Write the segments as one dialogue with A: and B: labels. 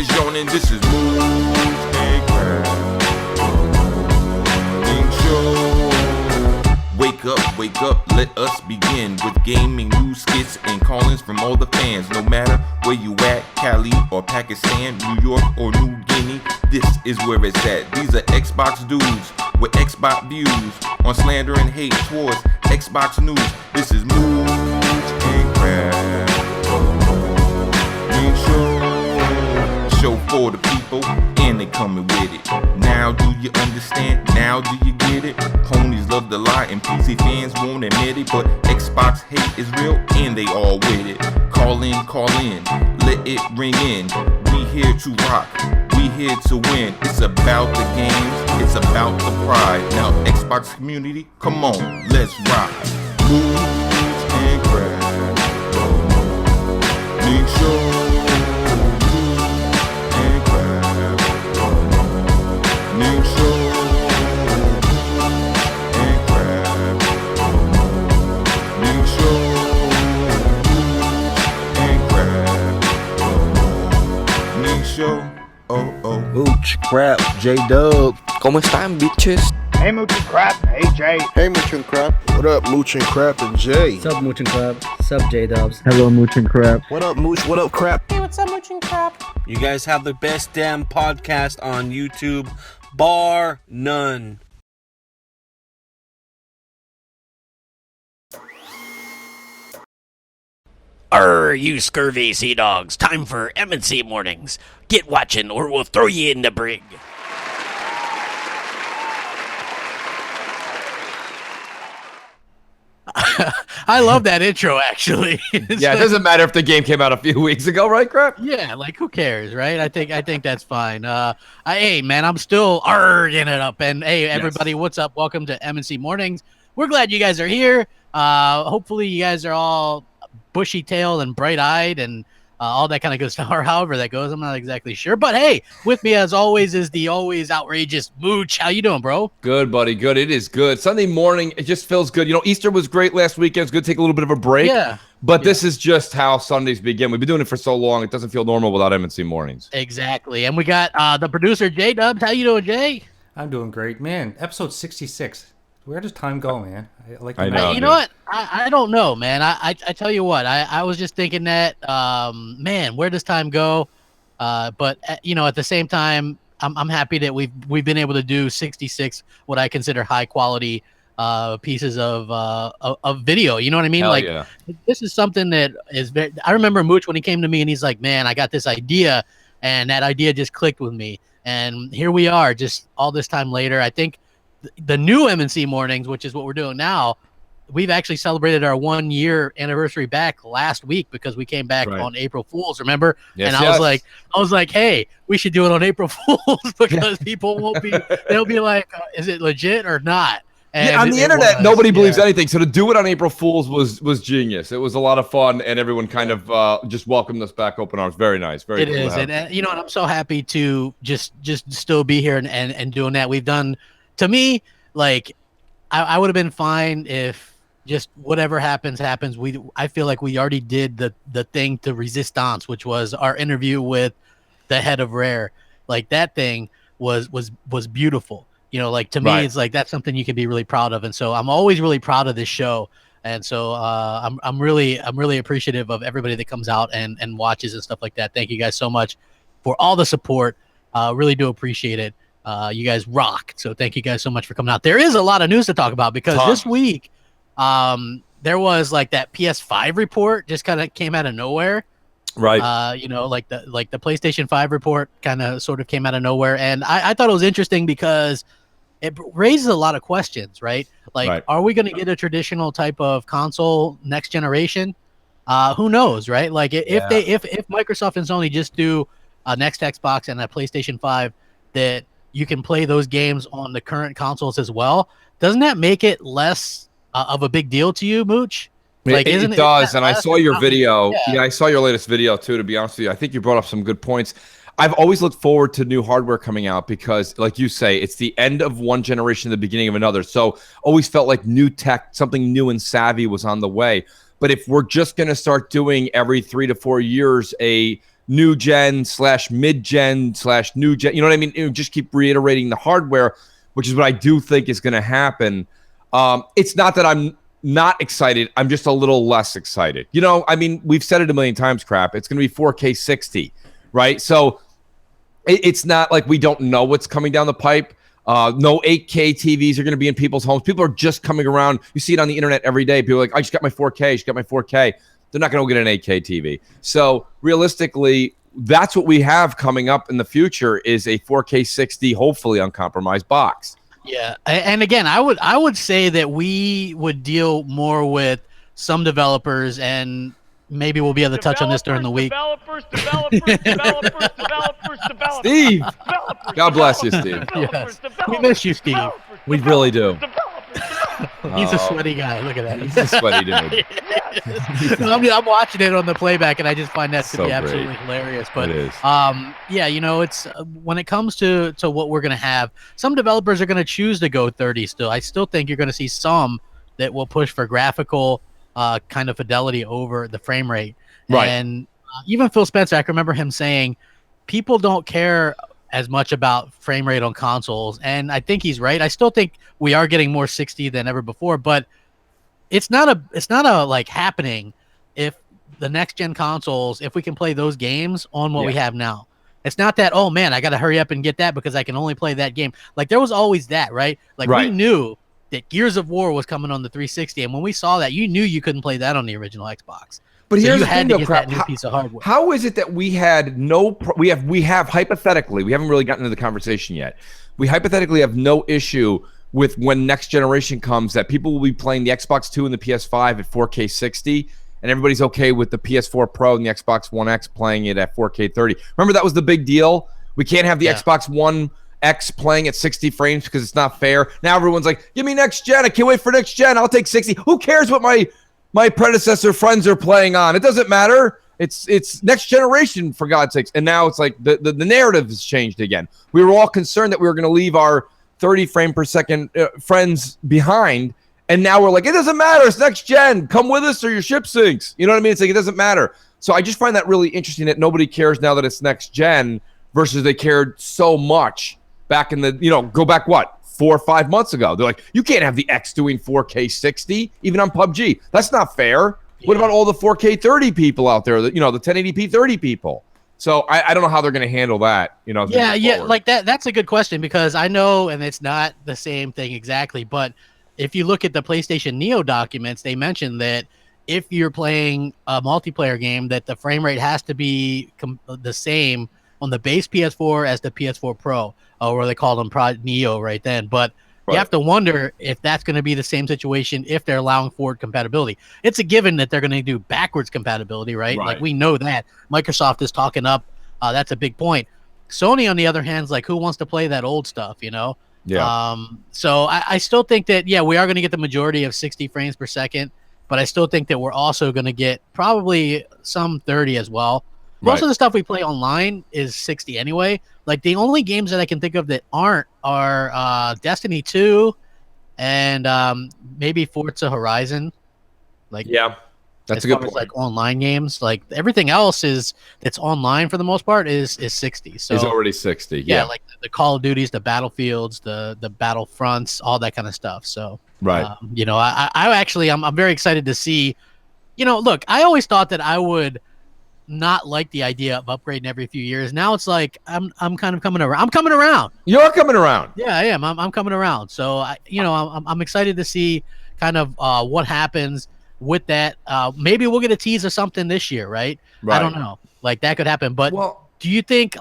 A: It's yawning, this is Mooch and Crapgamer Show. Wake up, let us begin with gaming news, skits, and call-ins from all the fans. No matter where you at, Cali or Pakistan, New York or New Guinea, this is where it's at. These are Xbox dudes with Xbox views on slander and hate towards Xbox news. This is Mooch and Crapgamer Show for the people, and they coming with it. Now do you understand? Now do you get it? Ponies love to lie and PC fans won't admit it, but Xbox hate is real and they all with it. Call in, let it ring in. We here to rock, we here to win. It's about the games, it's about the pride. Now Xbox community, come on, let's rock. Mooch and Crapgamer Show.
B: Mooch, Crap, J-Dub.
C: ¿Cómo están, bitches?
D: Hey, Mooch and Crap. Hey, Jay.
E: Hey, Mooch and Crap.
B: What up, Mooch and Crap and Jay?
F: What's up, Mooch and Crap? What's up, J-Dubs?
G: Hello, Mooch and Crap.
B: What up, Mooch? What up, Crap?
H: Hey, what's up, Mooch and Crap?
I: You guys have the best damn podcast on YouTube, bar none.
J: Arr, you scurvy sea dogs. Time for M&C mornings. Get watching or we'll throw you in the brig.
K: I love that intro, actually.
L: Yeah, it doesn't matter if the game came out a few weeks ago, right, Crap?
K: Yeah, like, who cares, right? I think that's fine. Hey, man, I'm still arging it up. And, hey, everybody, What's up? Welcome to M&C Mornings. We're glad you guys are here. Hopefully you guys are all bushy-tailed and bright-eyed and all that kind of good stuff, or however that goes. I'm not exactly sure. But, hey, with me, as always, is the always outrageous Mooch. How you doing, bro?
L: Good, buddy. Good. It is good. Sunday morning, it just feels good. You know, Easter was great last weekend. It's good to take a little bit of a break.
K: Yeah.
L: But this is just how Sundays begin. We've been doing it for so long, it doesn't feel normal without M&C mornings.
K: Exactly. And we got the producer, J-Dubs. How you doing, Jay?
F: I'm doing great. Man, episode 66. Where does time go, man?
L: I know.
K: You know what? I don't know, man. I tell you what. I was just thinking that, man, where does time go? But you know, at the same time, I'm happy that we've been able to do 66 what I consider high quality pieces of video. You know what I mean?
L: Hell yeah.
K: This is something that is very. I remember Mooch when he came to me and he's like, "Man, I got this idea," and that idea just clicked with me. And here we are, just all this time later. I think the new M&C mornings, which is what we're doing now, we've actually celebrated our 1 year anniversary back last week because we came back on April Fools, remember?
L: Yes,
K: and I was like, hey, we should do it on April Fools because people won't be, they'll be like, is it legit or not? And
L: on the internet, nobody believes anything. So to do it on April Fools was genius. It was a lot of fun, and everyone kind of just welcomed us back open arms. Very nice. Very cool. It is,
K: and you know, and I'm so happy to just still be here and doing that. We've done. To me, like, I would have been fine if just whatever happens. I feel like we already did the thing to Resistance, which was our interview with the head of Rare. Like, that thing was beautiful. You know, like, to me, it's like that's something you can be really proud of. And so I'm always really proud of this show. And so I'm really appreciative of everybody that comes out and watches and stuff like that. Thank you guys so much for all the support. Really do appreciate it. You guys rock. So thank you guys so much for coming out. There is a lot of news to talk about because this week there was like that PS5 report just kind of came out of nowhere.
L: Right.
K: You know, like the PlayStation 5 report kind of sort of came out of nowhere. And I thought it was interesting because it raises a lot of questions, right? Like, are we going to get a traditional type of console next generation? Who knows, right? Like if Microsoft and Sony just do a next Xbox and a PlayStation 5 that you can play those games on the current consoles as well, doesn't that make it less of a big deal to you, Mooch? Like,
L: it does, and I saw your video. Yeah, I saw your latest video too, to be honest with you. I think you brought up some good points. I've always looked forward to new hardware coming out because, like you say, it's the end of one generation, the beginning of another. So always felt like new tech, something new and savvy was on the way. But if we're just going to start doing every 3 to 4 years a new gen / mid gen / new gen. You know what I mean? It would just keep reiterating the hardware, which is what I do think is going to happen. It's not that I'm not excited. I'm just a little less excited. You know, I mean, we've said it a million times, Crap. It's going to be 4K 60, right? So it's not like we don't know what's coming down the pipe. No 8K TVs are going to be in people's homes. People are just coming around. You see it on the internet every day. People are like, I just got my 4K. I just got my 4K. They're not going to go get an 8K TV. So realistically, that's what we have coming up in the future is a 4K 60, hopefully uncompromised box.
K: Yeah, and again, I would say that we would deal more with some developers, and maybe we'll be able to touch on this during the week.
D: Developers.
L: Steve, God bless you, Steve.
K: Yes. We miss you, Steve.
L: We really do.
K: He's a sweaty guy. Look at that.
L: He's a sweaty dude.
K: No, I'm watching it on the playback, and I just find that to
L: So
K: be absolutely
L: great.
K: hilarious. But
L: It is.
K: yeah, you know, it's when it comes to what we're gonna have, some developers are gonna choose to go 30 still. I still think you're gonna see some that will push for graphical kind of fidelity over the frame rate.
L: Right.
K: And even Phil Spencer, I can remember him saying, people don't care as much about frame rate on consoles, and I think he's right. I still think we are getting more 60 than ever before, but it's not a like happening if the next gen consoles, if we can play those games on what we have now. It's not that, oh man, I got to hurry up and get that because I can only play that game. Like there was always that, right? Like we knew that Gears of War was coming on the 360, and when we saw that, you knew you couldn't play that on the original Xbox.
L: But
K: So
L: here's
K: you
L: the
K: had
L: thing,
K: to
L: though,
K: get
L: Crap.
K: that new piece of hardware.
L: How is it that we had we have hypothetically, we haven't really gotten into the conversation yet. We hypothetically have no issue with when next generation comes that people will be playing the Xbox 2 and the PS5 at 4K 60, and everybody's okay with the PS4 Pro and the Xbox One X playing it at 4K 30. Remember that was the big deal? We can't have the Xbox One X playing at 60 frames because it's not fair. Now everyone's like, give me next gen. I can't wait for next gen. I'll take 60. Who cares what my predecessor friends are playing on? It doesn't matter. It's next generation, for God's sakes. And now it's like the narrative has changed again. We were all concerned that we were going to leave our 30 frame per second friends behind, and now we're like, it doesn't matter. It's next gen. Come with us or your ship sinks. You know what I mean? It's like it doesn't matter. So I just find that really interesting that nobody cares now that it's next gen versus they cared so much back in the, go back 4 or 5 months ago. They're like, you can't have the X doing 4K 60 even on PUBG. That's not fair. What about all the 4K 30 people out there? The 1080p 30 people. So I don't know how they're going to handle that.
K: Like that's a good question, because I know, and it's not the same thing exactly, but if you look at the PlayStation Neo documents, they mention that if you're playing a multiplayer game, that the frame rate has to be the same on the base PS4 as the PS4 Pro, or they call them Neo right then. But you have to wonder if that's going to be the same situation if they're allowing forward compatibility. It's a given that they're going to do backwards compatibility, right? Like we know that. Microsoft is talking up. That's a big point. Sony, on the other hand, is like, who wants to play that old stuff, Yeah. So I still think that, we are going to get the majority of 60 frames per second, but I still think that we're also going to get probably some 30 as well. Most of the stuff we play online is 60 anyway. Like the only games that I can think of that aren't are Destiny 2 and maybe Forza Horizon. Like
L: that's a good point.
K: Like online games, like everything else that's online for the most part is 60. So
L: it's already 60. Yeah,
K: like the Call of Duties, the Battlefields, the Battlefronts, all that kind of stuff. So I actually I'm very excited to see. Look, I always thought that I would not like the idea of upgrading every few years. Now it's like I'm kind of coming around. I'm coming around.
L: You're coming around.
K: Yeah, I am. I'm coming around. So I'm excited to see kind of what happens with that. Maybe we'll get a tease or something this year, right? I don't know. Like that could happen. But do you think,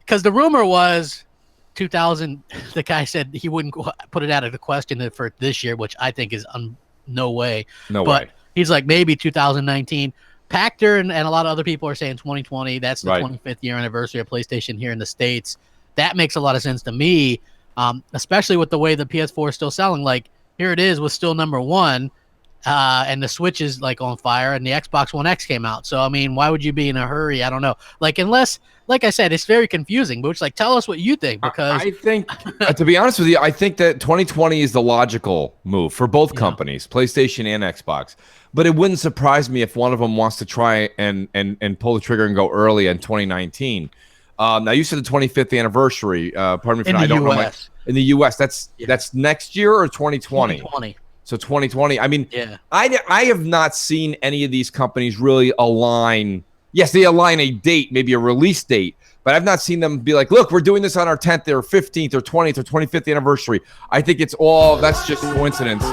K: because the rumor was 2000, the guy said he wouldn't put it out of the question for this year, which I think is no way.
L: No way.
K: He's like, maybe 2019. Pactor and a lot of other people are saying 2020. That's the 25th year anniversary of PlayStation here in the States. That makes a lot of sense to me, especially with the way the PS4 is still selling. Like, here it is, was still number one. and the Switch is like on fire, and the Xbox One X came out. So I mean, why would you be in a hurry? I don't know. Like unless, like I said, it's very confusing. But it's like, tell us what you think, because
L: I think, to be honest with you, I think that 2020 is the logical move for both companies, PlayStation and Xbox. But it wouldn't surprise me if one of them wants to try and pull the trigger and go early in 2019. Now you said the 25th anniversary. Pardon me for I don't know. In the U.S., that's next year or 2020?
K: 2020.
L: So 2020. I mean, I have not seen any of these companies really align. Yes, they align a date, maybe a release date, but I've not seen them be like, look, we're doing this on our 10th or 15th or 20th or 25th anniversary. I think that's just coincidence.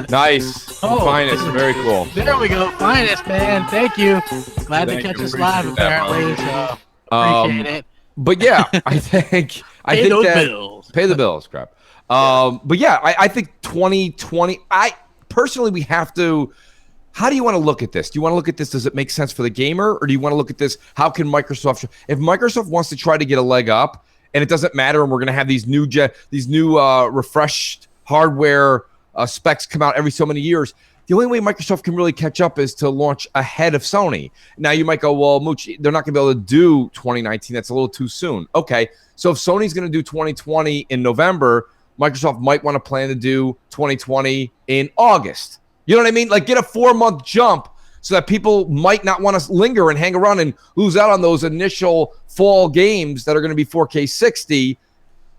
L: Nice. Finest. Very cool.
K: There we go. Finest, man. Thank you. Glad to catch us live, apparently. So appreciate it.
L: But yeah, I think
K: Pay those bills.
L: Pay the bills, crap. But yeah, I think 2020, we have to, how do you want to look at this? Do you want to look at this? Does it make sense for the gamer? Or do you want to look at this? How can Microsoft, if Microsoft wants to try to get a leg up and it doesn't matter, and we're going to have these new refreshed hardware specs come out every so many years, the only way Microsoft can really catch up is to launch ahead of Sony. Now you might go, well, Mooch, they're not going to be able to do 2019. That's a little too soon. Okay, so if Sony's going to do 2020 in November, Microsoft might want to plan to do 2020 in August. You know what I mean? Like get a 4-month jump so that people might not want to linger and hang around and lose out on those initial fall games that are going to be 4K 60.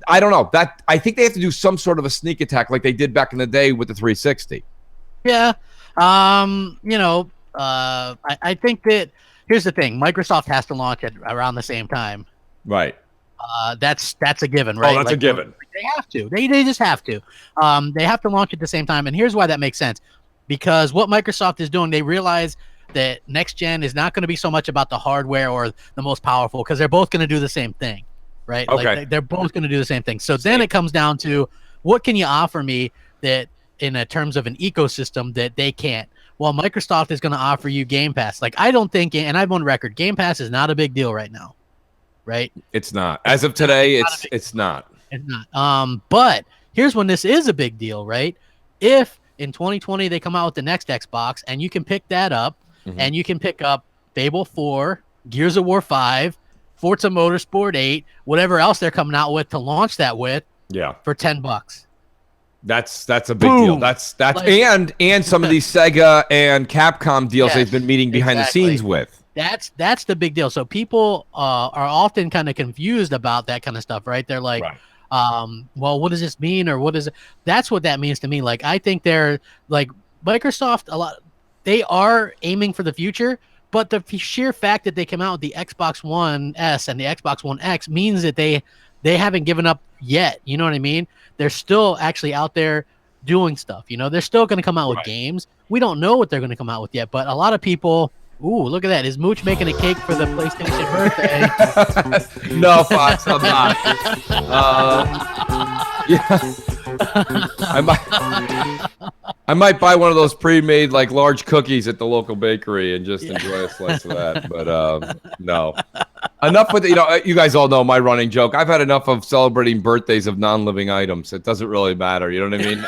L: I don't know. I think they have to do some sort of a sneak attack like they did back in the day with the 360.
K: Yeah. I think that here's the thing. Microsoft has to launch it around the same time.
L: Right.
K: That's a given, right?
L: Oh, that's a given.
K: They have to. They just have to. They have to launch at the same time. And here's why that makes sense. Because what Microsoft is doing, they realize that next gen is not going to be so much about the hardware or the most powerful, because they're both going to do the same thing, right?
L: Okay.
K: Like they're both going to do the same thing. So then it comes down to, what can you offer me that in terms of an ecosystem that they can't? Well, Microsoft is going to offer you Game Pass. Like, I don't think, and I'm on record, Game Pass is not a big deal right now, right?
L: It's not. As of today, it's not.
K: It's not. But here's when this is a big deal, right? If in 2020 they come out with the next Xbox, and you can pick that up, and you can pick up Fable 4, Gears of War 5, Forza Motorsport 8, whatever else they're coming out with to launch that with, for $10.
L: That's a big deal. That's like, and some of these Sega and Capcom deals they've been meeting behind the scenes with.
K: That's the big deal. So people are often kind of confused about that kind of stuff, right? They're like, well, what does this mean, or what is it? That's what that means to me. Like, I think they're like Microsoft. They are aiming for the future, but the sheer fact that they came out with the Xbox One S and the Xbox One X means that they haven't given up yet. You know what I mean? They're still actually out there doing stuff. You know, they're still going to come out with games. We don't know what they're going to come out with yet, but a lot of people. Ooh, look at that. Is Mooch making a cake for the PlayStation birthday?
L: No, Fox, I'm not. I might buy one of those pre-made like large cookies at the local bakery and just enjoy a slice of that. But no. Enough with you guys all know my running joke. I've had enough of celebrating birthdays of non-living items. It doesn't really matter. You know what I mean?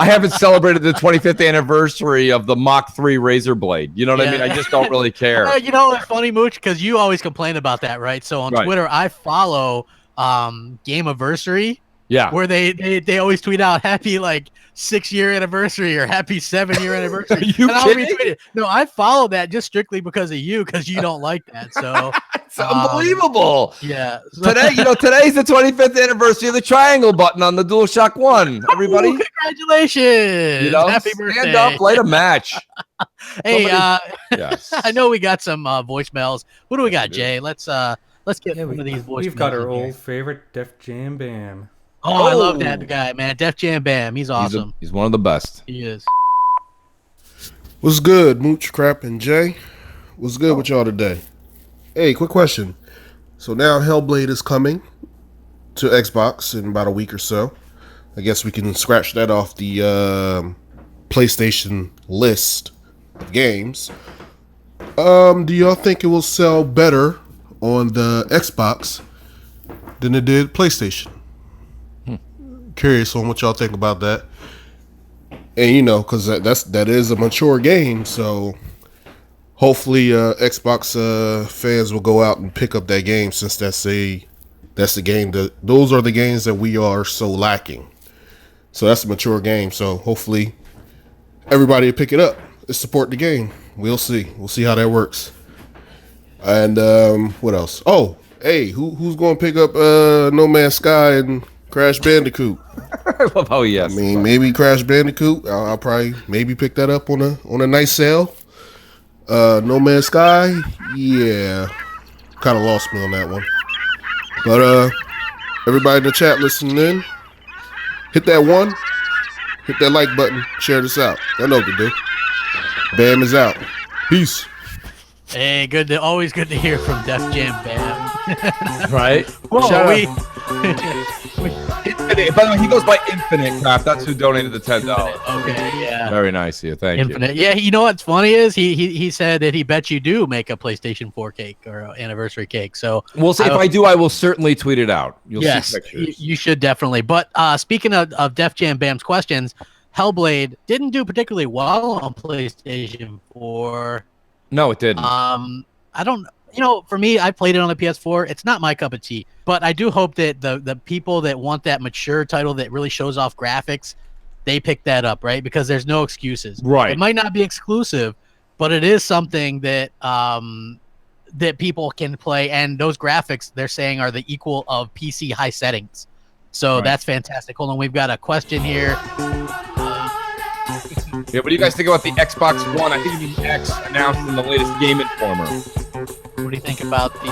L: I haven't celebrated the 25th anniversary of the Mach 3 razor blade. You know what I mean? I just don't really care.
K: You know what's funny, Mooch? Because you always complain about that, right? So on Twitter, I follow Gameaversary.
L: Yeah.
K: Where they always tweet out happy 6-year anniversary or happy 7-year anniversary.
L: Are you kidding?
K: Retweet it. No, I follow that just strictly because of you, because you don't like that. So
L: it's unbelievable.
K: Yeah.
L: Today, today's the 25th anniversary of the triangle button on the DualShock 1. Everybody,
K: congratulations! Happy birthday!
L: Stand up, light a match.
K: Hey,
L: yes.
K: I know we got some voicemails. What do we got, Jay? Let's get one of these voicemails.
F: We've got our old favorite Def Jam Bam.
K: Oh, I love that guy, man. Def Jam Bam. He's awesome.
L: He's one of the best.
K: He is.
B: What's good, Mooch, Crap, and Jay? What's good with y'all today? Hey, quick question. So now Hellblade is coming to Xbox in about a week or so. I guess we can scratch that off the PlayStation list of games. Do y'all think it will sell better on the Xbox than it did PlayStation? Curious on what y'all think about that. and because that is a mature game, so hopefully Xbox fans will go out and pick up that game, since that's the game those are the games that we are so lacking. So that's a mature game. So hopefully everybody will pick it up and support the game. We'll see how that works. And what else? Oh, hey, who's going to pick up No Man's Sky and Crash Bandicoot?
L: I love how he
B: I mean, maybe Crash Bandicoot. I'll probably maybe pick that up on a nice sale. No Man's Sky, yeah, kind of lost me on that one. But everybody in the chat listening in, hit that like button, share this out. I know what to do. Bam is out. Peace.
K: Hey, always good to hear from Def Jam Bam.
L: Right?
K: Whoa,
L: Infinite. By the way, he goes by Infinite Crap. That's who donated the $10.
K: Okay, yeah.
L: Very nice of you. Thank
K: Infinite.
L: you.
K: Yeah, you know what's funny is he said that he bet you do make a PlayStation 4 cake or an anniversary cake. So
L: We'll see. If I do, I will certainly tweet it out. You'll see pictures.
K: You should definitely. But speaking of Def Jam Bam's questions, Hellblade didn't do particularly well on PlayStation 4.
L: No, it didn't.
K: I don't. For me, I played it on the PS4. It's not my cup of tea, but I do hope that the people that want that mature title that really shows off graphics, they pick that up, right? Because there's no excuses.
L: Right.
K: It might not be exclusive, but it is something that that people can play, and those graphics they're saying are the equal of PC high settings. So that's fantastic. Hold on, we've got a question here.
L: Yeah, what do you guys think about the Xbox One? I think the X announced in the latest Game Informer.
K: What do you think about the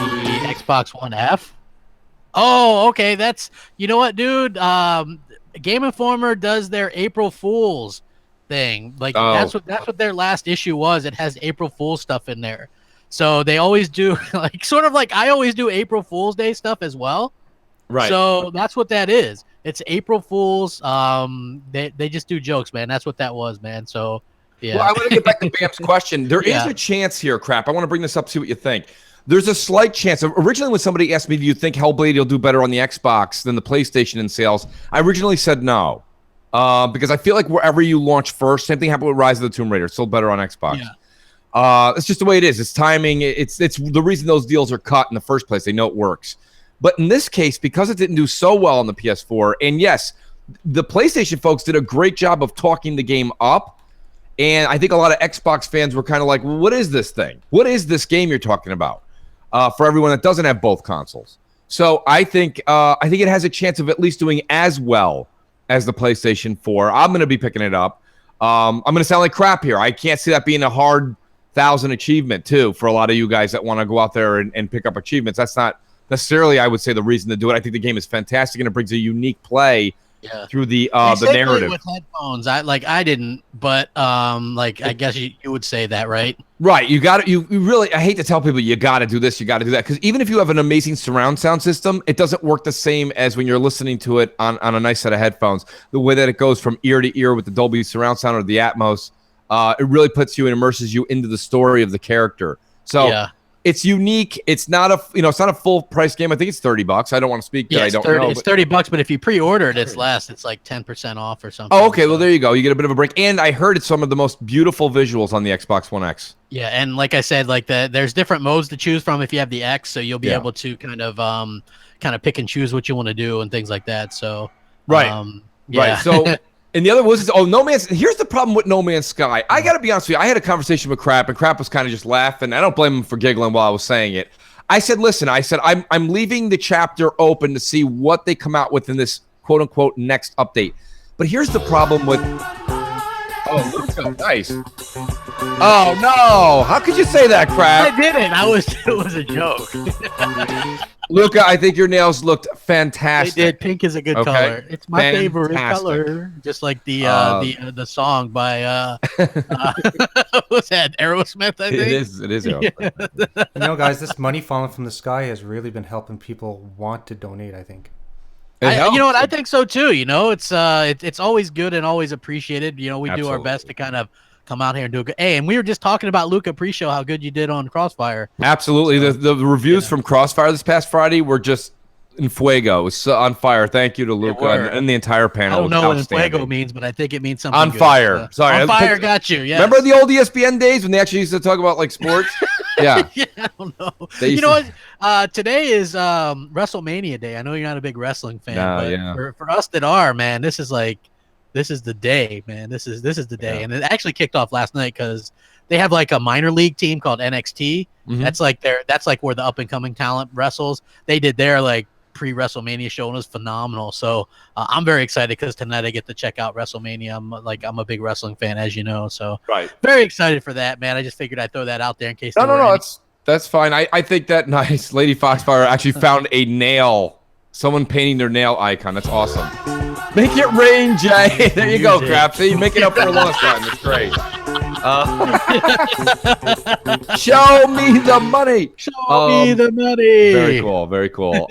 K: Xbox One F? Oh, okay. That's what, dude. Game Informer does their April Fools thing. That's what their last issue was. It has April Fool's stuff in there. So they always do sort of like I always do April Fool's Day stuff as well.
L: Right.
K: So that's what that is. It's April Fools. They just do jokes, man. That's what that was, man. So yeah.
L: Well, I want to get back to Bam's question. There is a chance here, Crap. I want to bring this up, see what you think. There's a slight chance. Originally, when somebody asked me, do you think Hellblade will do better on the Xbox than the PlayStation in sales? I originally said no. Because I feel like wherever you launch first, same thing happened with Rise of the Tomb Raider. It's still better on Xbox. Yeah. It's just the way it is. It's timing. It's the reason those deals are cut in the first place. They know it works. But in this case, because it didn't do so well on the PS4, and yes, the PlayStation folks did a great job of talking the game up, and I think a lot of Xbox fans were kind of like, well, what is this thing? What is this game you're talking about? For everyone that doesn't have both consoles. So I think it has a chance of at least doing as well as the PlayStation 4. I'm going to be picking it up. I'm going to sound like crap here. I can't see that being a hard 1,000 achievement, too, for a lot of you guys that want to go out there and pick up achievements. That's not necessarily, I would say, the reason to do it. I think the game is fantastic and it brings a unique play through the narrative.
K: With headphones, I didn't, but I guess you would say that, right?
L: Right. You got to. You really. I hate to tell people you got to do this, you got to do that, because even if you have an amazing surround sound system, it doesn't work the same as when you're listening to it on a nice set of headphones. The way that it goes from ear to ear with the Dolby surround sound or the Atmos, it really puts you and immerses you into the story of the character. So it's unique. It's not a full price game. I think it's $30. I don't want to speak that I don't know.
K: It's $30, but if you pre-order it, it's like 10% off or something.
L: Oh, okay. So. Well, there you go. You get a bit of a break. And I heard it's some of the most beautiful visuals on the Xbox One X.
K: Yeah, and like I said, there's different modes to choose from if you have the X, so you'll be able to kind of pick and choose what you want to do and things like that. So
L: right. So. And the other was, here's the problem with No Man's Sky. I got to be honest with you. I had a conversation with Crap, and Crap was kind of just laughing. I don't blame him for giggling while I was saying it. I said, listen, I'm leaving the chapter open to see what they come out with in this quote-unquote next update. But here's the problem with... Oh, Luca, nice. Oh, no. How could you say that, Crap?
K: I didn't. It was a joke.
L: Luca, I think your nails looked fantastic.
K: They did. Pink is a good color. It's my favorite color. Just like the song by what's that? Aerosmith, I think.
L: It is Aerosmith.
F: Guys, this money falling from the sky has really been helping people want to donate, I think.
K: You know what? I think so too. It's always good and always appreciated. We do our best to kind of come out here and do a good. Hey, and we were just talking about Luca pre-show, how good you did on Crossfire.
L: Absolutely. So, the reviews from Crossfire this past Friday were just in Fuego. It was so on fire. Thank you to Luca and the entire panel.
K: I don't know what
L: outstanding.
K: Fuego means, but I think it means something
L: On
K: good.
L: fire. Sorry.
K: On fire, got you. Yes.
L: Remember the old ESPN days when they actually used to talk about like sports? Yeah.
K: Yeah, I don't know.
L: They
K: You
L: used
K: know
L: to-
K: what? Today is WrestleMania Day. I know you're not a big wrestling fan,
L: No,
K: but
L: yeah.
K: for us that are, man, this is the day, man. This is the day,
L: Yeah.
K: and it actually kicked off last night because they have like a minor league team called NXT.
L: Mhm.
K: That's like where the up and coming talent wrestles. They did their like pre-WrestleMania show and it was phenomenal. So I'm very excited because tonight I get to check out WrestleMania. I'm a big wrestling fan, as you know. So
L: Right.
K: very excited for that, man. I just figured I'd throw that out there in case.
L: No. That's fine. I think that nice Lady Foxfire actually found a nail. Someone painting their nail icon. That's awesome. Make it rain, Jay. There you go, Crap. See, you make it up for lost time. That's great. Show me the money.
K: Show me the money.
L: Very cool. Very cool.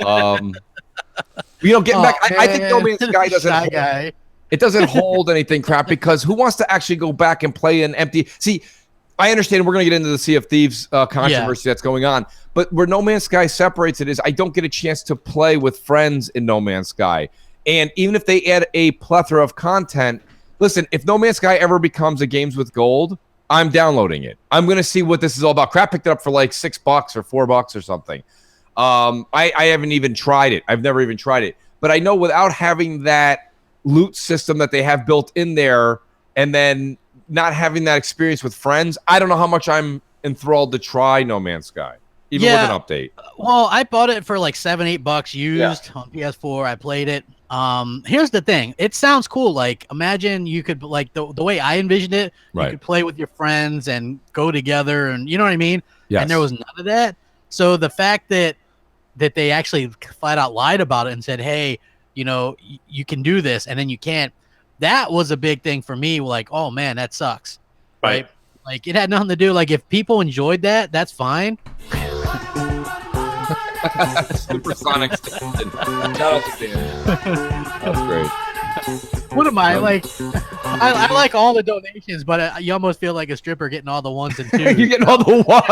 L: Getting back, I think No Man's Sky doesn't.
K: Shy guy.
L: It doesn't hold anything, Crap, because who wants to actually go back and play an empty? See, I understand we're going to get into the Sea of Thieves controversy that's going on, but where No Man's Sky separates it is I don't get a chance to play with friends in No Man's Sky. And even if they add a plethora of content, listen, if No Man's Sky ever becomes a Games with Gold, I'm downloading it. I'm going to see what this is all about. Crap picked it up for like $6 or $4 or something. I haven't even tried it. I've never even tried it. But I know without having that loot system that they have built in there and then not having that experience with friends, I don't know how much I'm enthralled to try No Man's Sky, even with an update.
K: Well, I bought it for like $7-8 used on PS4. I played it. Here's the thing. It sounds cool. Like, imagine you could, like, the way I envisioned it, you could play with your friends and go together, and you know what I mean?
L: Yes.
K: And there was none of that. So the fact that they actually flat out lied about it and said, hey, you can do this, and then you can't. That was a big thing for me. Like, oh man, that sucks. Right? Like, it had nothing to do. Like, if people enjoyed that, that's fine.
L: Supersonic Stanton. That's great.
K: What am I like? I like all the donations, but you almost feel like a stripper getting all the ones and twos.
L: You're getting all the ones.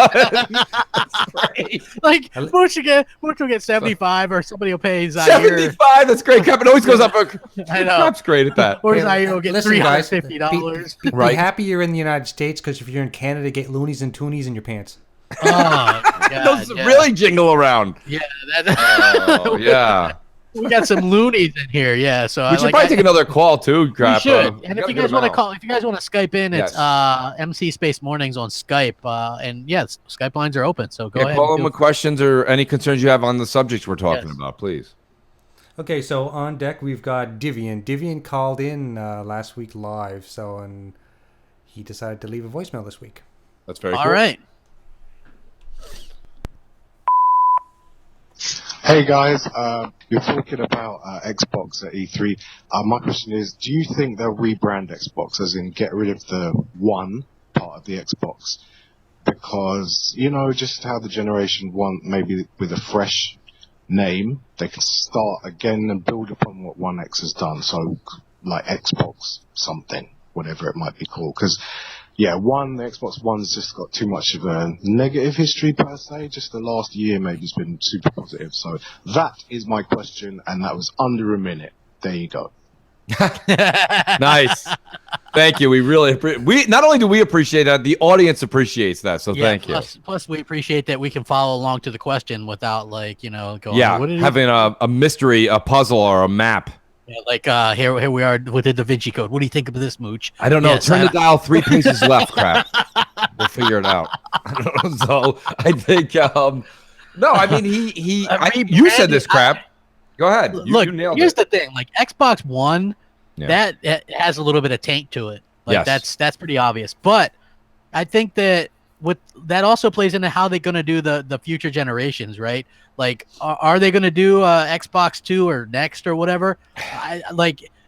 L: That's great.
K: Like Mooch will get 75, or somebody will pay Zaire.
L: 75. That's great. It always goes up.
K: I know.
L: Crap's great at that.
K: Or Zaire will get
F: Listen, guys,
K: $350.
F: Be happy you're in the United States, because if you're in Canada, get loonies and toonies in your pants.
K: Oh, God,
L: Those really jingle around.
K: Yeah.
L: Oh, yeah.
K: We got some loonies in here, yeah. So
L: We should probably take another call too, Crap.
K: We should. And if you guys want to call, if you guys want to Skype in, it's MC Space Mornings on Skype. And yes, Skype lines are open. So go ahead.
L: Call them with questions or any concerns you have on the subjects we're talking about, please.
F: Okay, so on deck we've got Divian. Divian called in last week live, and he decided to leave a voicemail this week.
L: That's very cool.
K: All right.
C: Hey guys, you're talking about Xbox at E3. My question is, do you think they'll rebrand Xbox, as in get rid of the One part of the Xbox? Because, just how the Generation 1, maybe with a fresh name, they can start again and build upon what One X has done. So, like Xbox something, whatever it might be called. Because, the Xbox One's just got too much of a negative history per se. Just the last year maybe has been super positive. So that is my question, and that was under a minute. There you go.
L: Nice. Thank you. We really we not only do we appreciate that, the audience appreciates that. So thank you.
K: Plus, we appreciate that we can follow along to the question without going.
L: Yeah, having a mystery, a puzzle, or a map.
K: Yeah, like here we are with the Da Vinci Code. What do you think of this, Mooch?
L: I don't know. Yes, turn the dial 3 places left, Crap. We'll figure it out. So I think no, I mean you said this, Crap. Go ahead.
K: Look,
L: you nailed
K: here's
L: it.
K: the thing. Like Xbox One, that has a little bit of taint to it. Like that's pretty obvious. But I think that that also plays into how they're going to do the future generations, right? Like, are they going to do Xbox 2 or next or whatever?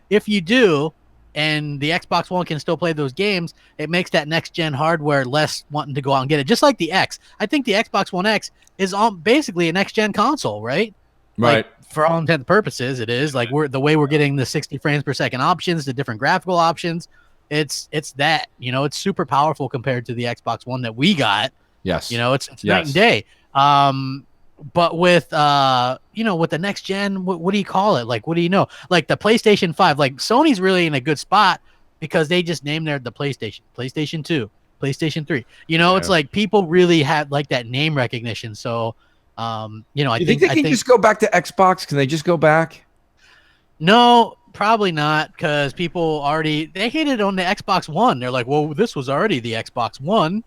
K: If you do, and the Xbox One can still play those games, it makes that next-gen hardware less wanting to go out and get it. Just like the X. I think the Xbox One X is basically a next-gen console, right?
L: Right.
K: Like, for all intents and purposes, it is. Like, the way we're getting the 60 frames per second options, the different graphical options, it's that. It's super powerful compared to the Xbox One that we got.
L: Yes.
K: It's night and day. But with with the next gen, what do you call it? Like, what do you know? Like the PlayStation 5, like Sony's really in a good spot because they just named the PlayStation 2, PlayStation 3. It's like people really have like that name recognition. So, I
L: You think they can just go back to Xbox? Can they just go back?
K: No, probably not, because people they hated on the Xbox One. They're like, well, this was already the Xbox One.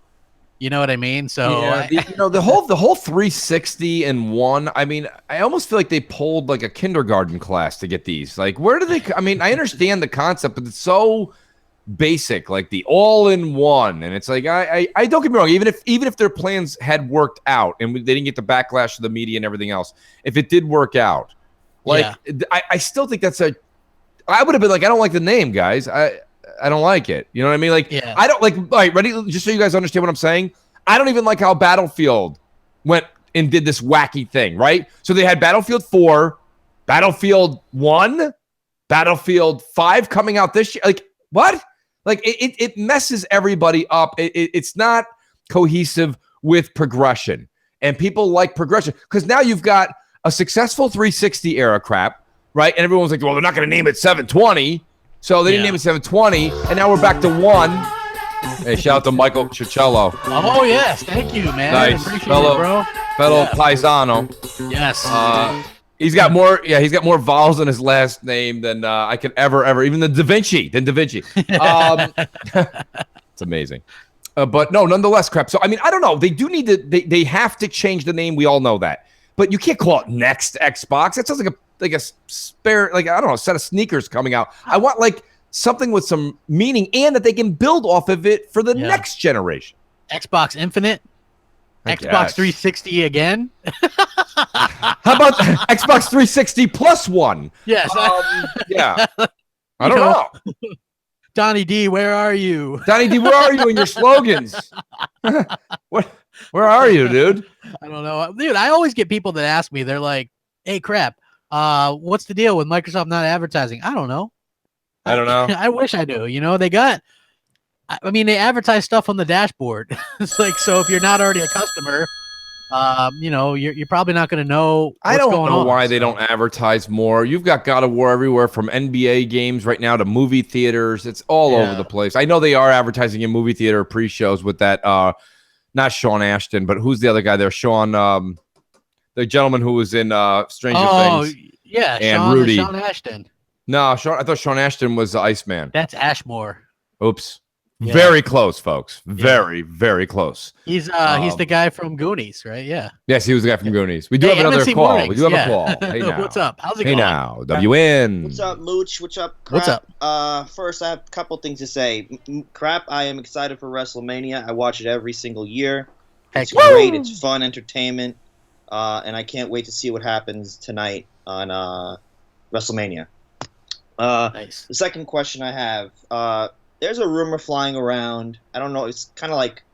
K: You know what I mean? So
L: the whole 360 and one. I mean, I almost feel like they pulled like a kindergarten class to get these. Like, where do they? I mean, I understand the concept, but it's so basic, like the all-in-one. And it's like, I don't get me wrong. Even if their plans had worked out and they didn't get the backlash of the media and everything else, if it did work out, like I still think I would have been like, I don't like the name, guys. I don't like it. You know what I mean? Like, I don't like, all right, ready? Just so you guys understand what I'm saying. I don't even like how Battlefield went and did this wacky thing, right? So they had Battlefield 4, Battlefield 1, Battlefield 5 coming out this year. Like, what? Like, it messes everybody up. It's not cohesive with progression. And people like progression because now you've got a successful 360 era crap, right? And everyone's like, well, they're not going to name it 720. So they didn't name it 720, and now we're back to 1. Hey, shout out to Michael Cicello.
K: Oh, yes. Thank you, man.
L: Nice.
K: Appreciate
L: Fellow,
K: it, bro.
L: Paisano.
K: Yes.
L: He's got more vowels in his last name than I could ever, even than Da Vinci. It's amazing. But no, nonetheless, crap. So, I mean, I don't know. They do need to, they have to change the name. We all know that. But you can't call it Next Xbox. That sounds like a spare, like, I don't know, a set of sneakers coming out. I want like something with some meaning and that they can build off of it for the next generation.
K: Xbox Infinite, Xbox 360 again.
L: How about Xbox 360 plus one?
K: Yes.
L: Yeah. I don't know.
K: Donnie D, where are you?
L: Donnie D, where are you in your slogans? Where are you, dude?
K: I don't know. Dude, I always get people that ask me, they're like, hey, crap. What's the deal with Microsoft not advertising? I don't know. I wish I knew. They advertise stuff on the dashboard. It's like, so if you're not already a customer, you're probably not going to know what's going on. I don't know
L: why they don't advertise more. You've got God of War everywhere, from NBA games right now to movie theaters. It's all over the place. I know they are advertising in movie theater pre-shows with that, not Sean Ashton, but who's the other guy there? Sean, the gentleman who was in Stranger Things.
K: Yeah,
L: and Rudy.
K: Sean Ashton.
L: No, I thought Sean Ashton was the Iceman.
K: That's Ashmore.
L: Oops. Yeah. Very close, folks. Very, very close.
K: He's the guy from Goonies, right? Yeah.
L: Yes, he was the guy from Goonies. We do have another call.
K: Mornings.
L: We do have a call. Hey now.
K: What's up? How's it going?
L: Hey now, WN.
E: What's up, Mooch? What's up, Crap?
K: What's up?
E: First, I have a couple things to say. Crap, I am excited for WrestleMania. I watch it every single year. It's great. It's fun entertainment. And I can't wait to see what happens tonight on WrestleMania.
K: Nice.
E: The second question I have, there's a rumor flying around. I don't know. It's kind of like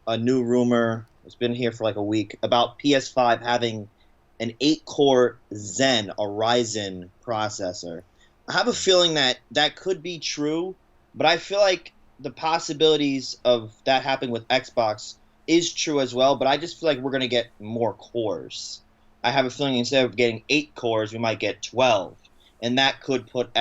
E: a new rumor. It's been here for like a week about PS5 having an 8-core Zen, a Ryzen processor. I have a feeling that could be true, but I feel like the possibilities of that happening with Xbox is true as well, but I just feel like we're going to get more cores. I have a feeling instead of getting 8 cores, we might get 12. And that could put the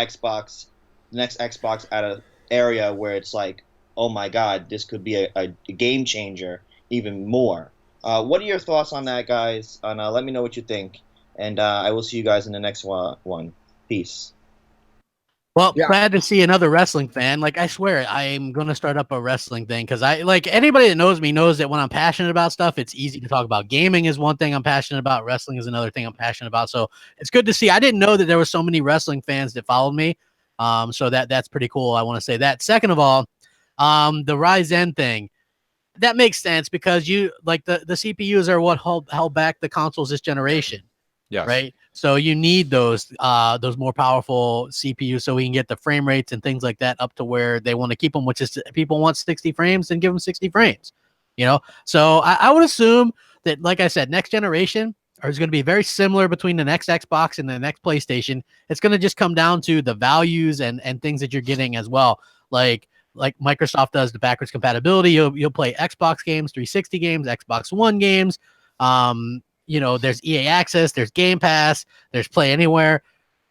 E: next Xbox at an area where it's like, oh my god, this could be a game changer even more. What are your thoughts on that, guys? And let me know what you think. And I will see you guys in the next one. Peace.
K: Well, glad to see another wrestling fan. Like, I swear, I'm going to start up a wrestling thing because anybody that knows me knows that when I'm passionate about stuff, it's easy to talk about. Gaming is one thing I'm passionate about. Wrestling is another thing I'm passionate about. So it's good to see. I didn't know that there were so many wrestling fans that followed me. So that's pretty cool. I want to say that. Second of all, the Ryzen thing, that makes sense because the CPUs are what held back the consoles this generation.
L: Yes.
K: Right. So you need those more powerful CPUs so we can get the frame rates and things like that up to where they want to keep them, which is people want 60 frames, then give them 60 frames, So I would assume that, like I said, next generation is going to be very similar between the next Xbox and the next PlayStation. It's going to just come down to the values and things that you're getting as well. Like Microsoft does the backwards compatibility. You'll play Xbox games, 360 games, Xbox One games. there's EA Access, there's Game Pass, there's Play Anywhere,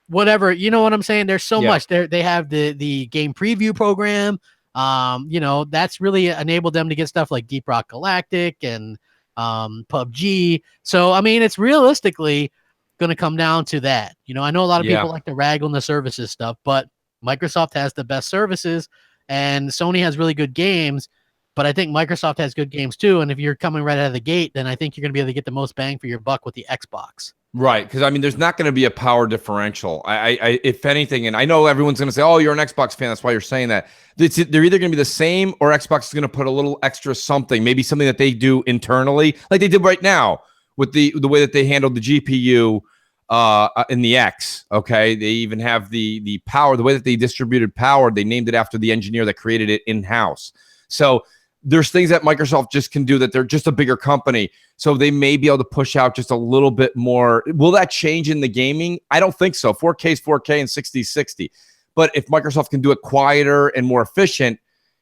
K: whatever. You know what I'm saying? There's so much. They have the game preview program. That's really enabled them to get stuff like Deep Rock Galactic and PUBG. So I mean, it's realistically going to come down to that. I know a lot of people like to rag on the services stuff, but Microsoft has the best services and Sony has really good games, but I think Microsoft has good games too. And if you're coming right out of the gate, then I think you're going to be able to get the most bang for your buck with the Xbox.
L: Right, because I mean, there's not going to be a power differential. I if anything, and I know everyone's going to say, "Oh, you're an Xbox fan, that's why you're saying that." They're either going to be the same, or Xbox is going to put a little extra something, maybe something that they do internally, like they did right now with the way that they handled the GPU in the X. Okay, they even have the power, the way that they distributed power. They named it after the engineer that created it in house. So there's things that Microsoft just can do that they're just a bigger company. So they may be able to push out just a little bit more. Will that change in the gaming? I don't think so. 4K is 4K and 60 is 60. But if Microsoft can do it quieter and more efficient,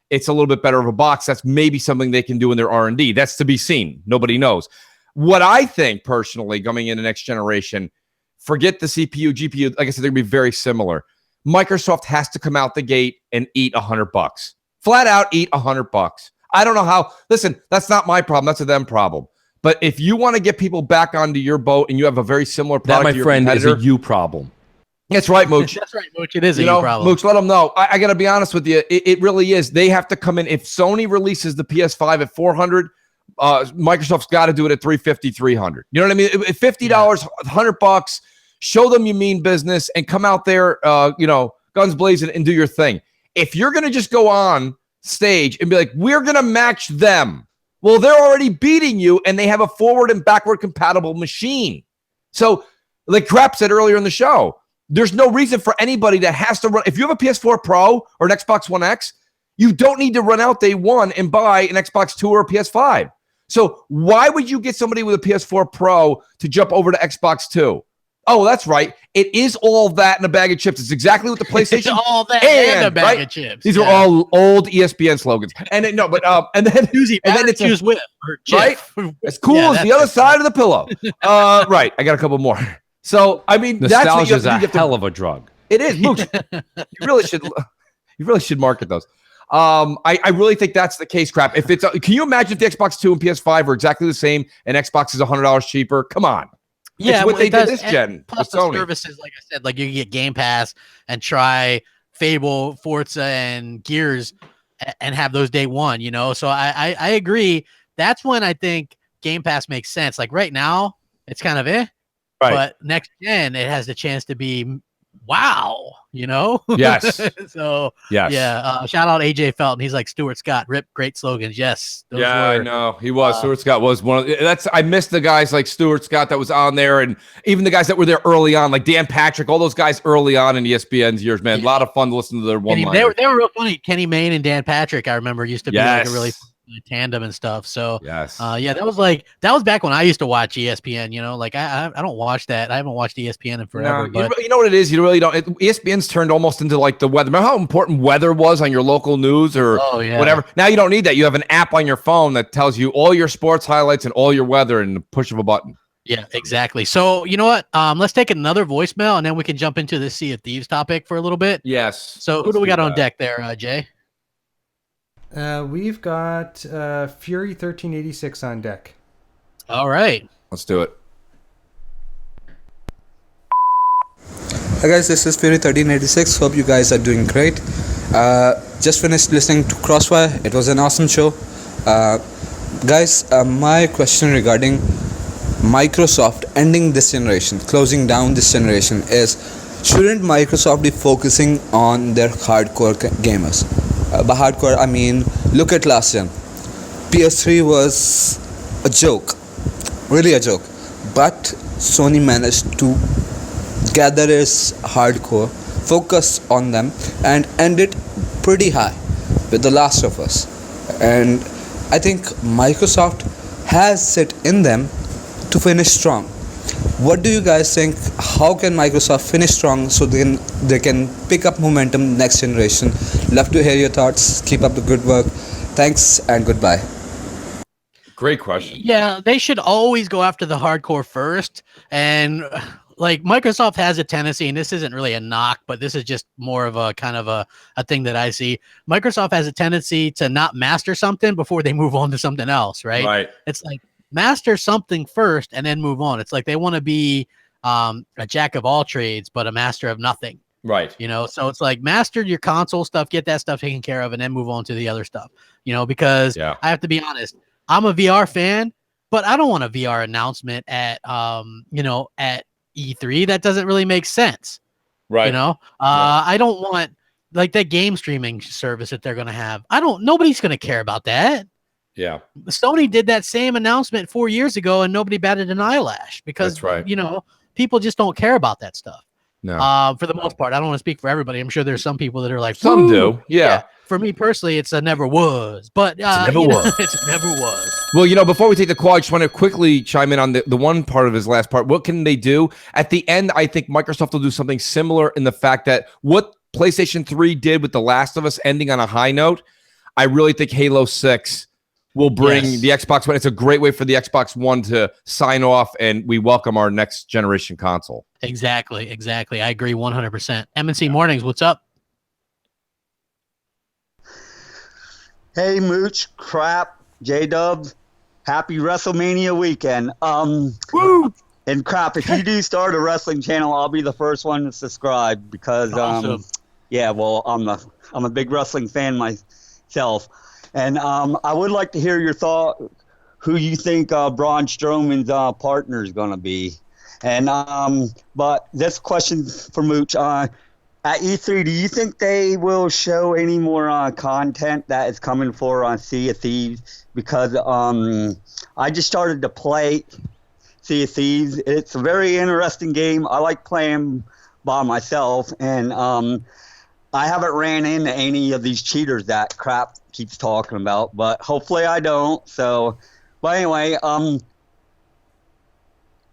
L: it's a little bit better of a box. That's maybe something they can do in their R&D. That's to be seen. Nobody knows. What I think personally coming into next generation, forget the CPU, GPU. Like I said, they're going to be very similar. Microsoft has to come out the gate and eat $100. Flat out eat $100. I don't know how. Listen, that's not my problem. That's a them problem. But if you want to get people back onto your boat and you have a very similar product,
G: that,
L: to your
G: my friend, is
L: competitor,
G: a you problem.
L: That's right, Mooch.
K: That's right, Mooch. It is a you problem.
L: Mooch, let them know. I got to be honest with you. It really is. They have to come in. If Sony releases the PS5 at $400, Microsoft's got to do it at $350, $300. You know what I mean? $50, $100. Show them you mean business and come out there, guns blazing and do your thing. If you're going to just go on stage and be like, we're going to match them. Well, they're already beating you and they have a forward and backward compatible machine. So like Crap said earlier in the show, there's no reason for anybody that has to run. If you have a PS4 Pro or an Xbox One X, you don't need to run out day one and buy an Xbox 2 or a PS5. So why would you get somebody with a PS4 Pro to jump over to Xbox 2? Oh, that's right. It is all that in a bag of chips. It's exactly what the PlayStation.
K: It's all that and a bag of chips.
L: These are all old ESPN slogans. And then it's
K: choose with
L: right. As cool as the other side of the pillow. Right. I got a couple more. So I mean,
G: nostalgia is a hell of a drug.
L: It is. Mooch. You really should market those. I really think that's the case. Crap. If it's, can you imagine if the Xbox 2 and PS5 are exactly the same and Xbox is $100 cheaper? Come on.
K: Yeah,
L: it's what they did this gen.
K: Plus the services, like I said, like you can get Game Pass and try Fable, Forza, and Gears, and have those day one. So I agree. That's when I think Game Pass makes sense. Like right now, it's kind of
L: right.
K: But next gen, it has the chance to be wow.
L: Yes.
K: So
L: yes.
K: Yeah. Shout out AJ Felton. He's like Stuart Scott. Rip, great slogans. Yes.
L: I know he was. Stuart Scott was one of. I missed the guys like Stuart Scott that was on there, and even the guys that were there early on, like Dan Patrick. All those guys early on in ESPN's years, man. A lot of fun to listen to their one.
K: They were real funny. Kenny Mayne and Dan Patrick, I remember, used to be like a really tandem and stuff. So
L: yes,
K: that was back when I used to watch ESPN. Like I don't watch that. I haven't watched ESPN in forever.
L: No, you know what it is? You really don't. ESPN's turned almost into like the weather. Remember how important weather was on your local news or whatever? Now you don't need that. You have an app on your phone that tells you all your sports highlights and all your weather in the push of a button.
K: Yeah, exactly. So you know what? Let's take another voicemail and then we can jump into the Sea of Thieves topic for a little bit.
L: Yes.
K: So who do we got on deck there, Jay?
F: We've got Fury 1386 on deck.
K: All right.
L: Let's do it.
H: Hi guys, this is Fury 1386. Hope you guys are doing great. Just finished listening to Crossfire. It was an awesome show. Guys, my question regarding Microsoft ending this generation, closing down this generation is, shouldn't Microsoft be focusing on their hardcore gamers? By hardcore, I mean, look at last gen. PS3 was a joke, really a joke. But Sony managed to gather its hardcore, focus on them, and end it pretty high with The Last of Us. And I think Microsoft has it in them to finish strong. What do you guys think? How can Microsoft finish strong so then they can pick up momentum next generation? Love to hear your thoughts. Keep up the good work. Thanks and goodbye.
L: Great question.
K: Yeah, they should always go after the hardcore first. And like Microsoft has a tendency, and this isn't really a knock, but this is just more of a kind of a thing that I see. Microsoft has a tendency to not master something before they move on to something else, right?
L: Right.
K: It's like master something first and then move on. It's like they want to be a jack of all trades, but a master of nothing.
L: Right.
K: You know, so it's like master your console stuff, get that stuff taken care of, and then move on to the other stuff. You know, because I have to be honest, I'm a VR fan, but I don't want a VR announcement at at E3. That doesn't really make sense.
L: Right.
K: You know, I don't want like that game streaming service that they're going to have. Nobody's going to care about that.
L: Yeah.
K: Sony did that same announcement 4 years ago and nobody batted an eyelash because,
L: That's right.
K: you know, people just don't care about that stuff.
L: No.
K: For the most part, I don't want to speak for everybody. I'm sure there's some people that are like,
L: some
K: "Woo!"
L: do. Yeah.
K: For me personally, it's a never was, but
L: never was.
K: It's never was.
L: Well, you know, before we take the call, I just want to quickly chime in on the one part of his last part. What can they do? At the end, I think Microsoft will do something similar in the fact that what PlayStation 3 did with The Last of Us ending on a high note, I really think Halo 6 will bring the Xbox One. It's a great way for the Xbox One to sign off, and we welcome our next generation console.
K: Exactly. I agree 100%. MNC Mornings, what's up?
M: Hey, Mooch, Crap, J-Dub, happy WrestleMania weekend.
K: Woo!
M: And Crap, if you do start a wrestling channel, I'll be the first one to subscribe because,
K: Awesome.
M: I'm a big wrestling fan myself. And I would like to hear your thought, who you think Braun Strowman's partner is going to be. And but this question for Mooch, at E3, do you think they will show any more content that is coming for Sea of Thieves? Because I just started to play Sea of Thieves. It's a very interesting game. I like playing by myself, and I haven't ran into any of these cheaters that Crap keeps talking about, but hopefully I don't. So, but anyway,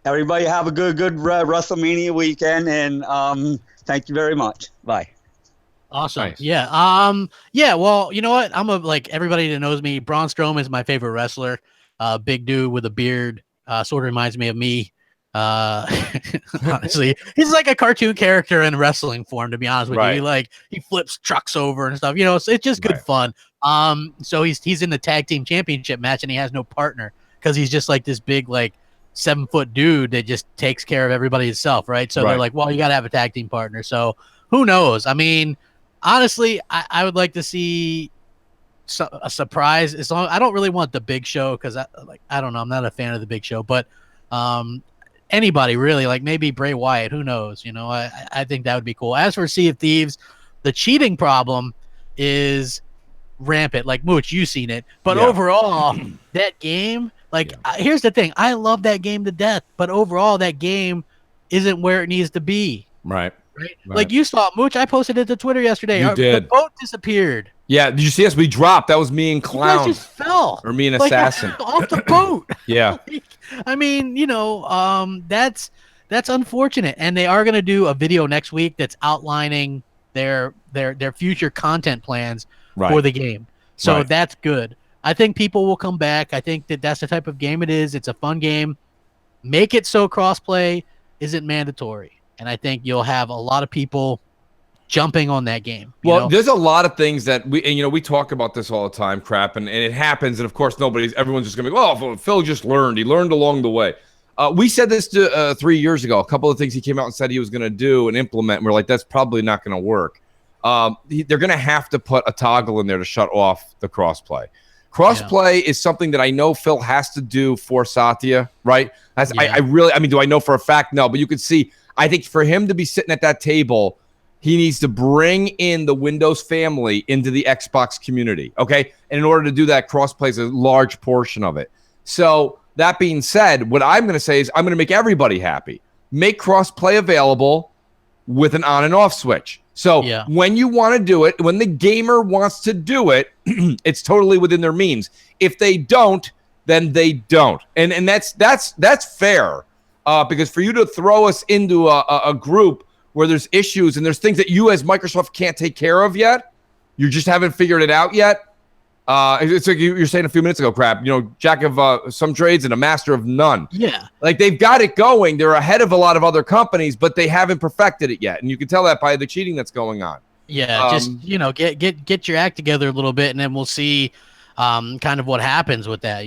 M: everybody have a good WrestleMania weekend, and thank you very much. Bye.
K: Awesome.
L: Nice.
K: Yeah. Yeah. Well, you know what? like everybody that knows me. Braun Strowman is my favorite wrestler. Big dude with a beard. Sort of reminds me of me. Honestly, he's like a cartoon character in wrestling form. To be honest with you, he flips trucks over and stuff. You know, so it's just good fun. So he's in the tag team championship match and he has no partner because he's just like this big 7-foot dude that just takes care of everybody himself, right? So they're like, well, you got to have a tag team partner. So who knows? I mean, honestly, I would like to see a surprise. As long I don't really want the Big Show because I don't know, I'm not a fan of the Big Show, but anybody really, like maybe Bray Wyatt. Who knows? You know, I think that would be cool. As for Sea of Thieves, the cheating problem is rampant. Like Mooch, you've seen it, but overall, that game. Here's the thing. I love that game to death, but overall, that game isn't where it needs to be.
L: Right.
K: Like you saw, Mooch, I posted it to Twitter yesterday.
L: You did.
K: The boat disappeared.
L: Yeah. Did you see us? We dropped. That was me and Clown.
K: You guys just fell.
L: Or me and Assassin.
K: Off the boat.
L: Yeah.
K: I mean, you know, that's unfortunate. And they are going to do a video next week that's outlining their future content plans for the game. So that's good. I think people will come back. I think that's the type of game it is. It's a fun game. Make it so crossplay isn't mandatory. And I think you'll have a lot of people jumping on that game.
L: Well, there's a lot of things that we talk about this all the time, Crap, and it happens. And of course, everyone's just going to be, oh, Phil just learned. He learned along the way. We said this 3 years ago. A couple of things he came out and said he was going to do and implement. And we're like, that's probably not going to work. They're going to have to put a toggle in there to shut off the crossplay. Crossplay is something that I know Phil has to do for Satya, right? I mean, do I know for a fact? No, but you could see, I think for him to be sitting at that table, he needs to bring in the Windows family into the Xbox community, okay? And in order to do that, crossplay is a large portion of it. So that being said, what I'm going to say is I'm going to make everybody happy. Make crossplay available with an on and off switch. So when you want to do it, when the gamer wants to do it, it's totally within their means. If they don't, then they don't. And that's fair. Because for you to throw us into a group where there's issues and there's things that you as Microsoft can't take care of yet, you just haven't figured it out yet, It's like you were saying a few minutes ago, Crap. Jack of some trades and a master of none.
K: Yeah.
L: Like they've got it going. They're ahead of a lot of other companies, but they haven't perfected it yet, and you can tell that by the cheating that's going on.
K: Yeah, just get your act together a little bit, and then we'll see kind of what happens with that.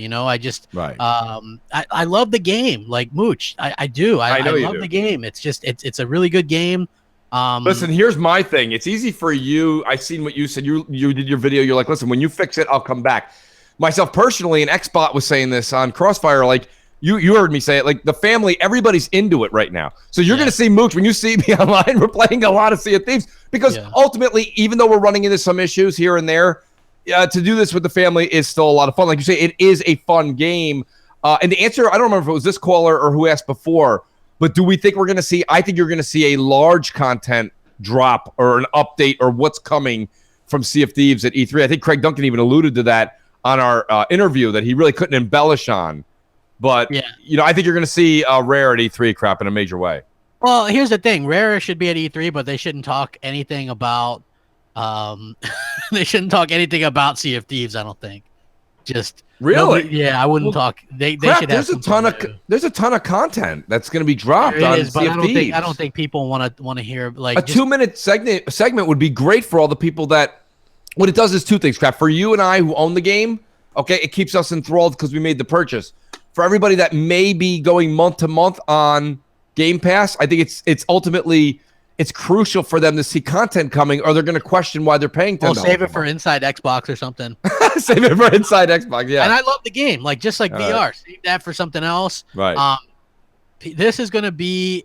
K: I love the game, like Mooch. I do. I love the game. It's just it's a really good game.
L: Listen, here's my thing. It's easy for you. I seen what you said. You did your video. You're like, listen, when you fix it, I'll come back. Myself personally, and Xbot was saying this on Crossfire. Like you heard me say it. Like the family, everybody's into it right now. So you're gonna see Mooch when you see me online. We're playing a lot of Sea of Thieves because ultimately, even though we're running into some issues here and there, to do this with the family is still a lot of fun. Like you say, it is a fun game. And the answer, I don't remember if it was this caller or who asked before. But do we think we're going to see? I think you're going to see a large content drop or an update or what's coming from Sea of Thieves at E3. I think Craig Duncan even alluded to that on our interview that he really couldn't embellish on. But I think you're going to see Rare at E3 Crap in a major way.
K: Well, here's the thing: Rare should be at E3, but they shouldn't talk anything about. They shouldn't talk anything about Sea of Thieves. I don't think. Just
L: really,
K: I wouldn't talk. They should.
L: There's a ton of content that's going to be dropped on Sea of Thieves.
K: I don't think people want to hear like
L: a 2-minute segment would be great for all the people that. What it does is two things, Crap. For you and I who own the game, okay, it keeps us enthralled because we made the purchase. For everybody that may be going month to month on Game Pass, I think it's ultimately. It's crucial for them to see content coming, or they're going to question why they're paying $10.
K: Well, save it for Inside Xbox or something.
L: Save it for Inside Xbox, yeah.
K: And I love the game, like just like VR. Right. Save that for something else.
L: Right.
K: This is going to be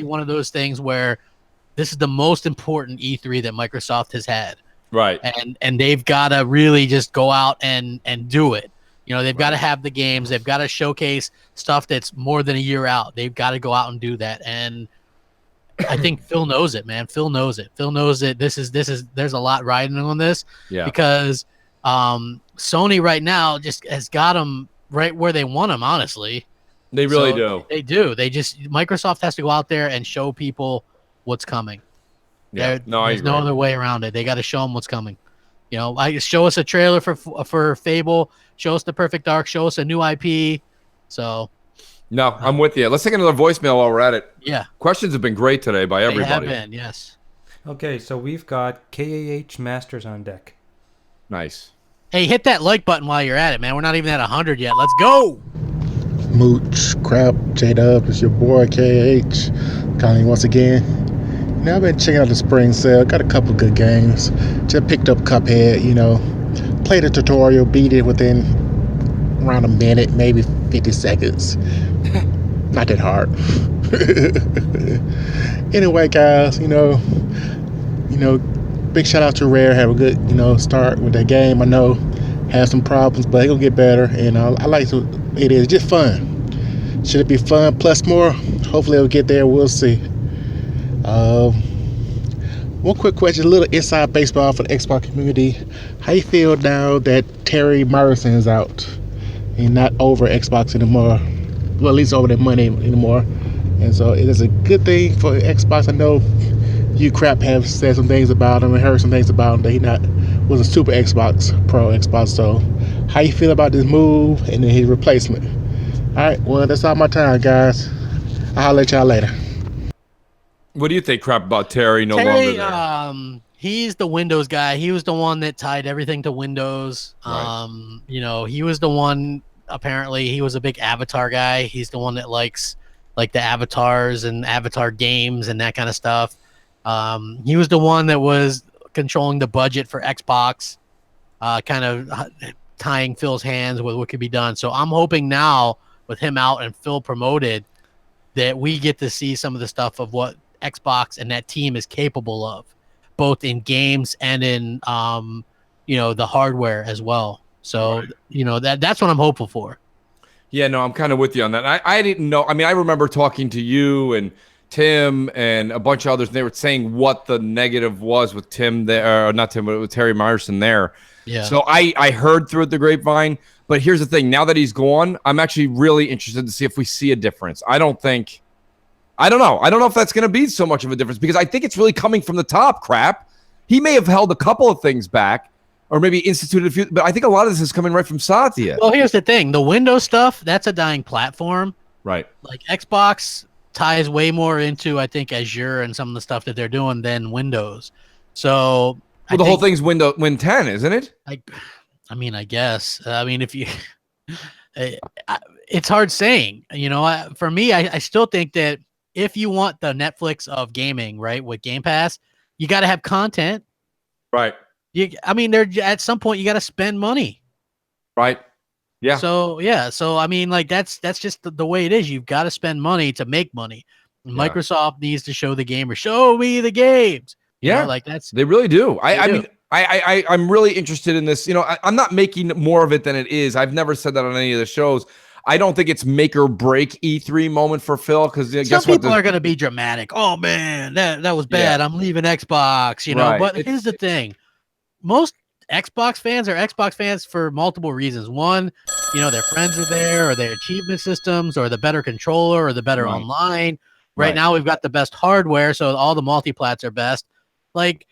K: one of those things where this is the most important E3 that Microsoft has had.
L: Right.
K: And they've got to really just go out and do it. They've got to have the games. They've got to showcase stuff that's more than a year out. They've got to go out and do that. And I think Phil knows it, man. Phil knows it. Phil knows that there's a lot riding on this because Sony right now just has got them right where they want them, honestly.
L: They really do.
K: They do. Microsoft has to go out there and show people what's coming.
L: Yeah.
K: There's no other way around it. They got to show them what's coming. Show us a trailer for Fable, show us the Perfect Dark, show us a new IP. So
L: no, I'm with you. Let's take another voicemail while we're at it.
K: Yeah.
L: Questions have been great today by everybody.
K: They have been, yes.
F: Okay, so we've got KAH Masters on deck.
L: Nice.
K: Hey, hit that like button while you're at it, man. We're not even at 100 yet. Let's go.
N: Mooch, Crap, J-Dub, it's your boy KAH. Calling once again. I've been checking out the spring sale. Got a couple good games. Just picked up Cuphead, Played a tutorial, beat it within around a minute, maybe 50 seconds. Not that hard. Anyway, guys, big shout out to Rare. Have a good, start with that game. I know have some problems, but it'll get better. And I like it is just fun. Should it be fun plus more? Hopefully it'll get there. We'll see. One quick question, a little inside baseball for the Xbox community. How you feel now that Terry Myerson is out and not over Xbox anymore? Well, at least over their money anymore. And so it is a good thing for Xbox. I know you Crap have said some things about him and heard some things about him that he was a super Xbox, pro Xbox. So how you feel about this move and then his replacement? All right, well, that's all my time, guys. I'll let y'all later.
L: What do you think, Crap, about Terry no longer there?
K: He's the Windows guy. He was the one that tied everything to Windows.
L: Right.
K: He was the one, apparently, he was a big Avatar guy. He's the one that likes like the avatars and Avatar games and that kind of stuff. He was the one that was controlling the budget for Xbox, kind of tying Phil's hands with what could be done. So I'm hoping now with him out and Phil promoted that we get to see some of the stuff of what Xbox and that team is capable of, both in games and in the hardware as well. So that's what I'm hopeful for.
L: Yeah, no, I'm kind of with you on that. I didn't know. I mean, I remember talking to you and Tim and a bunch of others, and they were saying what the negative was with Tim there, or not Tim, but with Terry Myerson there.
K: Yeah.
L: So I heard through it the grapevine, but here's the thing. Now that he's gone, I'm actually really interested to see if we see a difference. I don't know. I don't know if that's going to be so much of a difference because I think it's really coming from the top, Crap. He may have held a couple of things back, or maybe instituted a few. But I think a lot of this is coming right from Satya.
K: Well, here's the thing: the Windows stuff, that's a dying platform.
L: Right.
K: Like Xbox ties way more into, I think, Azure and some of the stuff that they're doing than Windows. So,
L: well, the whole thing's Win 10, isn't it?
K: I mean, I guess. I mean, if you, it's hard saying. You know, for me, I still think that if you want the Netflix of gaming, right, with Game Pass, you got to have content.
L: Right.
K: I mean, there at some point you got to spend money.
L: Right. Yeah.
K: So yeah. So I mean, like that's just the way it is. You've got to spend money to make money. Microsoft needs to show the gamer, show me the games. You know, like they
L: really do. I mean, I'm really interested in this. You know, I'm not making more of it than it is. I've never said that on any of the shows. I don't think it's make or break E3 moment for Phil because
K: some people are going to be dramatic. Oh man, that was bad. I'm leaving Xbox. You know,
L: Right.
K: but here's the thing: most Xbox fans are Xbox fans for multiple reasons. One, you know, their friends are there, or their achievement systems, or the better controller, or the better online. Right now, we've got the best hardware, so all the multiplats are best. Like,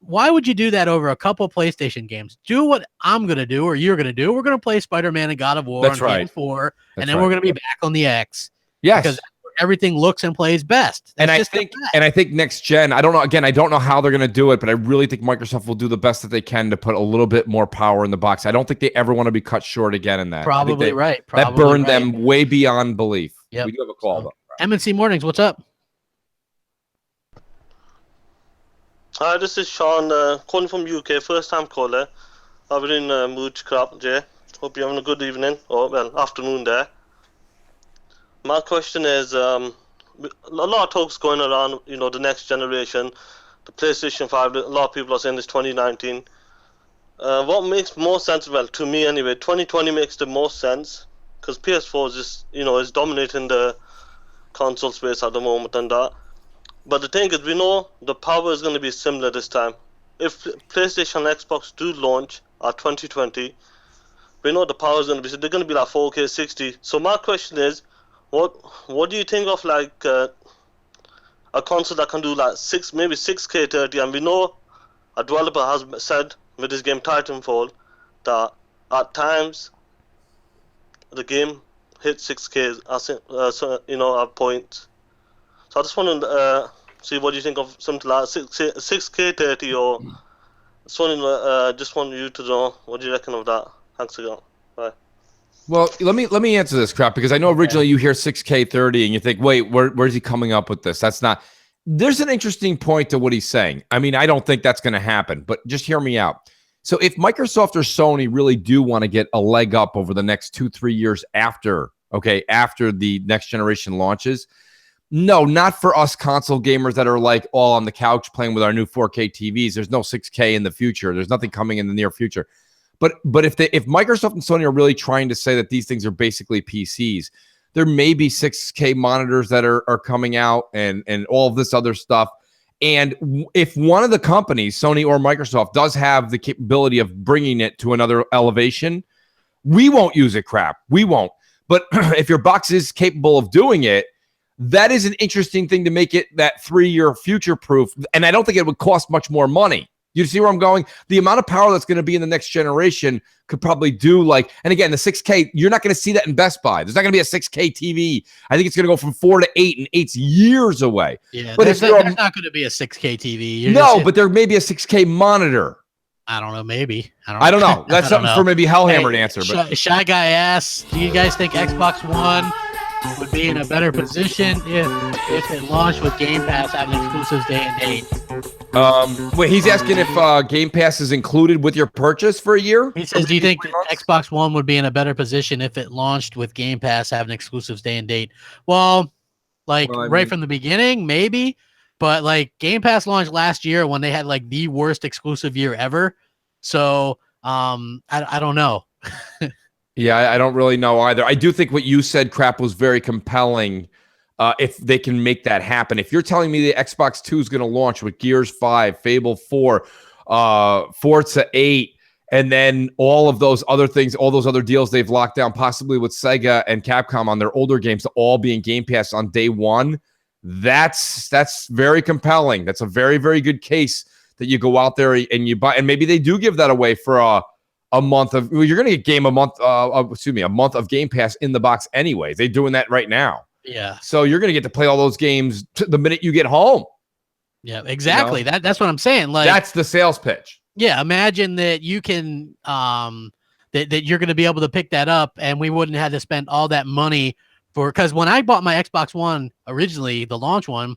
K: why would you do that over a couple PlayStation games? Do what I'm going to do or you're going to do. We're going to play Spider-Man and God of War on PS4, and then we're going to be back on the X.
L: Yes.
K: Because that's where everything looks and plays best.
L: And I think next gen, I don't know. Again, I don't know how they're going to do it, but I really think Microsoft will do the best that they can to put a little bit more power in the box. I don't think they ever want to be cut short again in that.
K: Probably right.
L: That burned them way beyond belief.
K: Yep.
L: We do have a call, though.
K: MNC Mornings, what's up?
O: Hi, this is Sean, calling from UK, first time caller. I've been in MOH Crap, Jay. Hope you're having a good evening, or well, afternoon there. My question is, a lot of talks going around, you know, the next generation, the PlayStation 5, a lot of people are saying it's 2019. What makes more sense, well, to me anyway, 2020 makes the most sense, because PS4 is just, you know, is dominating the console space at the moment and that. But the thing is, we know the power is going to be similar this time. If PlayStation and Xbox do launch at 2020, we know the power is going to be, they're going to be like 4K 60. So my question is, what do you think of like a console that can do like maybe 6K 30? And we know a developer has said with his game Titanfall that at times the game hits 6K, you know, at points. So I just want to see what you think of something like 6K 30 or just want you to know what do you reckon of that. Thanks again. Bye.
L: Well, let me answer this crap because I know originally you hear 6K 30 and you think, wait, where's he coming up with this? That's not. There's an interesting point to what he's saying. I mean, I don't think that's going to happen, but just hear me out. So if Microsoft or Sony really do want to get a leg up over the next 2-3 years after the next generation launches, no, not for us console gamers that are like all on the couch playing with our new 4K TVs. There's no 6K in the future. There's nothing coming in the near future. But if Microsoft and Sony are really trying to say that these things are basically PCs, there may be 6K monitors that are coming out and all of this other stuff. And if one of the companies, Sony or Microsoft, does have the capability of bringing it to another elevation, we won't use it, crap. We won't. But if your box is capable of doing it, that is an interesting thing to make it that 3-year future proof. And I don't think it would cost much more money. You see where I'm going? The amount of power that's going to be in the next generation could probably do like, and again, the 6K, you're not going to see that in Best Buy. There's not going to be a 6K TV. I think it's going to go from 4 to 8, and 8's years away.
K: Yeah,
L: but
K: there's not going to be a 6K TV.
L: But there may be a 6K monitor.
K: I don't know. Maybe.
L: I don't know. That's something for maybe Hellhammer to answer. But
K: Shy Guy asks, do you guys think Xbox One would be in a better position if it launched with Game Pass having exclusives day and date?
L: Wait, he's asking if Game Pass is included with your purchase for a year?
K: He says, do you think Xbox One would be in a better position if it launched with Game Pass having exclusives day and date? Well, from the beginning, maybe. But like Game Pass launched last year when they had like the worst exclusive year ever. So I don't know.
L: Yeah, I don't really know either. I do think what you said, crap, was very compelling. If they can make that happen. If you're telling me the Xbox 2 is going to launch with Gears 5, Fable 4, Forza 8, and then all of those other things, all those other deals they've locked down, possibly with Sega and Capcom on their older games to all be in Game Pass on day one, that's very compelling. That's a very, very good case that you go out there and you buy, and maybe they do give that away for a month of. Well, you're going to get a month of Game Pass in the box anyway. They're doing that right now.
K: Yeah.
L: So you're going to get to play all those games the minute you get home.
K: Yeah, exactly.
L: You know?
K: That's what I'm saying. Like
L: that's the sales pitch.
K: Yeah, imagine that you can that you're going to be able to pick that up, and we wouldn't have to spend all that money for. Because when I bought my Xbox One originally, the launch one,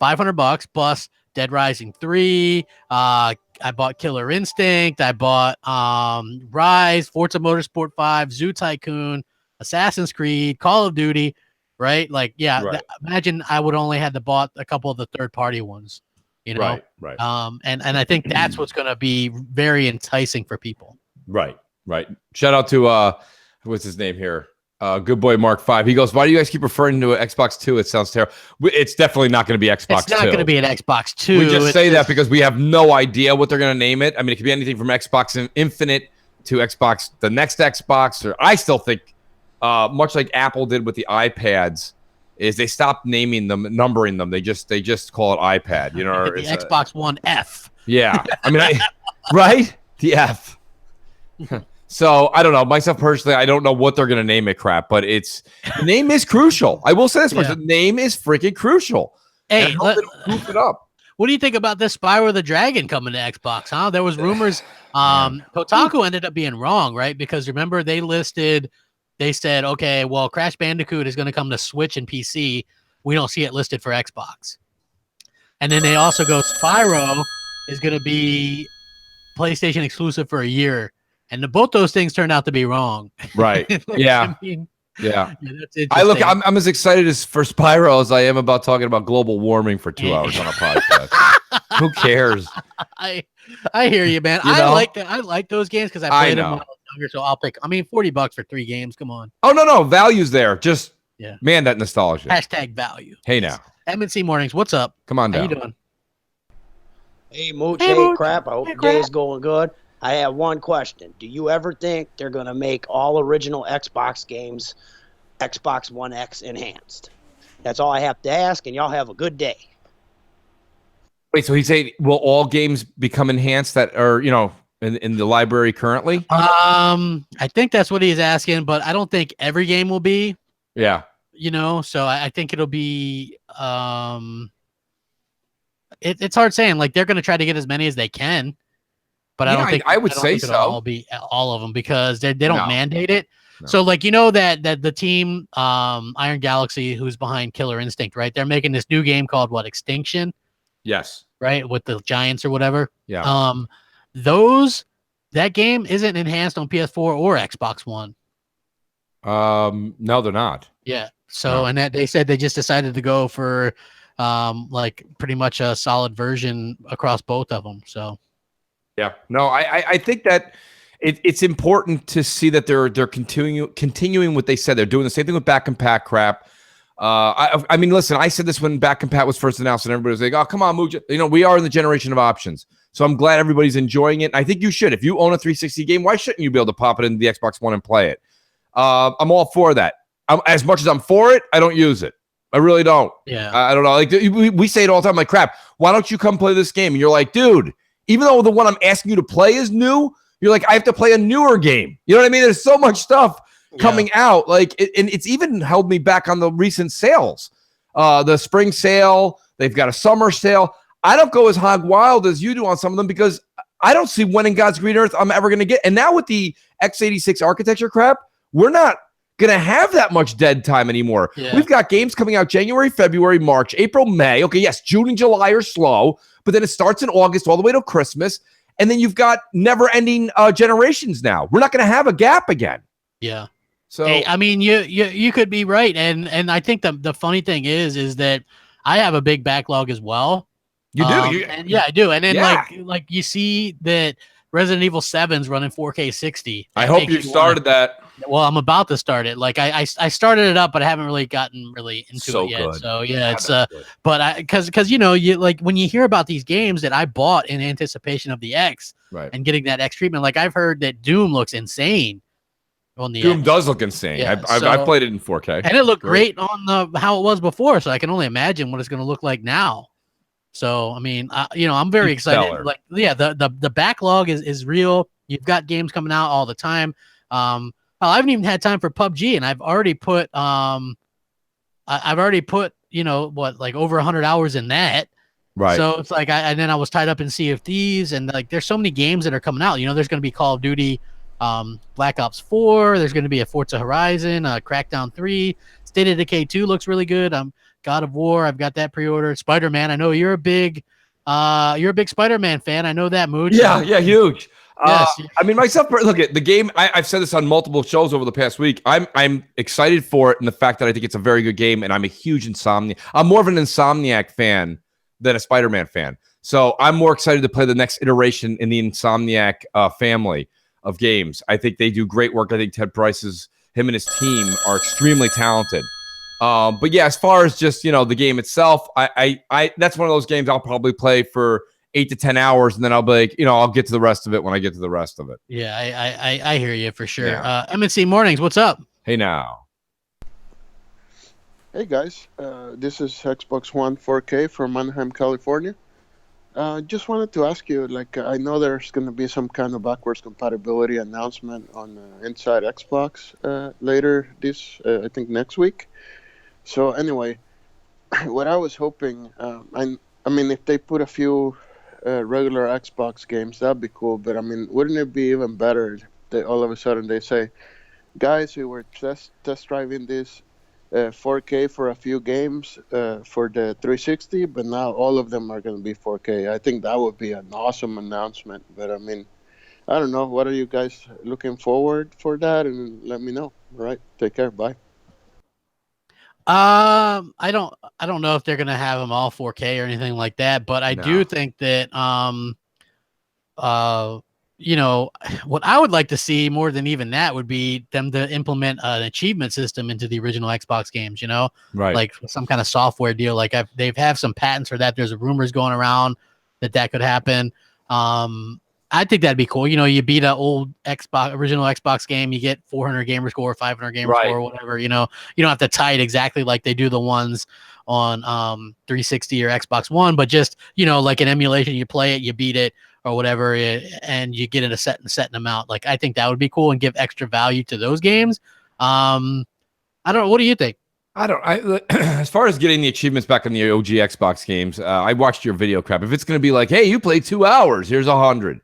K: $500 plus Dead Rising 3. I bought Killer Instinct. I bought Rise, Forza Motorsport 5, Zoo Tycoon, Assassin's Creed, Call of Duty. Right? Like, yeah.
L: Right.
K: Imagine I would only had to bought a couple of the third-party ones. You know,
L: right.
K: And I think that's what's going to be very enticing for people.
L: Right. Shout out to what's his name here? Good boy Mark 5. He goes, why do you guys keep referring to an Xbox 2? It sounds terrible. It's definitely not going to be Xbox 2.
K: It's not going to be an Xbox 2.
L: We just say that because we have no idea what they're going to name it. I mean, it could be anything from Xbox Infinite to Xbox, the next Xbox. Or I still think, much like Apple did with the iPads, is they stopped naming them, numbering them. They just call it iPad. You know,
K: the Xbox One F.
L: Yeah, I mean, right? The F. So I don't know. Myself personally, I don't know what they're going to name it, crap. But the name is crucial. I will say this much: the name is freaking crucial.
K: Hey,
L: proof it up.
K: What do you think about this Spyro the Dragon coming to Xbox? Huh? There was rumors. Kotaku ended up being wrong, right? Because remember they said, okay, well, Crash Bandicoot is going to come to Switch and PC. We don't see it listed for Xbox. And then they also go, Spyro is going to be PlayStation exclusive for a year. And both those things turned out to be wrong.
L: Right. Yeah.
K: I mean,
L: yeah.
K: That's interesting.
L: I'm as excited for Spyro as I am about talking about global warming for 2 hours on a podcast. Who cares?
K: I hear you, man.
L: You
K: I
L: know?
K: like those games because I played them when I was younger, so I'll pick. I mean, $40 for 3 games. Come on.
L: Oh no, value's there. Just man, that nostalgia.
K: Hashtag value.
L: Hey now,
K: M&C Mornings. What's up?
L: Come on down.
K: How you doing?
P: Hey, Mooch. Hey, Crap. I hope your day is going good. I have one question. Do you ever think they're going to make all original Xbox games Xbox One X enhanced? That's all I have to ask, and y'all have a good day.
L: Wait, so he's saying, will all games become enhanced that are, in the library currently?
K: I think that's what he's asking, but I don't think every game will be.
L: Yeah.
K: So I think it'll be it's hard saying. Like, they're going to try to get as many as they can, but I don't think
L: I would say
K: it'll
L: so.
K: all be all of them because they don't mandate it.
L: No.
K: So, like, that the team Iron Galaxy, who's behind Killer Instinct, right? They're making this new game called Extinction.
L: Yes.
K: Right, with the Giants or whatever.
L: Yeah.
K: That game isn't enhanced on PS4 or Xbox One.
L: No, they're not.
K: Yeah. So, and that they said they just decided to go for like pretty much a solid version across both of them. So,
L: yeah. No, I think that it's important to see that they're continuing what they said. They're doing the same thing with Back and Pack crap. I mean, listen, I said this when Back and Pat was first announced, and everybody was like, "Oh, come on, Mooch." We are in the generation of options, so I'm glad everybody's enjoying it. I think you should. If you own a 360 game, why shouldn't you be able to pop it into the Xbox One and play it? I'm all for that. As much as I'm for it, I don't use it. I really don't.
K: Yeah,
L: I don't know. Like we say it all the time. Like, crap. Why don't you come play this game? And you're like, dude, even though the one I'm asking you to play is new, you're like, I have to play a newer game. You know what I mean? There's so much stuff coming out, and it's even held me back on the recent sales. The spring sale, they've got a summer sale. I don't go as hog wild as you do on some of them because I don't see when in God's green earth I'm ever going to get. And now with the x86 architecture crap, we're not going to have that much dead time anymore.
K: Yeah.
L: We've got games coming out January, February, March, April, May. Okay, yes, June and July are slow, but then it starts in August all the way to Christmas. And then you've got never-ending generations now. We're not going to have a gap again.
K: Yeah.
L: So
K: hey, I mean, you could be right, and I think the funny thing is that I have a big backlog as well.
L: You do,
K: I do, and then like you see that Resident Evil 7's running 4K 60.
L: I hope you started that.
K: Well, I'm about to start it. Like I started it up, but I haven't really gotten into it yet.
L: Good.
K: So yeah, it's but because you like when you hear about these games that I bought in anticipation of the X,
L: right,
K: and getting that X treatment, like I've heard that Doom looks insane. On the
L: Doom does look insane.
K: Yeah,
L: I played it in 4K,
K: and it looked great on how it was before. So I can only imagine what it's going to look like now. So I mean, I'm very excited.
L: Stellar.
K: Like, yeah, the backlog is real. You've got games coming out all the time. I haven't even had time for PUBG, and I've already put like over 100 hours in that.
L: Right.
K: So it's like and then I was tied up in Sea of Thieves, and like there's so many games that are coming out. There's going to be Call of Duty, Black Ops 4. There's going to be a Forza Horizon, Crackdown 3, State of Decay 2 looks really good. God of War, I've got that pre-ordered. Spider-Man, I know you're a big Spider-Man fan. I know that, Mooch.
L: Yeah, huge.
K: Yes.
L: I mean, myself. Look at the game. I've said this on multiple shows over the past week. I'm excited for it, and the fact that I think it's a very good game, and I'm a huge I'm more of an Insomniac fan than a Spider-Man fan. So I'm more excited to play the next iteration in the Insomniac family of games. I think they do great work. I think Ted Price's him and his team are extremely talented. But yeah, as far as just the game itself, I that's one of those games I'll probably play for 8 to 10 hours, and then I'll be like, I'll get to the rest of it when I get to the rest of it.
K: Yeah, I hear you for sure.
L: Yeah.
K: MNC Mornings, what's up?
L: Hey now.
Q: Hey guys, this is Xbox One 4K from Anaheim, California. Just wanted to ask you, I know there's going to be some kind of backwards compatibility announcement on Inside Xbox later I think next week. So anyway, what I was hoping, I mean, if they put a few regular Xbox games, that'd be cool. But I mean, wouldn't it be even better that all of a sudden they say, guys, we were test driving this 4K for a few games for the 360, but now all of them are going to be 4K. I think that would be an awesome announcement. But I mean, I don't know. What are you guys looking forward for that? And let me know. All right. Take care. Bye.
K: I don't know if they're gonna have them all 4K or anything like that, but I do think that what I would like to see more than even that would be them to implement an achievement system into the original Xbox games.
L: Right?
K: Like some kind of software deal. Like they've have some patents for that. There's rumors going around that could happen. I think that'd be cool. You beat an old original Xbox game, you get 400 gamer score, 500 gamer score, whatever. You don't have to tie it exactly like they do the ones on 360 or Xbox One, but just like an emulation, you play it, you beat it or whatever, and you get in a certain amount. Like I think that would be cool and give extra value to those games. I don't know. What do you think?
L: As far as getting the achievements back in the OG Xbox games, I watched your video crap. If it's going to be like, hey, you played 2 hours, here's 100.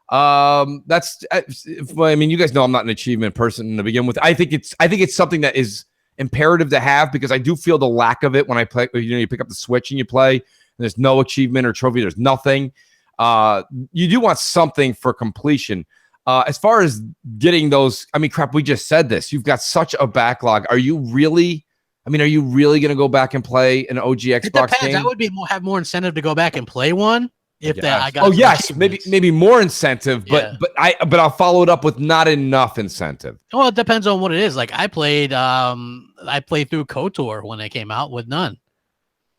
L: I mean, you guys know I'm not an achievement person to begin with. I think it's something that is imperative to have, because I do feel the lack of it when I play. You pick up the Switch and you play, and there's no achievement or trophy. There's nothing. You do want something for completion. As far as getting those, I mean, crap, we just said this. You've got such a backlog. Are you really going to go back and play an OG Xbox game?
K: I would have more incentive to go back and play one. If that, I got.
L: Oh yes, maybe more incentive, but I'll follow it up with not enough incentive.
K: Well, it depends on what it is. Like I played through KOTOR when it came out with none.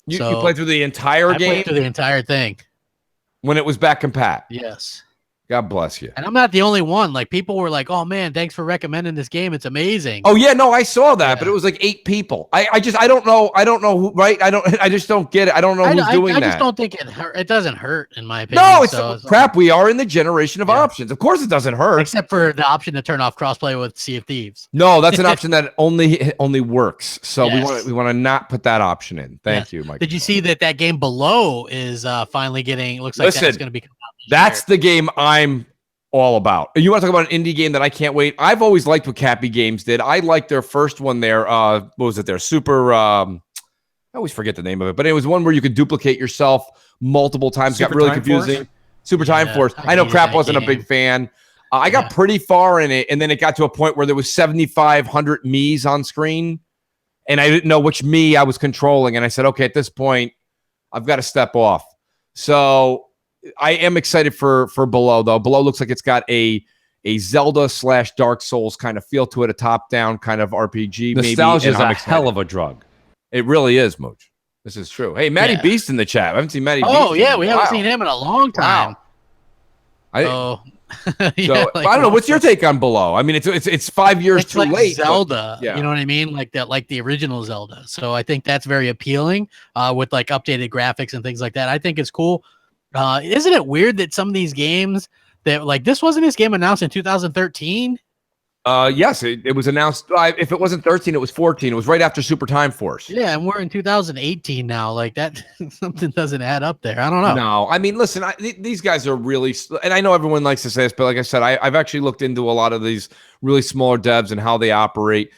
L: You played through the entire game?
K: I played through the entire thing
L: when it was back compat.
K: Yes.
L: God bless you.
K: And I'm not the only one. Like people were like, "Oh man, thanks for recommending this game. It's amazing."
L: Oh yeah, no, I saw that, but it was like 8 people. I don't know who. Right? I just don't get it. I don't know who's doing that.
K: I just don't think it doesn't hurt, in my opinion.
L: No, it's crap. We are in the generation of options. Of course, it doesn't hurt,
K: except for the option to turn off crossplay with Sea of Thieves.
L: No, that's an option that only works. So we want to not put that option in. Thank you, Mike.
K: Did you see that game Below is finally getting? Looks like that's going to be.
L: That's the game I'm all about. You want to talk about an indie game that I can't wait? I've always liked what Cappy Games did. I liked their first one there. What was it there? Super. I always forget the name of it, but it was one where you could duplicate yourself multiple times. Got really confusing. Super Time Force. I know Crap wasn't a big fan. I got pretty far in it, and then it got to a point where there was 7,500 me's on screen, and I didn't know which me I was controlling. And I said, okay, at this point, I've got to step off. So I am excited for Below, though. Below looks like it's got a Zelda / Dark Souls kind of feel to it, a top-down kind of RPG.
G: Nostalgia is a hell of a drug.
L: It really is, Mooch. This is true. Hey, Matty Beast in the chat. I haven't seen Matty Beast.
K: Oh, yeah, we haven't seen him in a long time.
L: Wow. So I don't know. What's your take on Below? I mean, it's 5 years
K: It's
L: too
K: like
L: late.
K: Zelda,
L: But, yeah.
K: you know what I mean? Like that, like the original Zelda. So I think that's very appealing with like updated graphics and things like that. I think it's cool. Isn't it weird that some of these games that like this wasn't this game announced in 2013?
L: Yes, it was announced. If it wasn't 13, it was 14. It was right after Super Time Force.
K: Yeah, and we're in 2018 now. Like that, something doesn't add up there. I don't know.
L: No, I mean, listen, these guys are really, and I know everyone likes to say this, but like I said, I've actually looked into a lot of these really smaller devs and how they operate.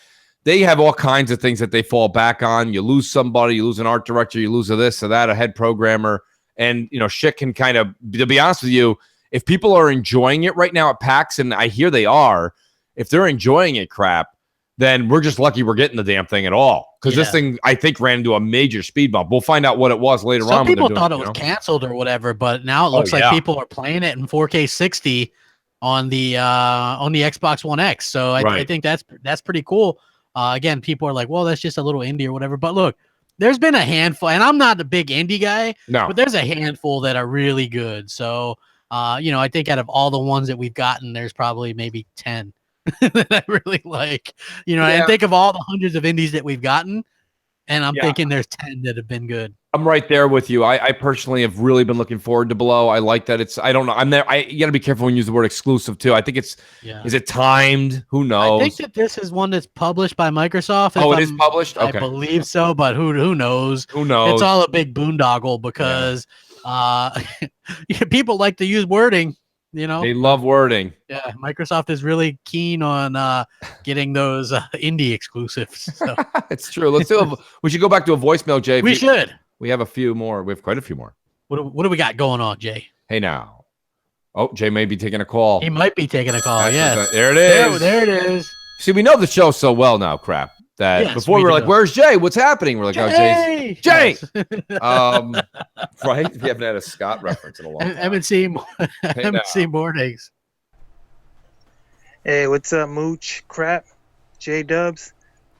L: They have all kinds of things that they fall back on. You lose somebody, you lose an art director, you lose a this or that, a head programmer, and shit can kind of. To be honest with you, if people are enjoying it right now at PAX, and I hear they are, if they're enjoying it, crap, then we're just lucky we're getting the damn thing at all. Because this thing, I think, ran into a major speed bump. We'll find out what it was later on.
K: Some people thought it was canceled or whatever, but now it looks like people are playing it in 4K 60 on the Xbox One X. So I think that's pretty cool. Again, people are like, well, that's just a little indie or whatever. But look, there's been a handful, and I'm not a big indie guy, but there's a handful that are really good. So, I think out of all the ones that we've gotten, there's probably maybe 10 that I really like, and think of all the hundreds of indies that we've gotten, and I'm thinking there's 10 that have been good.
L: I'm right there with you. I personally have really been looking forward to Below. I like that I don't know. I'm there. You got to be careful when you use the word exclusive too. I think is it timed? Who knows?
K: I think that this is one that's published by Microsoft.
L: It is published? Okay.
K: I believe so, but who knows?
L: Who knows?
K: It's all a big boondoggle because people like to use wording.
L: They love wording.
K: Yeah, Microsoft is really keen on getting those indie exclusives. So.
L: It's true. We should go back to a voicemail, Jay.
K: We should.
L: We have a few more. We have quite a few more.
K: What do we got going on, Jay?
L: Hey now. Oh, Jay may be taking a call.
K: He might be taking a call. Yeah.
L: There it is.
K: There it is.
L: See, we know the show so well now, crap. That before we were like, "Where's Jay? What's happening?" We're like,
K: Jay!
L: "Oh, Jay." Right? We haven't had a Scott reference in a long time.
K: MNC mornings.
R: Hey, what's up, Mooch? Crap, J Dubs.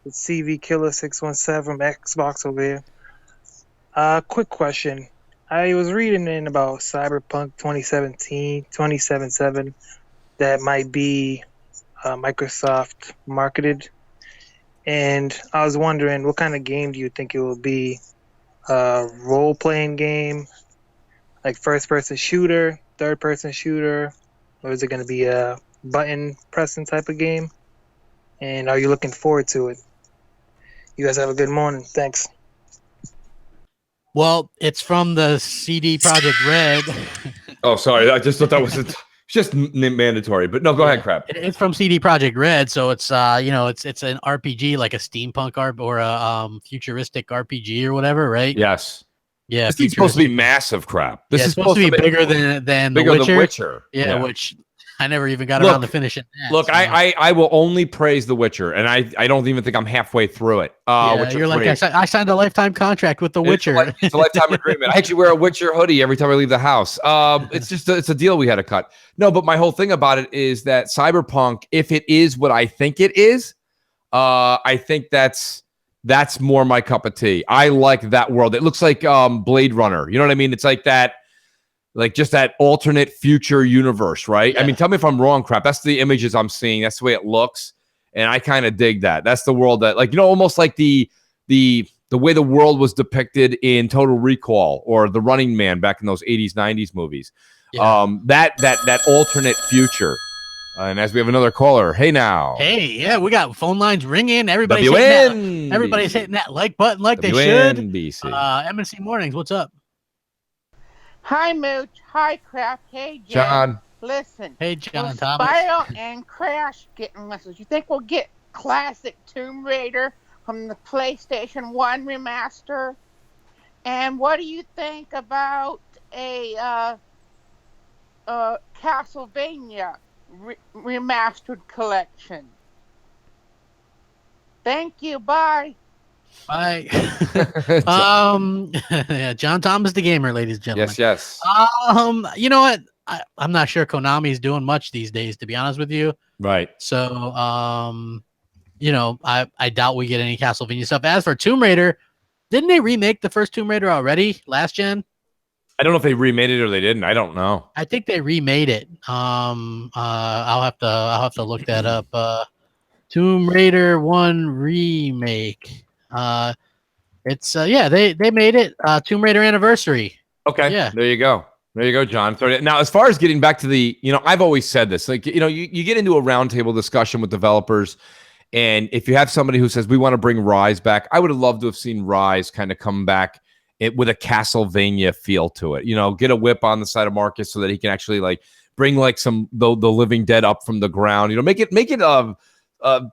R: It's CV Killer 617 from Xbox over here. Quick question. I was reading in about Cyberpunk 2077 that might be Microsoft marketed. And I was wondering, what kind of game do you think it will be? A role-playing game, like first-person shooter, third-person shooter, or is it going to be a button-pressing type of game? And are you looking forward to it? You guys have a good morning. Thanks.
K: Well, it's from the CD Projekt Red.
L: Oh, sorry. I just thought that was just mandatory, but no, go ahead, crap.
K: It's from CD Projekt Red, so it's it's an RPG, like a steampunk or a futuristic RPG or whatever, right?
L: Yes.
K: Yeah.
L: This is supposed to be massive, crap. This is
K: supposed to be bigger than
L: bigger
K: The
L: Witcher.
K: Yeah, which I never even got around to finishing that.
L: Look, so. I will only praise The Witcher, and I don't even think I'm halfway through it.
K: You're like, I signed a lifetime contract with The Witcher.
L: It's a lifetime agreement. I actually wear a Witcher hoodie every time I leave the house. It's just it's a deal we had to cut. No, but my whole thing about it is that Cyberpunk, if it is what I think it is, I think that's more my cup of tea. I like that world. It looks like Blade Runner. You know what I mean? It's like that. Like just that alternate future universe, right? Yeah. I mean, tell me if I'm wrong, crap. That's the images I'm seeing. That's the way it looks. And I kind of dig that. That's the world that, like, almost like the way the world was depicted in Total Recall or The Running Man back in those 80s, 90s movies. Yeah. That alternate future. And as we have another caller, hey now.
K: Hey, yeah, we got phone lines ringing. Everybody's hitting that like button like they should. MNC Mornings, what's up?
S: Hi, Mooch. Hi, Crap. Hey, Jay.
L: John.
S: Listen.
K: Hey, John Thomas.
S: Spyro and Crash getting messages. You think we'll get classic Tomb Raider from the PlayStation 1 remaster? And what do you think about a Castlevania remastered collection? Thank you. Bye.
K: Bye. Yeah, John Thomas the gamer, ladies and gentlemen.
L: Yes.
K: You know what? I'm not sure Konami's doing much these days, to be honest with you.
L: Right.
K: So, I doubt we get any Castlevania stuff. As for Tomb Raider, didn't they remake the first Tomb Raider already last gen?
L: I don't know if they remade it or they didn't. I don't know.
K: I think they remade it. I'll have to look that up. Tomb Raider 1 remake. It's they made it. Tomb Raider Anniversary.
L: Okay.
K: Yeah.
L: There you go. There you go, John. So now, as far as getting back to the, I've always said this, like, you get into a roundtable discussion with developers, and if you have somebody who says we want to bring Rise back, I would have loved to have seen Rise kind of come back with a Castlevania feel to it. Get a whip on the side of Marcus so that he can actually like bring like some the living dead up from the ground. Make it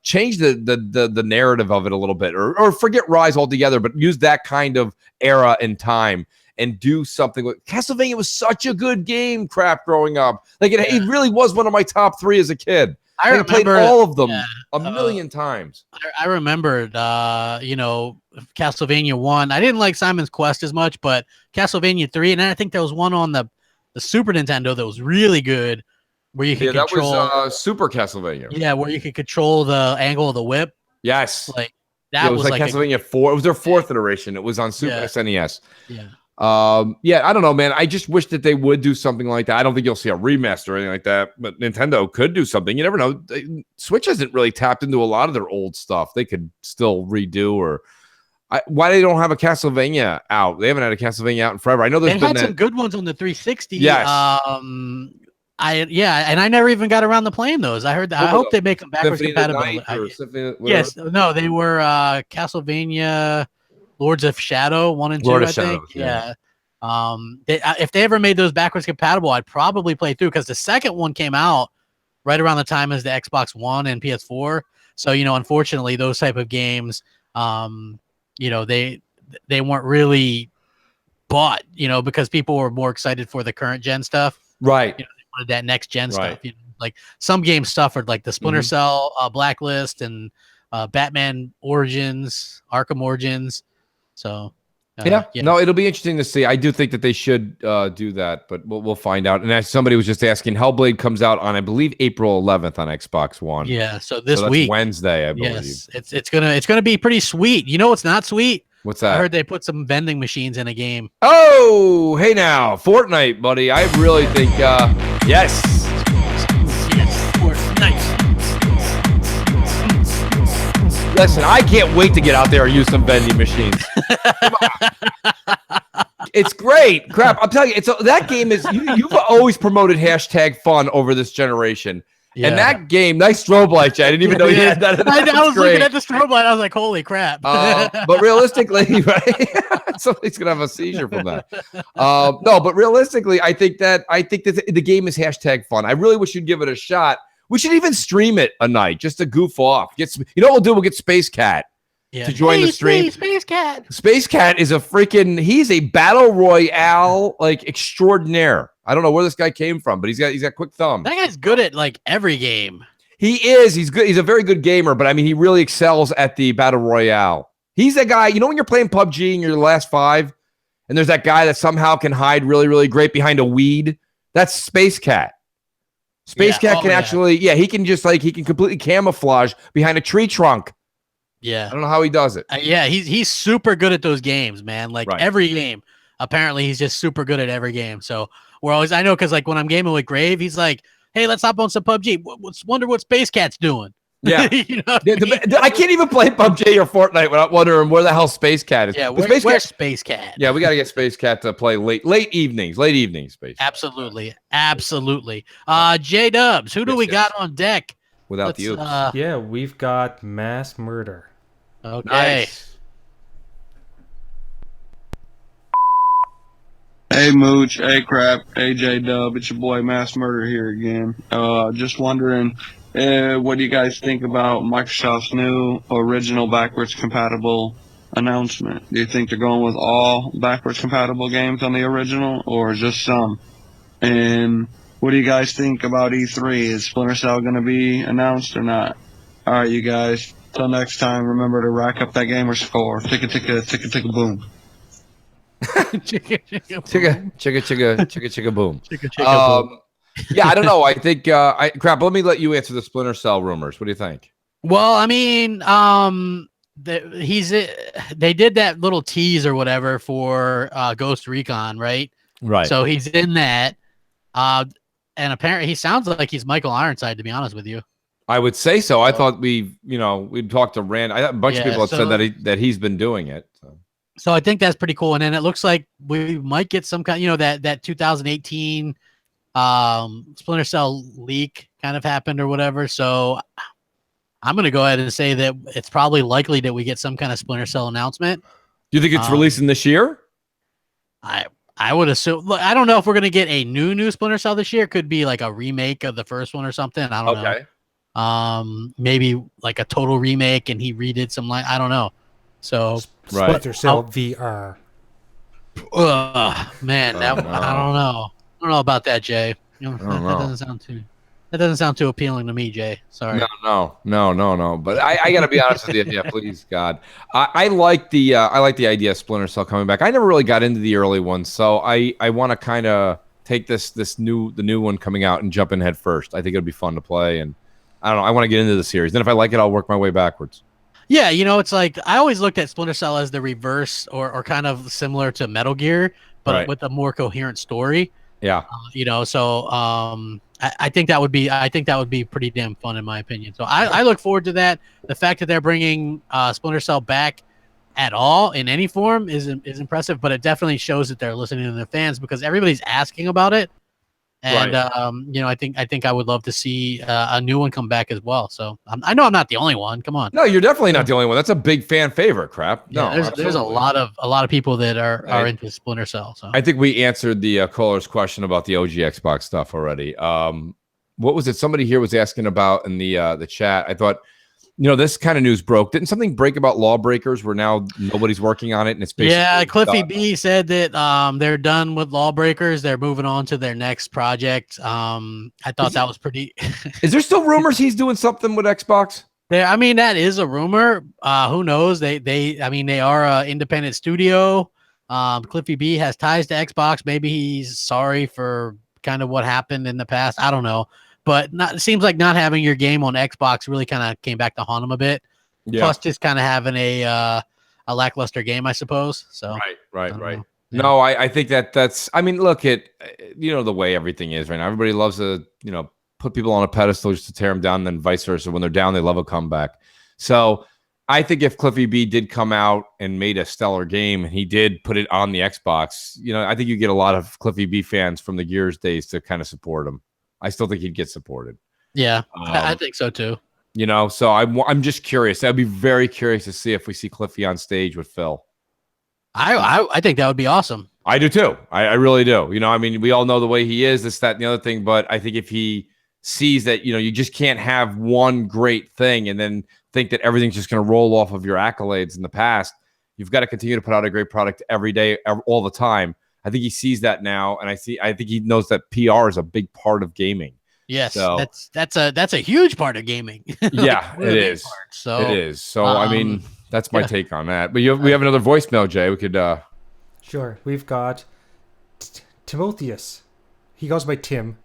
L: change the narrative of it a little bit, or forget Rise altogether, but use that kind of era and time and do something. Castlevania was such a good game, growing up. Like it really was one of my top 3 as a kid. I played all of them a million times.
K: I remembered, Castlevania 1. I didn't like Simon's Quest as much, but Castlevania 3, and then I think there was one on the Super Nintendo that was really good, where you could control.
L: That was Super Castlevania.
K: Yeah, where you could control the angle of the whip.
L: Yes,
K: like that
L: was like Castlevania 4. It was their 4th iteration. It was on Super SNES.
K: Yeah.
L: I don't know, man. I just wish that they would do something like that. I don't think you'll see a remaster or anything like that, but Nintendo could do something. You never know. Switch hasn't really tapped into a lot of their old stuff. They could still redo why they don't have a Castlevania out. They haven't had a Castlevania out in forever. I know there's been
K: some good ones on the 360.
L: Yes.
K: And I never even got around to playing those. I heard that. I hope they make them backwards compatible. Yes, no, they were Castlevania Lords of Shadow 1 and 2. I think. Yeah. If they ever made those backwards compatible, I'd probably play through, because the second one came out right around the time as the Xbox One and PS4. So unfortunately, those type of games, they weren't really bought, because people were more excited for the current gen stuff.
L: Right.
K: They wanted that next gen stuff. Like some games suffered, like the Splinter Cell, Blacklist, and Batman Origins, Arkham Origins. So
L: no, it'll be interesting to see. I do think that they should do that, but we'll find out. And as somebody was just asking, Hellblade comes out on, I believe, April 11th on Xbox One.
K: Yeah, so this week,
L: Wednesday, I believe.
K: Yes, it's gonna be pretty sweet. You know what's not sweet?
L: What's that?
K: I heard they put some vending machines in a game.
L: Oh, hey now, Fortnite, buddy. I really think yes.
K: Nice.
L: Listen, I can't wait to get out there and use some vending machines. It's great. Crap, I'm telling you, that game is. You've always promoted #fun over this generation. Yeah. And that game, nice strobe light, Jay. I didn't even know you had that.
K: I was looking at the strobe light. I was like, holy crap.
L: But realistically, right? Somebody's going to have a seizure from that. No, but realistically, I think that the game is #fun. I really wish you'd give it a shot. We should even stream it a night just to goof off. You know what we'll do? We'll get Space Cat to join the stream.
K: Space Cat.
L: Space Cat is he's a battle royale extraordinaire. I don't know where this guy came from, but he's got quick thumbs.
K: That guy's good at like every game.
L: He is. He's good. He's a very good gamer, but I mean, he really excels at the battle royale. He's that guy. When you're playing PUBG and you're the last 5, and there's that guy that somehow can hide really, really great behind a weed. That's Space Cat. Space Cat can actually, he can just he can completely camouflage behind a tree trunk.
K: Yeah.
L: I don't know how he does it.
K: He's super good at those games, man. Like every game. Apparently, he's just super good at every game. So I know, because like when I'm gaming with Grave, he's like, hey, let's hop on some PUBG. Wonder what Space Cat's doing.
L: Yeah. I can't even play PUBG or Fortnite without wondering where the hell Space Cat is.
K: Yeah, where's Space Cat?
L: Yeah, we got to get Space Cat to play late evenings, Space.
K: Absolutely. J-Dubs, who do we got on deck?
L: Without you.
F: Yeah, we've got Mass Murder.
K: Okay.
L: Nice.
T: Hey Mooch, hey Crap, hey J-Dub, it's your boy Mass Murder here again. Just wondering, what do you guys think about Microsoft's new original backwards compatible announcement? Do you think they're going with all backwards compatible games on the original, or just some? And what do you guys think about E3? Is Splinter Cell going to be announced or not? Alright, you guys. Till next time, remember to rack up that gamer score. Ticka ticka, ticka ticka boom.
L: Chicka boom.
K: Boom.
L: Yeah, I don't know. I think Crap. Let me let you answer the Splinter Cell rumors. What do you think?
K: Well, I mean, they did that little tease or whatever for Ghost Recon, right?
L: Right.
K: So he's in that. And apparently he sounds like he's Michael Ironside, to be honest with you.
L: I would say so. I thought we'd talked to Rand. A bunch of
K: Yeah,
L: people have
K: so-
L: said that he's been doing it. So.
K: So I think that's pretty cool. And then it looks like we might get some kind, that 2018 Splinter Cell leak kind of happened or whatever. So I'm going to go ahead and say that it's probably likely that we get some kind of Splinter Cell announcement.
L: Do you think it's releasing this year?
K: I would assume. Look, I don't know if we're going to get a new Splinter Cell this year. It could be like a remake of the first one or something. I don't know. Maybe like a total remake and he redid some I don't know. So
F: Splinter Cell VR.
K: Man, I don't know. I don't know about that, Jay. That doesn't sound too appealing to me, Jay. Sorry.
L: No. But I got to be honest with you. Yeah, please, God. I like the idea of Splinter Cell coming back. I never really got into the early ones, so I want to kind of take the new one coming out and jump in head first. I think it'll be fun to play, and I don't know. I want to get into the series. Then if I like it, I'll work my way backwards.
K: Yeah, it's like I always looked at Splinter Cell as the reverse or kind of similar to Metal Gear, but with a more coherent story.
L: Yeah.
K: So I think that would be pretty damn fun in my opinion. So I look forward to that. The fact that they're bringing Splinter Cell back at all in any form is impressive, but it definitely shows that they're listening to their fans because everybody's asking about it. And I think I would love to see a new one come back as well. So I know I'm not the only one. Come on.
L: No, you're definitely not the only one. That's a big fan favorite. Crap. No,
K: there's a lot of people that are into Splinter Cell. So
L: I think we answered the caller's question about the OG Xbox stuff already. What was it? Somebody here was asking about in the chat. I thought, this kind of news broke. Didn't something break about Lawbreakers where now nobody's working on it and it's basically
K: Cliffy B said that they're done with Lawbreakers. They're moving on to their next project. I thought that was pretty.
L: Is there still rumors he's doing something with Xbox?
K: That is a rumor. Who knows? They are an independent studio. Cliffy B has ties to Xbox. Maybe he's sorry for kind of what happened in the past. I don't know. But it seems like not having your game on Xbox really kind of came back to haunt him a bit. Yeah. Plus, just kind of having a lackluster game, I suppose. So
L: right. Yeah. No, I think that's. I mean, look at the way everything is right now. Everybody loves to put people on a pedestal just to tear them down, and then vice versa. When they're down, they love a comeback. So I think if Cliffy B did come out and made a stellar game, and he did put it on the Xbox, I think you get a lot of Cliffy B fans from the Gears days to kind of support him. I still think he'd get supported.
K: Yeah, I think so too.
L: So I'm just curious. I'd be very curious to see if we see Cliffy on stage with Phil.
K: I think that would be awesome.
L: I do too. I really do. We all know the way he is, this, that, and the other thing. But I think if he sees that, you just can't have one great thing and then think that everything's just going to roll off of your accolades in the past. You've got to continue to put out a great product every day, all the time. I think he sees that now, and I think he knows that PR is a big part of gaming.
K: Yes, so, that's a huge part of gaming.
L: Yeah, it is. It is. So that's my take on that. But we have another voicemail, Jay. We could.
F: Sure, we've got Timotheus. He goes by Tim,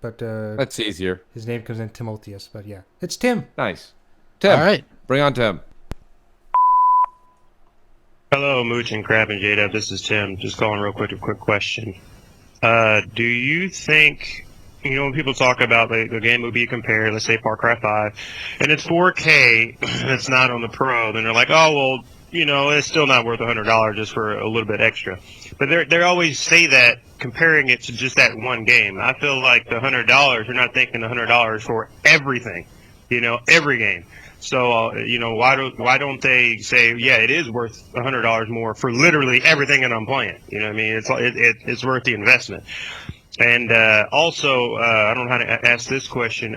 F: but
L: that's easier.
F: His name comes in Timotheus, but yeah, it's Tim.
L: Nice, Tim.
K: All right,
L: bring on Tim.
U: Hello, Mooch and Crab and J-Dub. This is Tim. Just calling real quick, a quick question. Do you think, when people talk about the game will be compared, let's say Far Cry 5, and it's 4K, and it's not on the Pro, then they're like, oh, well, it's still not worth $100 just for a little bit extra. But they always say that, comparing it to just that one game. I feel like the $100, you're not thinking the $100 for everything, every game. So, why don't they say, yeah, it is worth $100 more for literally everything that I'm playing? It's worth the investment. And also, I don't know how to ask this question.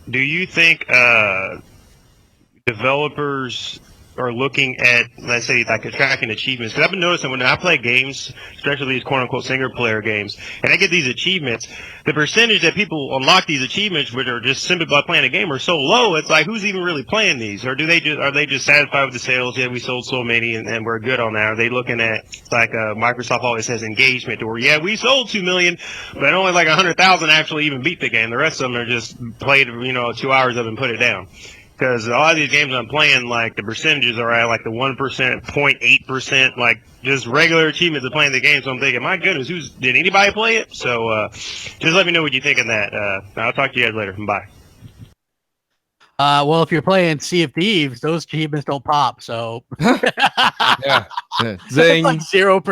U: Do you think developers are looking at, let's say, like tracking achievements? Because I've been noticing when I play games, especially these quote-unquote single-player games, and I get these achievements, the percentage that people unlock these achievements, which are just simply by playing a game, are so low. It's like, who's even really playing these? Or are they just satisfied with the sales? Yeah, we sold so many, and we're good on that. Are they looking at, like Microsoft always says, engagement, or yeah, we sold 2 million, but only like 100,000 actually even beat the game. The rest of them are just played, 2 hours of it and put it down. Because a lot of these games I'm playing, like the percentages are at like the 1%, 0.8%, like just regular achievements of playing the game. So I'm thinking, my goodness, did anybody play it? So just let me know what you think of that. I'll talk to you guys later. Bye.
K: Well, if you're playing Sea of Thieves, those achievements don't pop. So
L: yeah,
K: zing, like 0% or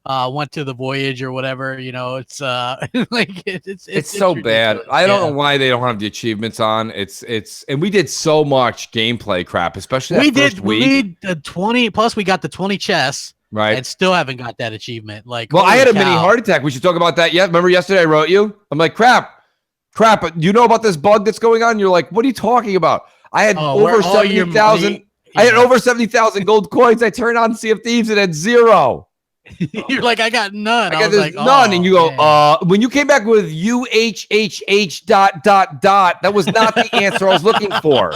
K: 1% went to the voyage or whatever. You know, it's like
L: it's so bad. I don't know why they don't have the achievements on. It's and we did so much gameplay crap, especially first week.
K: We did the 20 plus. We got the 20 chests.
L: Right.
K: And still haven't got that achievement. Like,
L: well, I had a mini heart attack. We should talk about that. Yeah. Remember yesterday I wrote you? I'm like, crap. You know about this bug that's going on? You're like, what are you talking about? I had over 70,000. I had over 70,000 gold coins. I turned on Sea of Thieves and had 0.
K: You're like, I got none.
L: I got like, none. And you go, when you came back with UHHH ... that was not the answer I was looking for.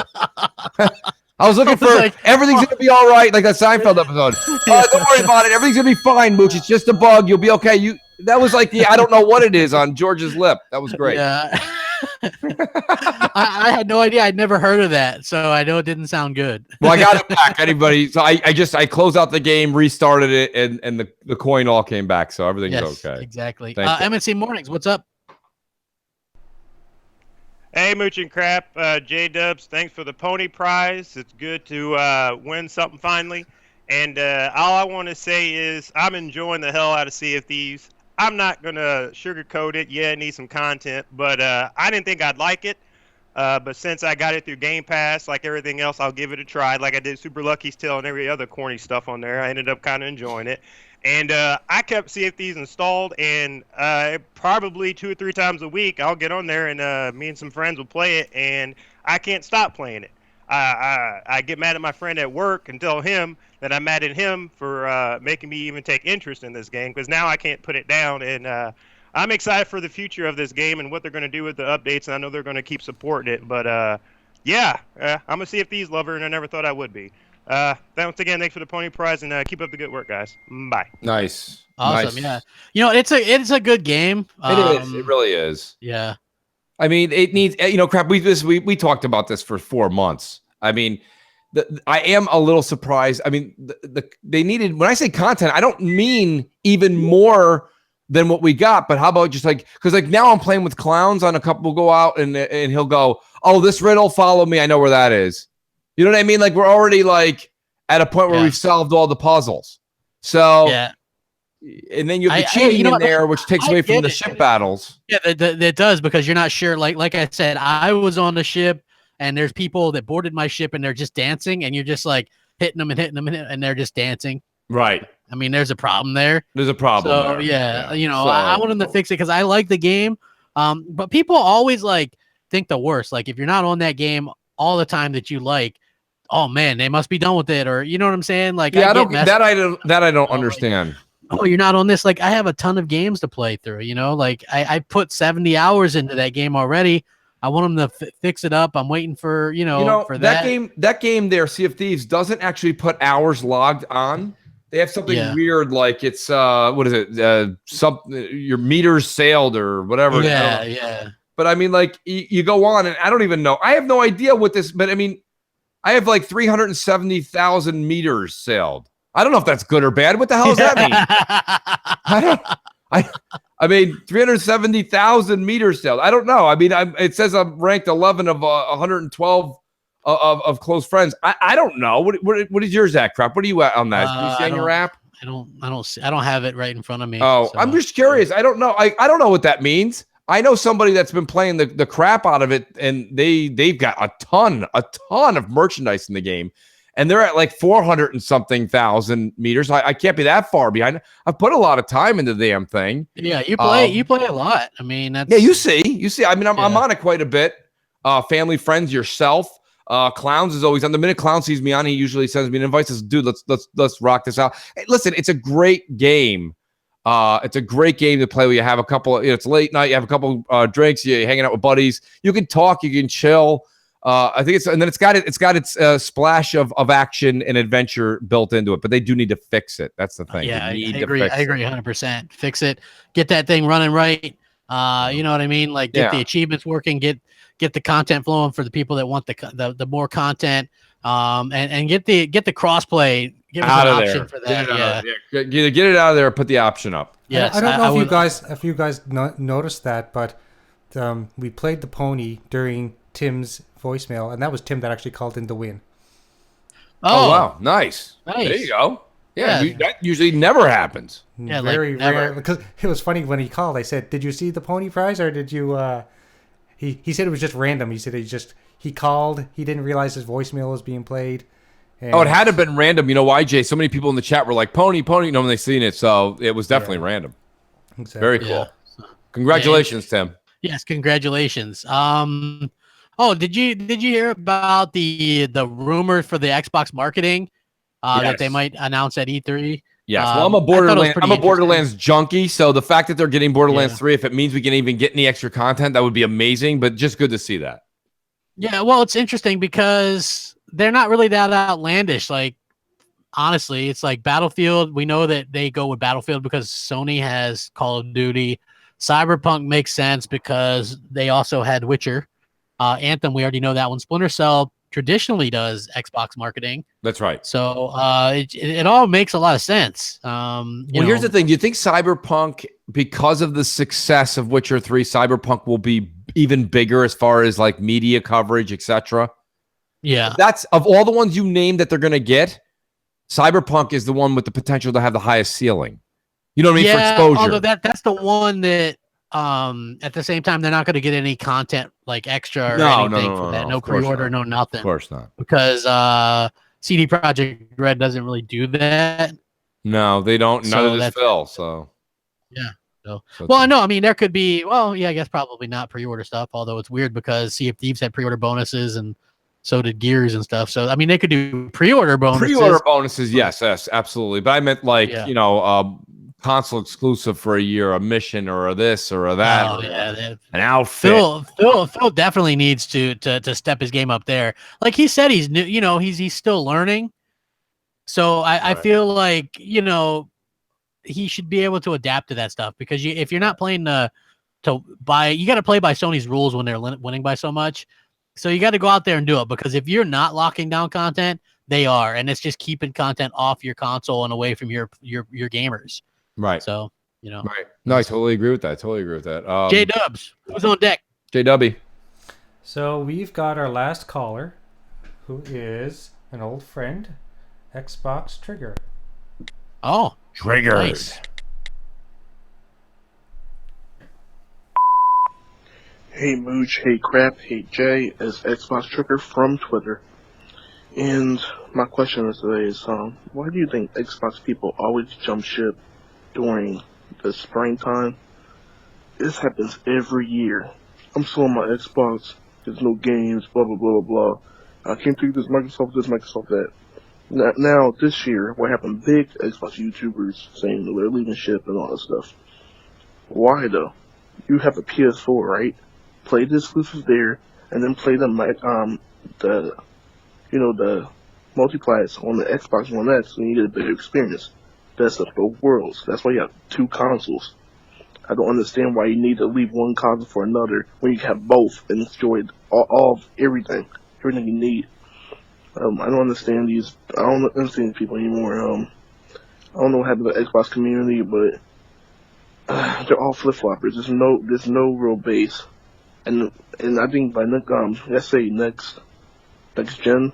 L: I was looking for everything's gonna be all right, like that Seinfeld episode. Don't worry about it. Everything's gonna be fine, Mooch. It's just a bug. You'll be okay. That was like the I don't know what it is on George's lip. That was great.
K: Yeah. I had no idea. I'd never heard of that, so I know it didn't sound good.
L: Well, I got it back. Anybody? So I closed out the game, restarted it, and the coin all came back. So everything's okay.
K: Exactly. MNC Mornings, what's up?
U: Hey, Mooch and Crap, J-Dubs, thanks for the pony prize. It's good to win something finally. And all I want to say is I'm enjoying the hell out of Sea of Thieves. I'm not going to sugarcoat it. Yeah, it needs some content, but I didn't think I'd like it. But since I got it through Game Pass, like everything else, I'll give it a try. Like I did Super Lucky's Tale and every other corny stuff on there. I ended up kind of enjoying it. And I kept Sea of Thieves installed, and probably 2 or 3 times a week, I'll get on there, and me and some friends will play it, and I can't stop playing it. I get mad at my friend at work and tell him that I'm mad at him for making me even take interest in this game, because now I can't put it down, and I'm excited for the future of this game and what they're going to do with the updates, and I know they're going to keep supporting it. But, yeah, I'm a Sea of Thieves lover, and I never thought I would be. Once again, thanks for the pony prize, and keep up the good work, guys. Bye.
L: Nice.
K: Awesome. Nice. Yeah. You know, it's a good game.
L: It is. It really is.
K: Yeah.
L: I mean, it needs, crap. We talked about this for 4 months. I mean, I am a little surprised. I mean, they needed, when I say content, I don't mean even more than what we got, but how about just because now I'm playing with clowns on a couple, we'll go out and he'll go, oh, this riddle, follow me. I know where that is. You know what I mean? Like we're already at a point where we've solved all the puzzles. So, and then you have the cheating in there, which takes away from the ship battles.
K: Yeah, that does, because you're not sure. Like I said, I was on the ship, and there's people that boarded my ship, and they're just dancing, and you're just hitting them, and they're just dancing.
L: Right.
K: I mean, there's a problem there.
L: There's a problem.
K: So
L: there.
K: yeah, I want them to fix it because I like the game. But people always think the worst. Like if you're not on that game all the time that you like, oh man, they must be done with it, or you know what I'm saying? Like,
L: yeah, I don't understand.
K: Oh, you're not on this. Like, I have a ton of games to play through. Like I put 70 hours into that game already. I want them to fix it up. I'm waiting for for that
L: game. That game there, Sea of Thieves, doesn't actually put hours logged on. They have something weird, like it's what is it? Your meters sailed or whatever.
K: Yeah.
L: But I mean, you go on, and I don't even know. I have no idea what this. But I mean, I have 370,000 meters sailed. I don't know if that's good or bad. What the hell does that mean? I mean, 370,000 meters sailed. I don't know. I mean, it says I'm ranked 11 of 112 of close friends. I don't know. What is yours at, Crap? What are you at on that? Can you see on your app?
K: I don't have it right in front of me.
L: Oh, so. I'm just curious. I don't know. I don't know what that means. I know somebody that's been playing the crap out of it, and they've got a ton of merchandise in the game, and they're at 400 and something thousand meters. I can't be that far behind. I've put a lot of time into the damn thing.
K: Yeah, you play a lot. I mean, that's
L: you see. I mean, I'm on it quite a bit. Family, friends, yourself. Clowns is always on. The minute Clown sees me on, he usually sends me an invite. Says, "Dude, let's rock this out." Hey, listen, it's a great game. It's a great game to play where you have a couple. It's late night. You have a couple drinks. You're hanging out with buddies. You can talk. You can chill. I think it's got its splash of action and adventure built into it. But they do need to fix it. That's the thing.
K: Yeah, I agree. I agree 100%. Fix it. Get that thing running right. You know what I mean? Like get the
L: Yeah.
K: achievements working, get the content flowing for the people that want the more content, and get the crossplay. Give us
L: Out
K: an
L: of
K: option
L: there.
K: for
L: Get
K: that.
L: it out
K: Yeah.
L: of there. Yeah. Get it out of there. Put the option up.
K: Yes,
F: I don't know
K: I
F: if you
K: would-
F: guys noticed that, but we played the pony during Tim's voicemail, and that was Tim that actually called in the win.
L: Oh, wow, nice.
K: Nice.
L: There you go. Yeah,
F: Yeah.
L: that usually never happens.
K: Yeah,
F: Very
K: like, never.
F: rare. Because it was funny when he called. I said, "Did you see the pony prize, or did you?" He said it was just random. He said he called. He didn't realize his voicemail was being played. And
L: Oh, it had to have been random. You know why, Jay? So many people in the chat were like, pony, when they seen it. So it was definitely random.
F: Exactly.
L: Very cool. Congratulations, Tim.
K: Yes, congratulations. Oh, did you hear about the rumor for the Xbox marketing that they
L: Yes.
K: might announce at E3?
L: Yes. Well, I'm a Borderlands junkie, so the fact that they're getting Borderlands 3, if it means we can even get any extra content, that would be amazing. But just good to see that.
K: Yeah, well, it's interesting because they're not really that outlandish. Like, honestly, it's like Battlefield. We know that they go with Battlefield because Sony has Call of Duty. Cyberpunk makes sense because they also had Witcher. Anthem, we already know that one. Splinter Cell traditionally does Xbox marketing.
L: That's right.
K: So it all makes a lot of sense.
L: Here's the thing. Do you think Cyberpunk, because of the success of Witcher 3, Cyberpunk will be even bigger as far as like media coverage, etc.?
K: Yeah.
L: That's of all the ones you named that they're going to get, Cyberpunk is the one with the potential to have the highest ceiling. You know what I mean? For exposure.
K: Although that's the one that at the same time they're not going to get any content like extra or anything for that. No pre-order, no nothing.
L: Of course not.
K: Because CD Projekt Red doesn't really do that.
L: No, they don't.
K: So
L: Neither does
K: that's-
L: Phil. So
K: Yeah. So,
L: So
K: well, no, I mean there could be. Well, yeah, I guess probably not pre-order stuff. Although it's weird because Sea of Thieves had pre-order bonuses and so did Gears and stuff. So I mean they could do pre-order bonuses.
L: pre-order bonuses, yes, absolutely. But I meant like console exclusive for a year, a mission, or a this or a that,
K: Oh,
L: or
K: yeah,
L: an outfit.
K: Phil definitely needs to step his game up there. Like he said, he's new. You know, he's still learning. So I feel like he should be able to adapt to that stuff because if you're not playing you got to play by Sony's rules when they're winning by so much. So you got to go out there and do it because if you're not locking down content, they are, and it's just keeping content off your console and away from your gamers.
L: Right.
K: So
L: Right. No, I totally agree with that.
K: J Dubs, who's on deck?
L: J Dubby.
F: So we've got our last caller, who is an old friend, Xbox Trigger.
K: Oh,
J: Triggered.
K: Nice.
A: Hey Mooch, hey Crap, hey Jay, it's Xbox Trigger from Twitter. And my question today is, why do you think Xbox people always jump ship during the springtime? This happens every year. I'm still on my Xbox, there's no games, blah blah blah blah blah. I can't take this, Microsoft that. Now this year, what happened, big Xbox YouTubers saying that they're leaving ship and all that stuff. Why though? You have a PS4, right? Play the exclusives there, and then play the multipliers on the Xbox One X, and you get a better experience. That's the both worlds. That's why you have two consoles. I don't understand why you need to leave one console for another when you have both and enjoy all of everything you need. I don't understand these. I don't understand people anymore. I don't know what happened to the Xbox community, but they're all flip floppers. There's no real base. And I think by let's say next gen,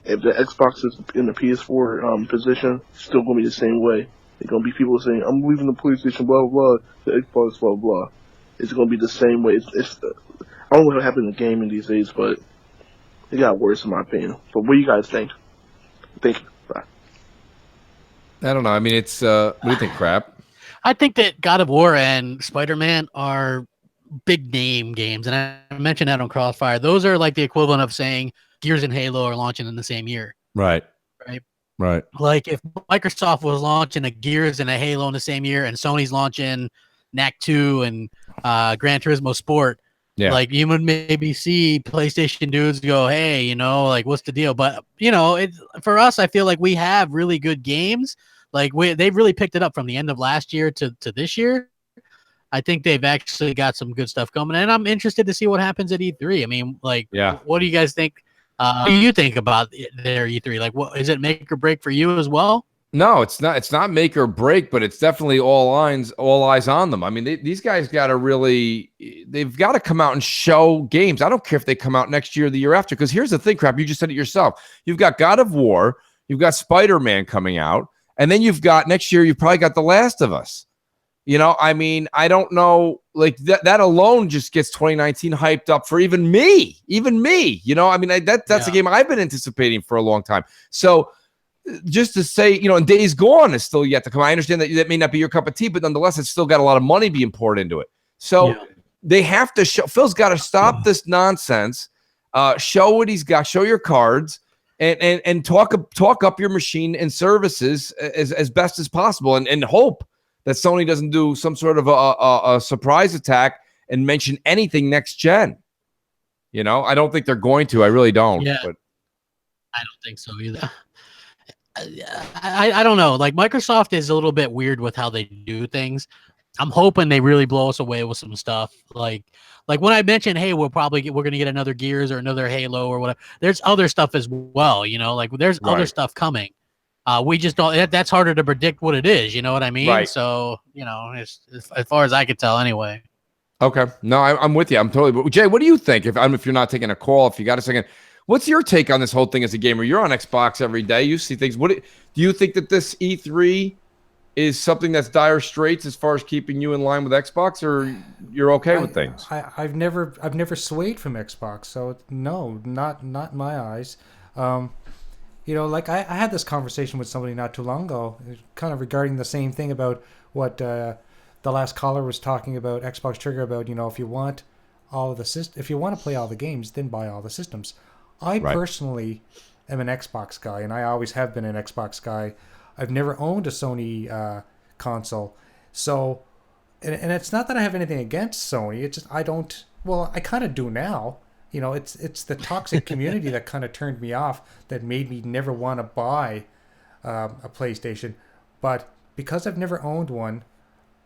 A: if the Xbox is in the PS4 position, it's still gonna be the same way. There's gonna be people saying, "I'm leaving the PlayStation, blah blah blah, the Xbox, blah blah." It's gonna be the same way. I don't know what happened in gaming these days, but it got worse in my opinion. But what do you guys think? Thank you. Bye.
L: I don't know. I mean, it's what do you think, Crap?
K: I think that God of War and Spider-Man are big name games, and I mentioned that on Crossfire. Those are like the equivalent of saying Gears and Halo are launching in the same year.
L: Right.
K: Right. Like if Microsoft was launching a Gears and a Halo in the same year, and Sony's launching NAC 2 and Gran Turismo Sport, like you would maybe see PlayStation dudes go, "Hey, like what's the deal?" But for us, I feel like we have really good games. Like they've really picked it up from the end of last year to this year. I think they've actually got some good stuff coming, and I'm interested to see what happens at E3. I mean, like, what do you guys think? What do you think about their E3? Like, what is it, make or break for you as well?
L: No, it's not. It's not make or break, but it's definitely all eyes on them. I mean, these guys got to really, they've got to come out and show games. I don't care if they come out next year or the year after, because here's the thing, Crap. You just said it yourself. You've got God of War, you've got Spider-Man coming out, and then you've got next year. You've probably got The Last of Us. You know, I mean, I don't know, like that alone just gets 2019 hyped up for even me. You know, I mean, that's a game I've been anticipating for a long time. So, just to say, you know, and Days Gone is still yet to come. I understand that may not be your cup of tea, but nonetheless, it's still got a lot of money being poured into it. So they have to show. Phil's got to stop this nonsense. Show what he's got. Show your cards, and talk up your machine and services as best as possible, and hope that Sony doesn't do some sort of a surprise attack and mention anything next gen. You know, I don't think they're going to. I really don't.
K: Yeah,
L: but
K: I don't think so either. I don't know. Like, Microsoft is a little bit weird with how they do things. I'm hoping they really blow us away with some stuff. Like when I mentioned, hey, we're going to get another Gears or another Halo or whatever. There's other stuff as well. You know, like there's other stuff coming. We just don't. That's harder to predict what it is. You know what I mean?
L: Right.
K: So, you know, it's, as far as I could tell, anyway.
L: Okay. No, I'm with you. I'm totally. But Jay, what do you think? If you're not taking a call, if you got a second. What's your take on this whole thing as a gamer? You're on Xbox every day. You see things. What do you think that this E3 is something that's dire straits as far as keeping you in line with Xbox, or you're okay with things?
F: I've never swayed from Xbox, so no, not in my eyes. You know, like I had this conversation with somebody not too long ago, kind of regarding the same thing about what the last caller was talking about, Xbox Trigger, about, you know, if you want all of the if you want to play all the games, then buy all the systems. I personally am an Xbox guy, and I always have been an Xbox guy. I've never owned a Sony console. So, and it's not that I have anything against Sony. It's just I don't, well, I kind of do now. You know, it's the toxic community that kind of turned me off, that made me never want to buy a PlayStation. But because I've never owned one,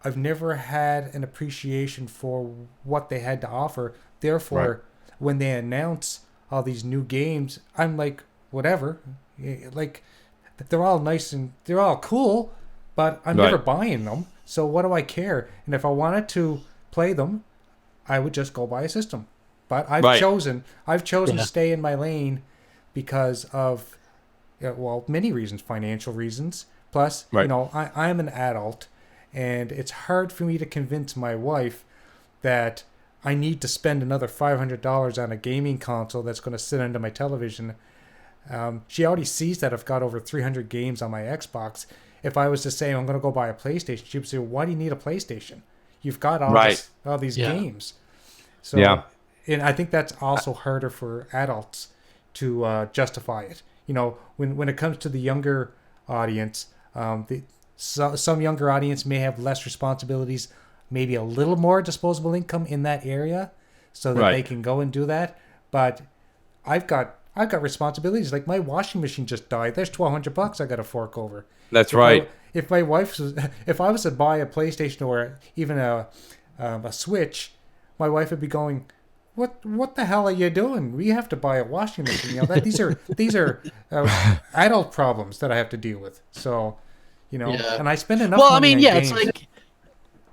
F: I've never had an appreciation for what they had to offer. Therefore, when they announce all these new games, I'm like, whatever. Like, they're all nice and they're all cool, but I'm never buying them. So what do I care? And if I wanted to play them, I would just go buy a system. But I've chosen to stay in my lane because of, well, many reasons, financial reasons. Plus, you know, I'm an adult, and it's hard for me to convince my wife that I need to spend another $500 on a gaming console that's going to sit under my television. She already sees that I've got over 300 games on my Xbox. If I was to say I'm going to go buy a PlayStation, she would say, "Why do you need a PlayStation? You've got all these games." So, and I think that's also harder for adults to justify it. You know, when it comes to the younger audience, some younger audience may have less responsibilities, maybe a little more disposable income in that area, so that they can go and do that. But I've got responsibilities. Like, my washing machine just died. There's $1,200 I got to fork over.
L: That's
F: If I was to buy a PlayStation or even a Switch, my wife would be going, "What the hell are you doing? We have to buy a washing machine." You know, these are adult problems that I have to deal with. So, you know, and I spend enough.
K: Well,
F: money
K: I mean,
F: on
K: it's
F: games.
K: like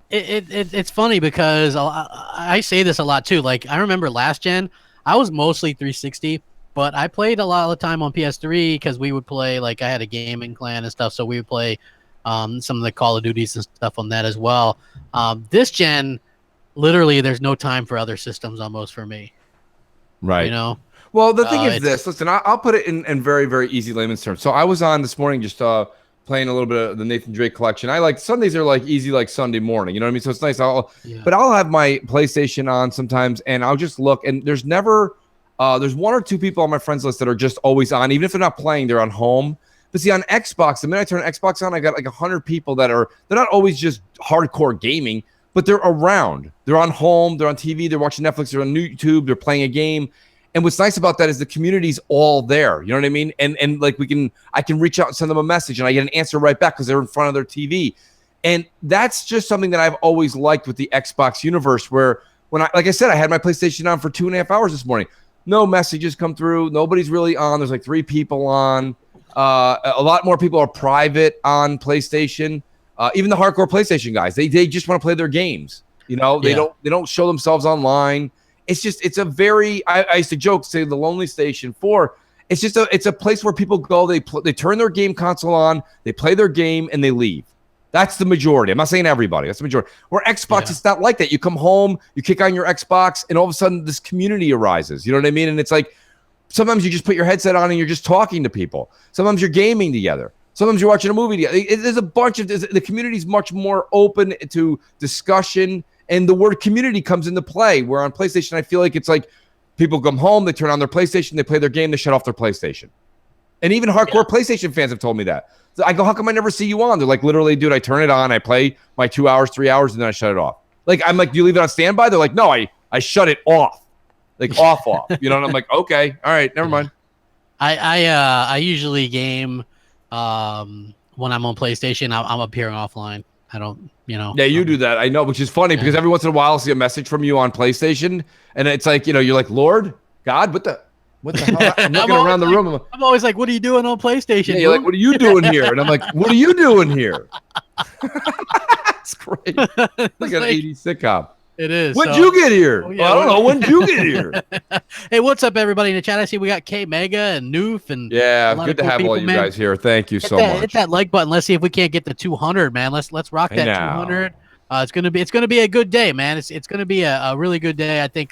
K: it's funny because I say this a lot too. Like, I remember last gen, I was mostly 360. But I played a lot of the time on PS3 because we would play, like, I had a gaming clan and stuff, so we would play some of the Call of Duties and stuff on that as well. This gen, literally, there's no time for other systems almost for me.
L: Right.
K: You know?
L: Well, the thing is this. Listen, I'll put it in very, very easy layman's terms. So I was on this morning just playing a little bit of the Nathan Drake collection. I like Sundays are like easy, like Sunday morning. You know what I mean? So it's nice. But I'll have my PlayStation on sometimes, and I'll just look, and there's never... there's one or two people on my friends list that are just always on. Even if they're not playing, they're on home. But see, on Xbox, the minute I turn Xbox on, I got like 100 people they're not always just hardcore gaming, but they're around. They're on home, they're on TV, they're watching Netflix, they're on YouTube, they're playing a game. And what's nice about that is the community's all there. You know what I mean? And like I can reach out and send them a message, and I get an answer right back because they're in front of their TV. And that's just something that I've always liked with the Xbox universe, where like I said, I had my PlayStation on for 2.5 hours this morning. No messages come through. Nobody's really on. There's like 3 people on. A lot more people are private on PlayStation. Even the hardcore PlayStation guys, they just want to play their games. You know, they don't show themselves online. It's a very, I used to joke, say the Lonely Station 4. It's a place where people go, they turn their game console on, they play their game, and they leave. That's the majority. I'm not saying everybody. That's the majority. Where Xbox, it's not like that. You come home, you kick on your Xbox, and all of a sudden this community arises. You know what I mean? And it's like, sometimes you just put your headset on and you're just talking to people. Sometimes you're gaming together. Sometimes you're watching a movie together. There's a bunch of, the community's much more open to discussion, and the word community comes into play, where on PlayStation, I feel like it's like people come home, they turn on their PlayStation, they play their game, they shut off their PlayStation. And even hardcore PlayStation fans have told me that. So I go, how come I never see you on? They're like, literally, dude, I turn it on, I play my 2 hours, 3 hours, and then I shut it off. Like, I'm like, do you leave it on standby? They're like, no, I shut it off. Like, off. You know, and I'm like, okay, all right, never mind.
K: I usually game when I'm on PlayStation. I'm appearing offline. I don't,
L: Yeah, you do that. I know, which is funny because every once in a while I'll see a message from you on PlayStation, and it's like, you're like, Lord, God, what the hell? I'm looking around the room.
K: I'm always like, what are you doing on PlayStation?
L: Yeah, you're like, what are you doing here? And I'm like, what are you doing here? It's great. Like an 80s sitcom.
K: It is.
L: When'd you get here? I don't know. When'd you get here?
K: Hey, what's up, everybody in the chat? I see we got K Mega and Noof and
L: good to have all you guys here. Thank you so much.
K: Hit that like button. Let's see if we can't get to 200, man. Let's rock that 200. It's gonna be a good day, man. It's gonna be a really good day. I think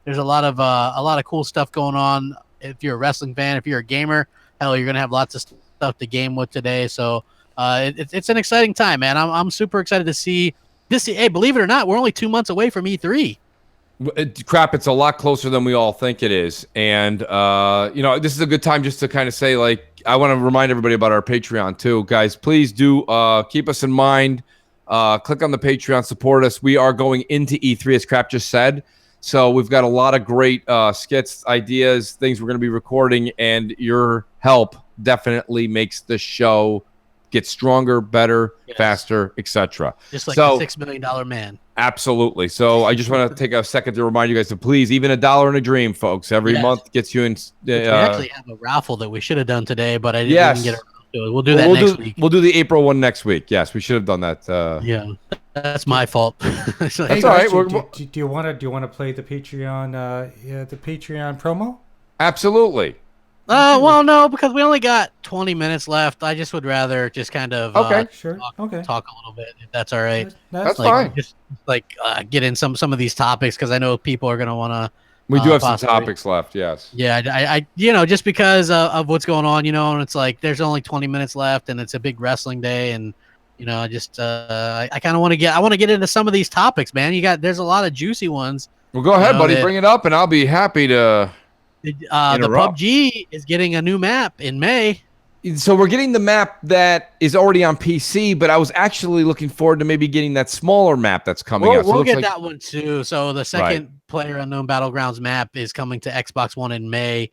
K: there's a lot of cool stuff going on. If you're a wrestling fan, if you're a gamer, hell, you're gonna have lots of stuff to game with today. So it's an exciting time, man. I'm super excited to see this. Hey, believe it or not, we're only 2 months away from E3.
L: Crap, it's a lot closer than we all think it is. And, this is a good time just to kind of say, like, I want to remind everybody about our Patreon too. Guys, please do keep us in mind. Click on the Patreon, support us. We are going into E3, as Crap just said. So we've got a lot of great skits, ideas, things we're going to be recording, and your help definitely makes the show get stronger, better, faster, etc.
K: Just like the $6 million man.
L: Absolutely. So I just want to take a second to remind you guys to please, even $1 and a dream, folks. Every month gets you in.
K: We actually have a raffle that we should have done today, but I didn't even get around to it. We'll do that next week.
L: We'll do the April one next week. Yes, we should have done that.
K: Yeah, that's my fault.
F: That's all right. Do you want to play the Patreon promo?
L: Absolutely.
K: Well, no, because we only got 20 minutes left. I just would rather just kind of talk a little bit, if that's all right.
L: That's fine.
K: Just get in some of these topics, because I know people are going to want to.
L: We do have some topics left, yes.
K: Yeah, I just because of what's going on, and it's like there's only 20 minutes left, and it's a big wrestling day, and I just I kind of want to get into some of these topics, man. There's a lot of juicy ones.
L: Well, go ahead, buddy. Bring it up, and I'll be happy to.
K: The PUBG is getting a new map in May.
L: So we're getting the map that is already on PC, but I was actually looking forward to maybe getting that smaller map that's coming out. So
K: we'll get that one too. So the second PlayerUnknown Battlegrounds map is coming to Xbox One in May,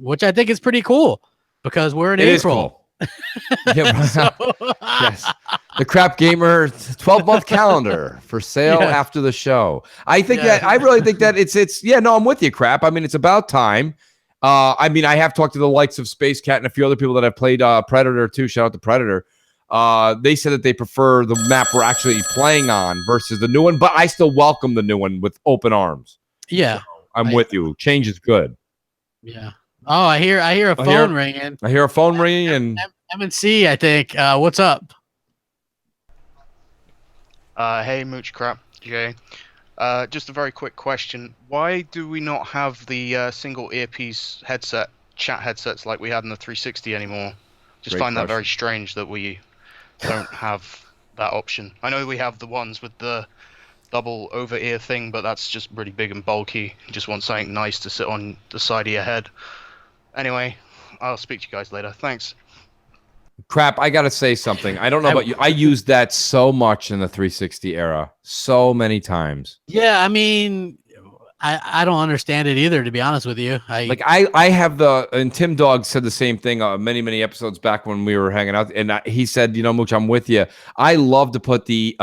K: which I think is pretty cool because we're in April.
L: Yes. The Crapgamer 12-month calendar for sale after the show. I really think that it's I'm with you, Crap. I mean, it's about time. I have talked to the likes of Space Cat and a few other people that have played Predator too. Shout out to Predator. They said that they prefer the map we're actually playing on versus the new one, but I still welcome the new one with open arms.
K: Yeah.
L: So I'm with you. Change is good.
K: Yeah. Oh, I hear a phone ringing.
L: I hear a phone ringing, and
K: M&C, I think. What's up?
I: Hey, Mooch Crap, Jay. Just a very quick question. Why do we not have the single earpiece headset, chat headsets like we had in the 360 anymore? Just find that very strange that we don't have that option. I know we have the ones with the double over-ear thing, but that's just really big and bulky. You just want something nice to sit on the side of your head. Anyway, I'll speak to you guys later. Thanks.
L: Crap, I gotta say something. I don't know about you. I used that so much in the 360 era, so many times.
K: Yeah, I mean, I don't understand it either, to be honest with you.
L: I have and Tim Dog said the same thing many episodes back when we were hanging out, and he said, Mooch, I'm with you. I love to put the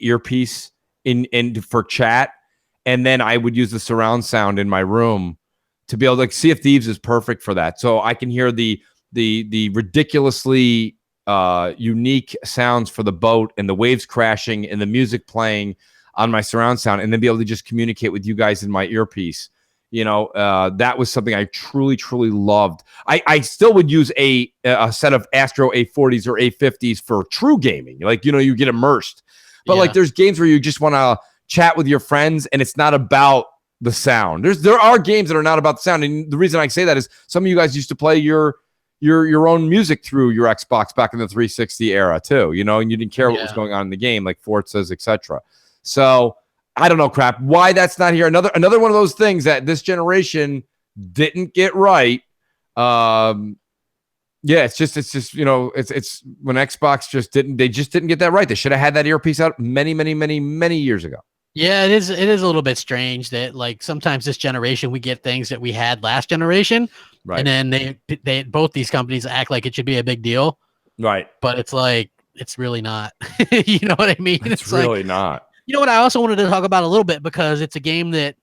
L: earpiece in for chat, and then I would use the surround sound in my room to be able to Sea of Thieves is perfect for that. So I can hear the ridiculously unique sounds for the boat and the waves crashing and the music playing on my surround sound, and then be able to just communicate with you guys in my earpiece. That was something I truly loved. I still would use a set of Astro A40s or A50s for true gaming. You get immersed. But there's games where you just want to chat with your friends and it's not about the sound. There are games that are not about the sound. And the reason I say that is some of you guys used to play your own music through your Xbox back in the 360 era too, and you didn't care what was going on in the game, like Forzas, etc. So I don't know, crap, why that's not here. Another one of those things that this generation didn't get right. It's just it's when Xbox just didn't get that right. They should have had that earpiece out many years ago.
K: Yeah, it is a little bit strange that sometimes this generation we get things that we had last generation, right? And then they both these companies act like it should be a big deal,
L: right?
K: But it's really not. You know what I mean?
L: It's really not.
K: You know what? I also wanted to talk about a little bit because it's a game that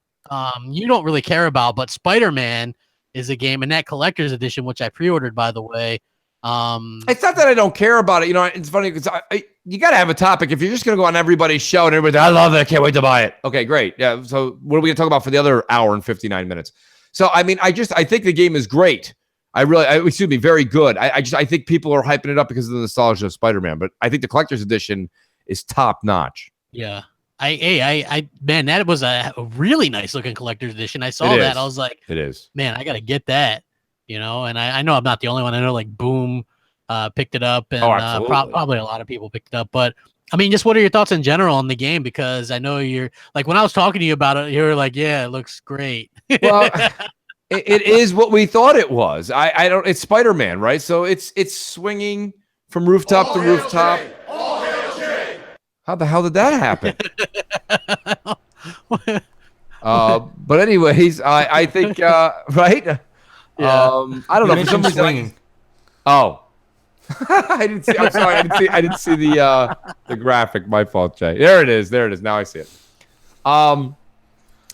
K: you don't really care about, but Spider-Man is a game, and that collector's edition, which I pre-ordered, by the way.
L: It's not that I don't care about it. It's funny because you got to have a topic. If you're just going to go on everybody's show and everybody's, I love it, I can't wait to buy it. Okay, great. Yeah. So what are we going to talk about for the other hour and 59 minutes? So, I think the game is great. Very good. I think people are hyping it up because of the nostalgia of Spider-Man, but I think the collector's edition is top notch.
K: Yeah. Man, that was a really nice looking collector's edition. I saw that. I was like,
L: it is,
K: man, I got to get that, and I know I'm not the only one. I know Boom picked it up, and probably a lot of people picked it up. But just what are your thoughts in general on the game? Because I know you're when I was talking to you about it, you were like, yeah, it looks great. Well,
L: it is what we thought it was. It's Spider-Man, right? So it's swinging from rooftop to rooftop. How the hell did that happen? But anyways, I think right. Yeah. I don't know. For some reason, I didn't see. I'm sorry. I didn't see the graphic. My fault, Jay. There it is. Now I see it.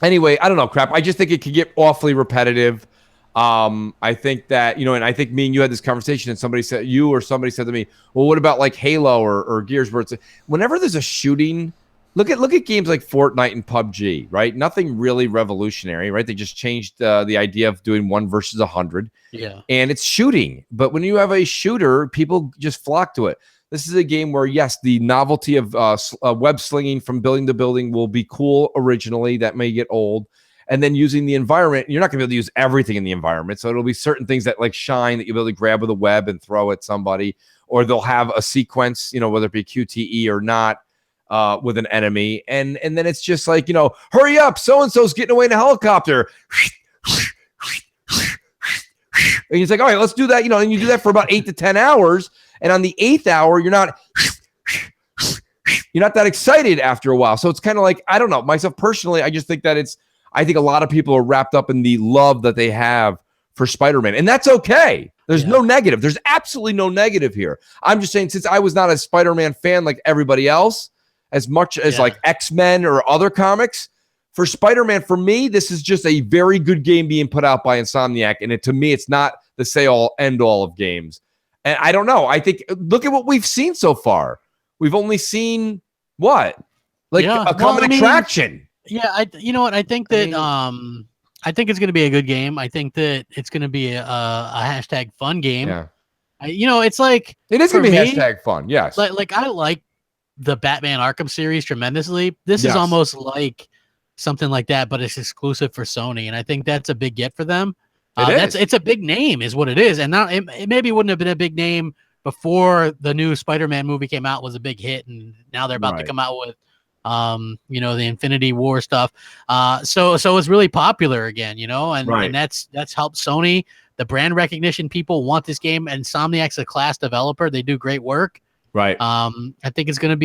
L: Anyway, I don't know, crap. I just think it could get awfully repetitive. I think that, and I think me and you had this conversation, and somebody said to me, well, what about Halo or Gears, where whenever there's a shooting, look at games like Fortnite and PUBG, right? Nothing really revolutionary, right? They just changed the idea of doing 1 versus 100.
K: Yeah.
L: And it's shooting. But when you have a shooter, people just flock to it. This is a game where, yes, the novelty of web slinging from building to building will be cool originally. That may get old. And then using the environment, you're not going to be able to use everything in the environment. So it'll be certain things that shine that you'll be able to grab with a web and throw at somebody. Or they'll have a sequence, whether it be QTE or not, with an enemy. And then it's just hurry up, so-and-so's getting away in a helicopter. And he's like, all right, let's do that. And you do that for about 8 to 10 hours. And on the 8th hour, you're not that excited after a while. So it's kind of I don't know. Myself personally, I just think that I think a lot of people are wrapped up in the love that they have for Spider-Man. And that's okay. There's no negative. There's absolutely no negative here. I'm just saying, since I was not a Spider-Man fan like everybody else, as much as X-Men or other comics, for Spider-Man, for me, this is just a very good game being put out by Insomniac. And to me, it's not the say-all, end-all of games. And I don't know. I think, look at what we've seen so far. We've only seen, what? A common attraction.
K: Yeah, you know what? I think that I think it's going to be a good game. I think that it's going to be a hashtag fun game.
L: Yeah.
K: It's it
L: is going to be hashtag fun. Yes.
K: I like the Batman Arkham series tremendously. This is almost like something like that, but it's exclusive for Sony, and I think that's a big get for them. It's a big name, is what it is, and now it maybe wouldn't have been a big name before the new Spider-Man movie came out, was a big hit, and now they're about to come out with the Infinity War stuff. So it's really popular again, and that's helped Sony. The brand recognition, people want this game. Insomniac's a class developer. They do great work.
L: Right.
K: I think it's going to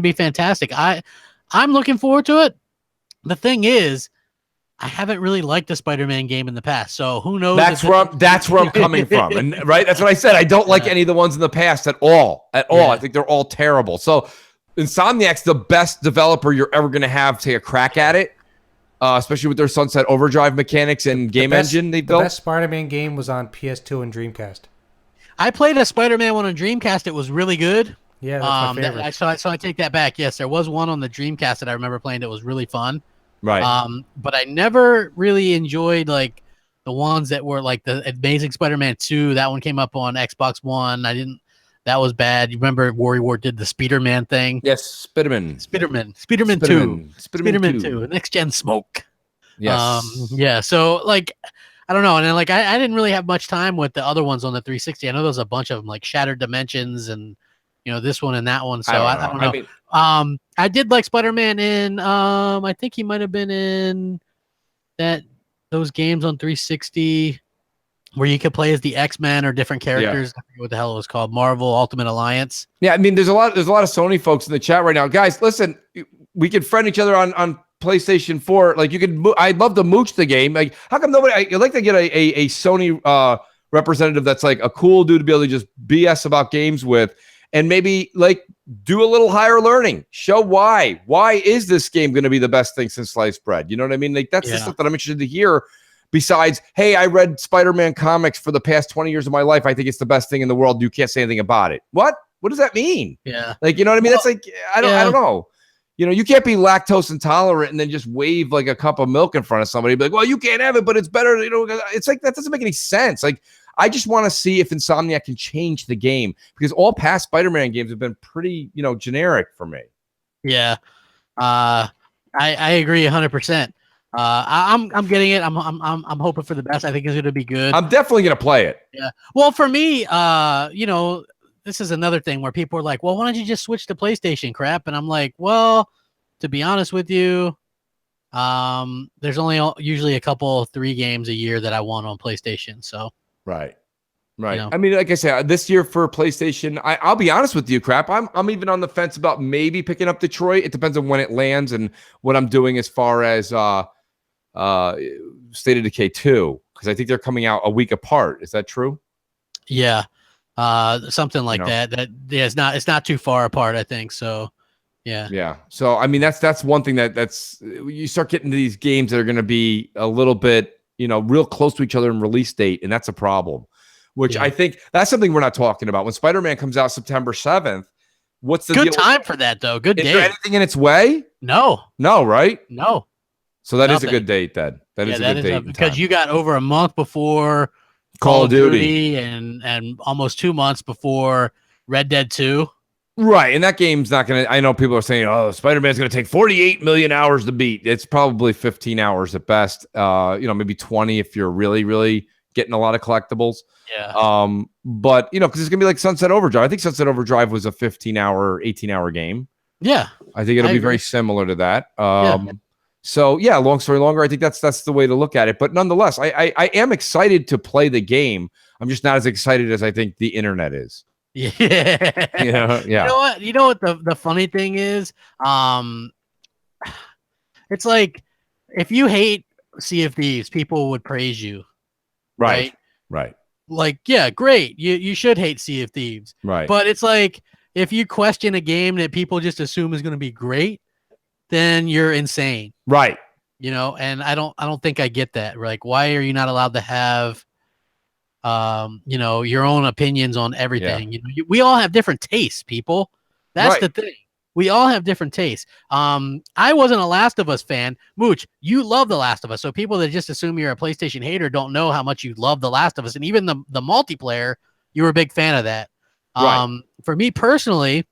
K: be fantastic. I'm looking forward to it. The thing is, I haven't really liked the Spider-Man game in the past, so who knows?
L: That's where I'm coming from, and right, that's what I said. I don't like any of the ones in the past at all. I think they're all terrible. So, Insomniac's the best developer you're ever going to have take a crack at it, especially with their Sunset Overdrive mechanics and game engine they built.
F: The best Spider-Man game was on PS2 and Dreamcast.
K: I played a Spider-Man one on Dreamcast. It was really good.
F: Yeah, that's my favorite.
K: So I take that back. Yes, there was one on the Dreamcast that I remember playing that was really fun.
L: Right.
K: But I never really enjoyed like the ones that were like the Amazing Spider-Man 2. That one came up on Xbox One. That was bad. You remember Warrior did the Spider-Man thing?
L: Yes, Spiderman
K: 2. Next Gen Smoke.
L: Yes.
K: Yeah. So like, I don't know. And then like, I didn't really have much time with the other ones on the 360. I know there's a bunch of them like Shattered Dimensions and this one and that one. So I don't know. I did like Spider-Man in, I think he might've been in those games on 360 where you could play as the X-Men or different characters. I forget what the hell it was called. Marvel Ultimate Alliance.
L: Yeah. I mean, there's a lot of Sony folks in the chat right now, guys. Listen, we can friend each other on PlayStation 4. Like I'd love to mooch the game. Like how come I'd like to get a Sony representative that's like a cool dude to be able to just BS about games with, and maybe like do a little higher learning. Show why is this game going to be the best thing since sliced bread? You know what I mean? Like that's the stuff that I'm interested to hear. Besides, hey, I read Spider-Man comics for the past 20 years of my life. I think it's the best thing in the world. You can't say anything about it. What does that mean?
K: Yeah.
L: Like, you know what I mean? That's like, I don't know. You can't be lactose intolerant and then just wave like a cup of milk in front of somebody. Be like, well, you can't have it, but it's better. It's like, that doesn't make any sense. Like, I just want to see if Insomniac can change the game because all past Spider-Man games have been pretty, generic for me.
K: Yeah. I agree 100%. I'm getting it. I'm hoping for the best. I think it's going to be good.
L: I'm definitely going to play it.
K: Yeah. Well, for me, this is another thing where people are like, well, why don't you just switch to PlayStation crap? And I'm like, well, to be honest with you, there's only usually a couple, 3 games a year that I want on PlayStation. So,
L: right. I mean, like I said, this year for PlayStation, I'll be honest with you, crap. I'm even on the fence about maybe picking up Detroit. It depends on when it lands and what I'm doing as far as State of Decay 2, because I think they're coming out a week apart. Is that true?
K: Yeah. Something like that. It's not too far apart, I think. So yeah.
L: So I mean that's one thing that's you start getting to these games that are going to be a little bit real close to each other in release date, and that's a problem. Which I think that's something we're not talking about. When Spider-Man comes out September 7th, what's the
K: good
L: deal
K: time for that though? Good
L: Is
K: day.
L: there anything in its way?
K: No,
L: right?
K: No.
L: So that is a good date then. That is a good date
K: because you got over a month before
L: Call of Duty
K: and almost 2 months before Red Dead 2.
L: Right, and that game's not going to... I know people are saying, Spider-Man's going to take 48 million hours to beat. It's probably 15 hours at best. Maybe 20 if you're really, really getting a lot of collectibles.
K: Yeah.
L: But, because it's going to be like Sunset Overdrive. I think Sunset Overdrive was a 15-hour, 18-hour game.
K: Yeah.
L: I think it'll be very similar to that. So, yeah, long story longer, I think that's the way to look at it. But nonetheless, I am excited to play the game. I'm just not as excited as I think the internet is.
K: Yeah.
L: Yeah.
K: You know what the funny thing is? It's like if you hate Sea of Thieves, people would praise you.
L: Right.
K: Like, yeah, great. You should hate Sea of Thieves.
L: Right.
K: But it's like if you question a game that people just assume is going to be great, then you're insane.
L: Right.
K: And I don't think I get that. Like, why are you not allowed to have your own opinions on everything?
L: Yeah.
K: We all have different tastes, people. That's the thing. We all have different tastes. I wasn't a Last of Us fan. Mooch, you love The Last of Us. So people that just assume you're a PlayStation hater don't know how much you love The Last of Us. And even the multiplayer, you were a big fan of that.
L: Right.
K: For me personally,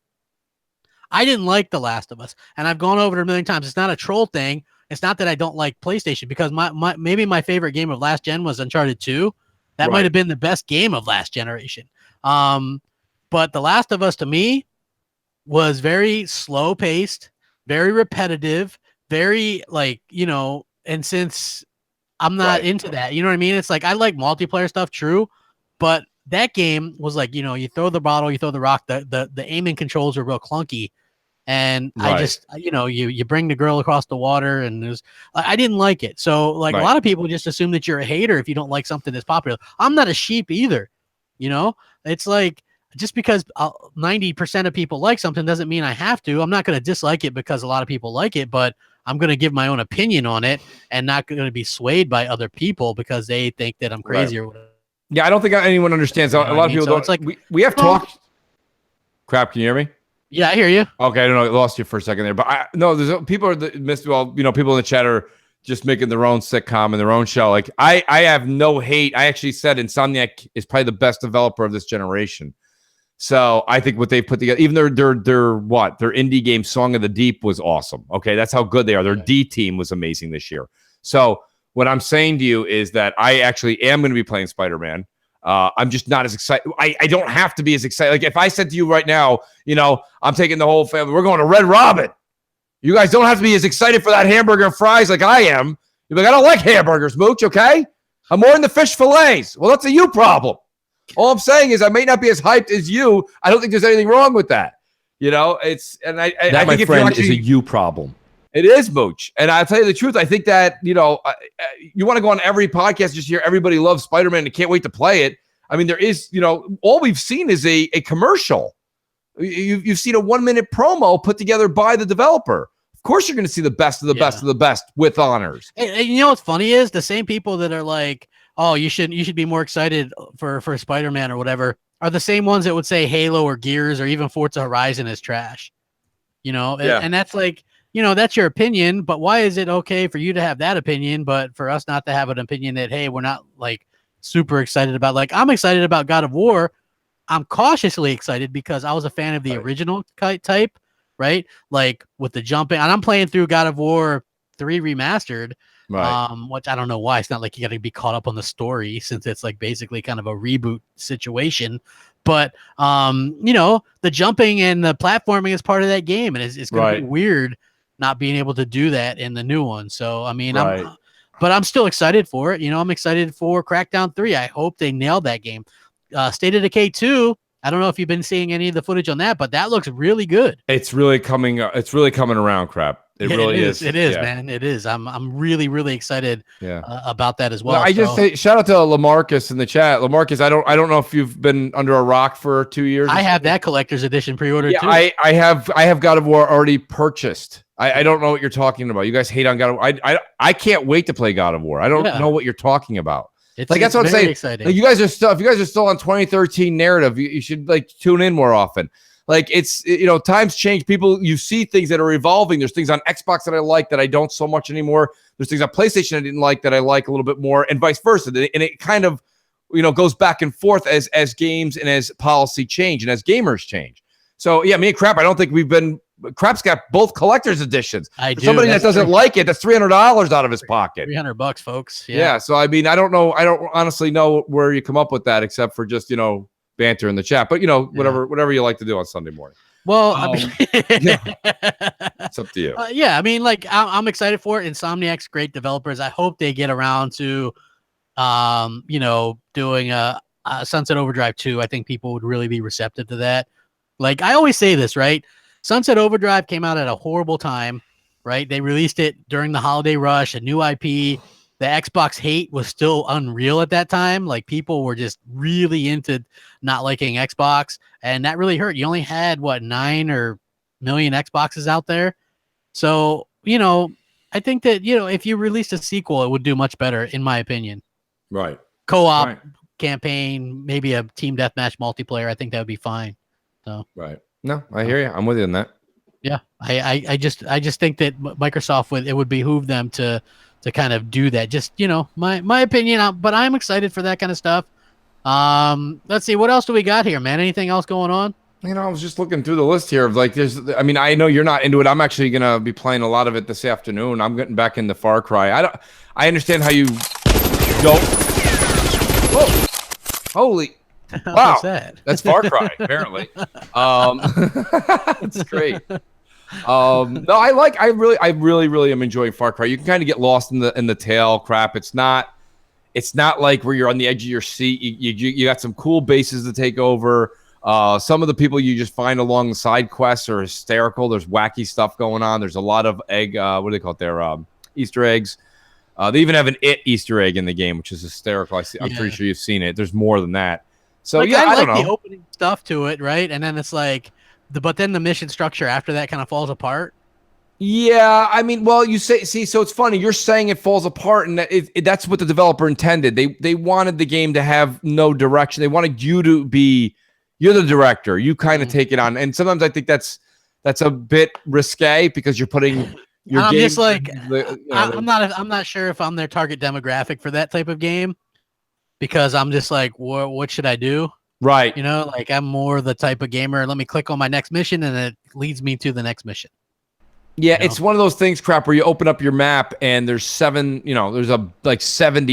K: I didn't like The Last of Us. And I've gone over it a million times. It's not a troll thing. It's not that I don't like PlayStation, because maybe my favorite game of last gen was Uncharted 2. That might have been the best game of last generation. But The Last of Us to me was very slow paced, very repetitive, very and since I'm not into that, you know what I mean? It's like, I like multiplayer stuff, true, but that game was like, you throw the bottle, you throw the rock, the aiming controls are real clunky. And
L: Right.
K: I just, you bring the girl across the water, and I didn't like it. So like a lot of people just assume that you're a hater if you don't like something that's popular. I'm not a sheep either. It's like, just because 90% of people like something doesn't mean I have to. I'm not going to dislike it because a lot of people like it, but I'm going to give my own opinion on it and not going to be swayed by other people because they think that I'm crazy or whatever.
L: Yeah, I don't think anyone understands. A lot of people don't. It's like, we have talked. Crap, can you hear me?
K: Yeah, I hear you.
L: Okay, I don't know. I lost you for a second there. But there's people that missed. Well, people in the chat are just making their own sitcom and their own show. Like, I have no hate. I actually said Insomniac is probably the best developer of this generation. So I think what they've put together, even their indie game Song of the Deep was awesome. Okay, that's how good they are. Their D team was amazing this year. So what I'm saying to you is that I actually am going to be playing Spider-Man. I'm just not as excited. I don't have to be as excited. Like if I said to you right now, I'm taking the whole family, we're going to Red Robin. You guys don't have to be as excited for that hamburger and fries like I am. You're like, I don't like hamburgers, Mooch, okay? I'm more into fish fillets. Well, that's a you problem. All I'm saying is I may not be as hyped as you. I don't think there's anything wrong with that. I
G: That, my
L: think
G: friend, is a you problem.
L: It is, Mooch. And I'll tell you the truth. I think that, you want to go on every podcast, just hear everybody loves Spider-Man and can't wait to play it. I mean, there is, all we've seen is a commercial. You've seen a 1-minute promo put together by the developer. Of course, you're going to see the best of the best of the best with honors.
K: And you know what's funny is the same people that are like, oh, you should be more excited for Spider-Man or whatever, are the same ones that would say Halo or Gears or even Forza Horizon is trash. And that's like, that's your opinion, but why is it okay for you to have that opinion, but for us not to have an opinion that, hey, we're not like super excited about, like, I'm excited about God of War. I'm cautiously excited because I was a fan of the original type, right? Like with the jumping, and I'm playing through God of War 3 remastered.
L: Right.
K: Which I don't know why. It's not like you got to be caught up on the story since it's like basically kind of a reboot situation. But the jumping and the platforming is part of that game, and it's going to be weird not being able to do that in the new one. So I mean, but I'm still excited for it. I'm excited for Crackdown 3. I hope they nailed that game. State of Decay 2. I don't know if you've been seeing any of the footage on that, but that looks really good.
L: It's really coming. It's really coming around. Crap. It really is.
K: It is, man. It is. I'm really, really excited about that as well.
L: I just say shout out to Lamarcus in the chat. Lamarcus, I don't know if you've been under a rock for 2 years.
K: I have that collector's edition pre-ordered too.
L: I have God of War already purchased. I don't know what you're talking about. You guys hate on God of War. I can't wait to play God of War. I don't know what you're talking about. That's what I'm saying.
K: Exciting.
L: Like, if you guys are still on 2013 narrative, you should tune in more often. Like it's, times change. People, you see things that are evolving. There's things on Xbox that I like that I don't so much anymore. There's things on PlayStation I didn't like that I like a little bit more, and vice versa. And it kind of, goes back and forth as games and as policy change and as gamers change. So yeah, me and Crap, I don't think Crap's got both collector's editions. Somebody that doesn't like it, that's $300 out of his pocket.
K: $300, folks.
L: Yeah. So I mean, I don't know. I don't honestly know where you come up with that, except for just banter in the chat. But whatever you like to do on Sunday morning.
K: Well,
L: it's up to you.
K: I mean, like I'm excited for it. Insomniac's great developers. I hope they get around to, doing a Sunset Overdrive 2. I think people would really be receptive to that. Like I always say this, right? Sunset Overdrive came out at a horrible time, right? They released it during the holiday rush, a new IP. The Xbox hate was still unreal at that time. Like people were just really into not liking Xbox, and that really hurt. You only had 9 or million Xboxes out there. So, I think that, if you released a sequel, it would do much better, in my opinion.
L: Right.
K: Co-op campaign, maybe a team deathmatch multiplayer. I think that would be fine. So.
L: Right. No, I hear you. I'm with you on that.
K: Yeah. I just think that Microsoft it would behoove them to kind of do that. Just, my opinion, but I'm excited for that kind of stuff. Let's see, what else do we got here, man? Anything else going on?
L: I was just looking through the list here of I know you're not into it. I'm actually going to be playing a lot of it this afternoon. I'm getting back into Far Cry. I understand how you don't. Whoa. Holy. Wow. That's Far Cry, apparently. That's great. No, I really am enjoying Far Cry. You can kind of get lost in the tail. Crap. It's not like where you're on the edge of your seat. You got some cool bases to take over. Some of the people you just find along the side quests are hysterical. There's wacky stuff going on. There's a lot of what do they call it there? Easter eggs. They even have an Easter egg in the game, which is hysterical. I'm pretty sure you've seen it. There's more than that. So
K: like,
L: yeah,
K: I
L: don't
K: like
L: know.
K: the opening stuff to it, right? And then it's like, but then the mission structure after that kind of falls apart.
L: Yeah, I mean, well, you see, so it's funny. You're saying it falls apart, and that's what the developer intended. They wanted the game to have no direction. They wanted you to be, you're the director. You kind of take it on, and sometimes I think that's a bit risque because you're putting your
K: I'm
L: game.
K: just like, I'm not sure if I'm their target demographic for that type of game, because I'm just like, what should I do?
L: Right.
K: You know, like I'm more the type of gamer. Let me click on my next mission, and it leads me to the next mission.
L: Yeah, it's one of those things, crap, where you open up your map and there's 70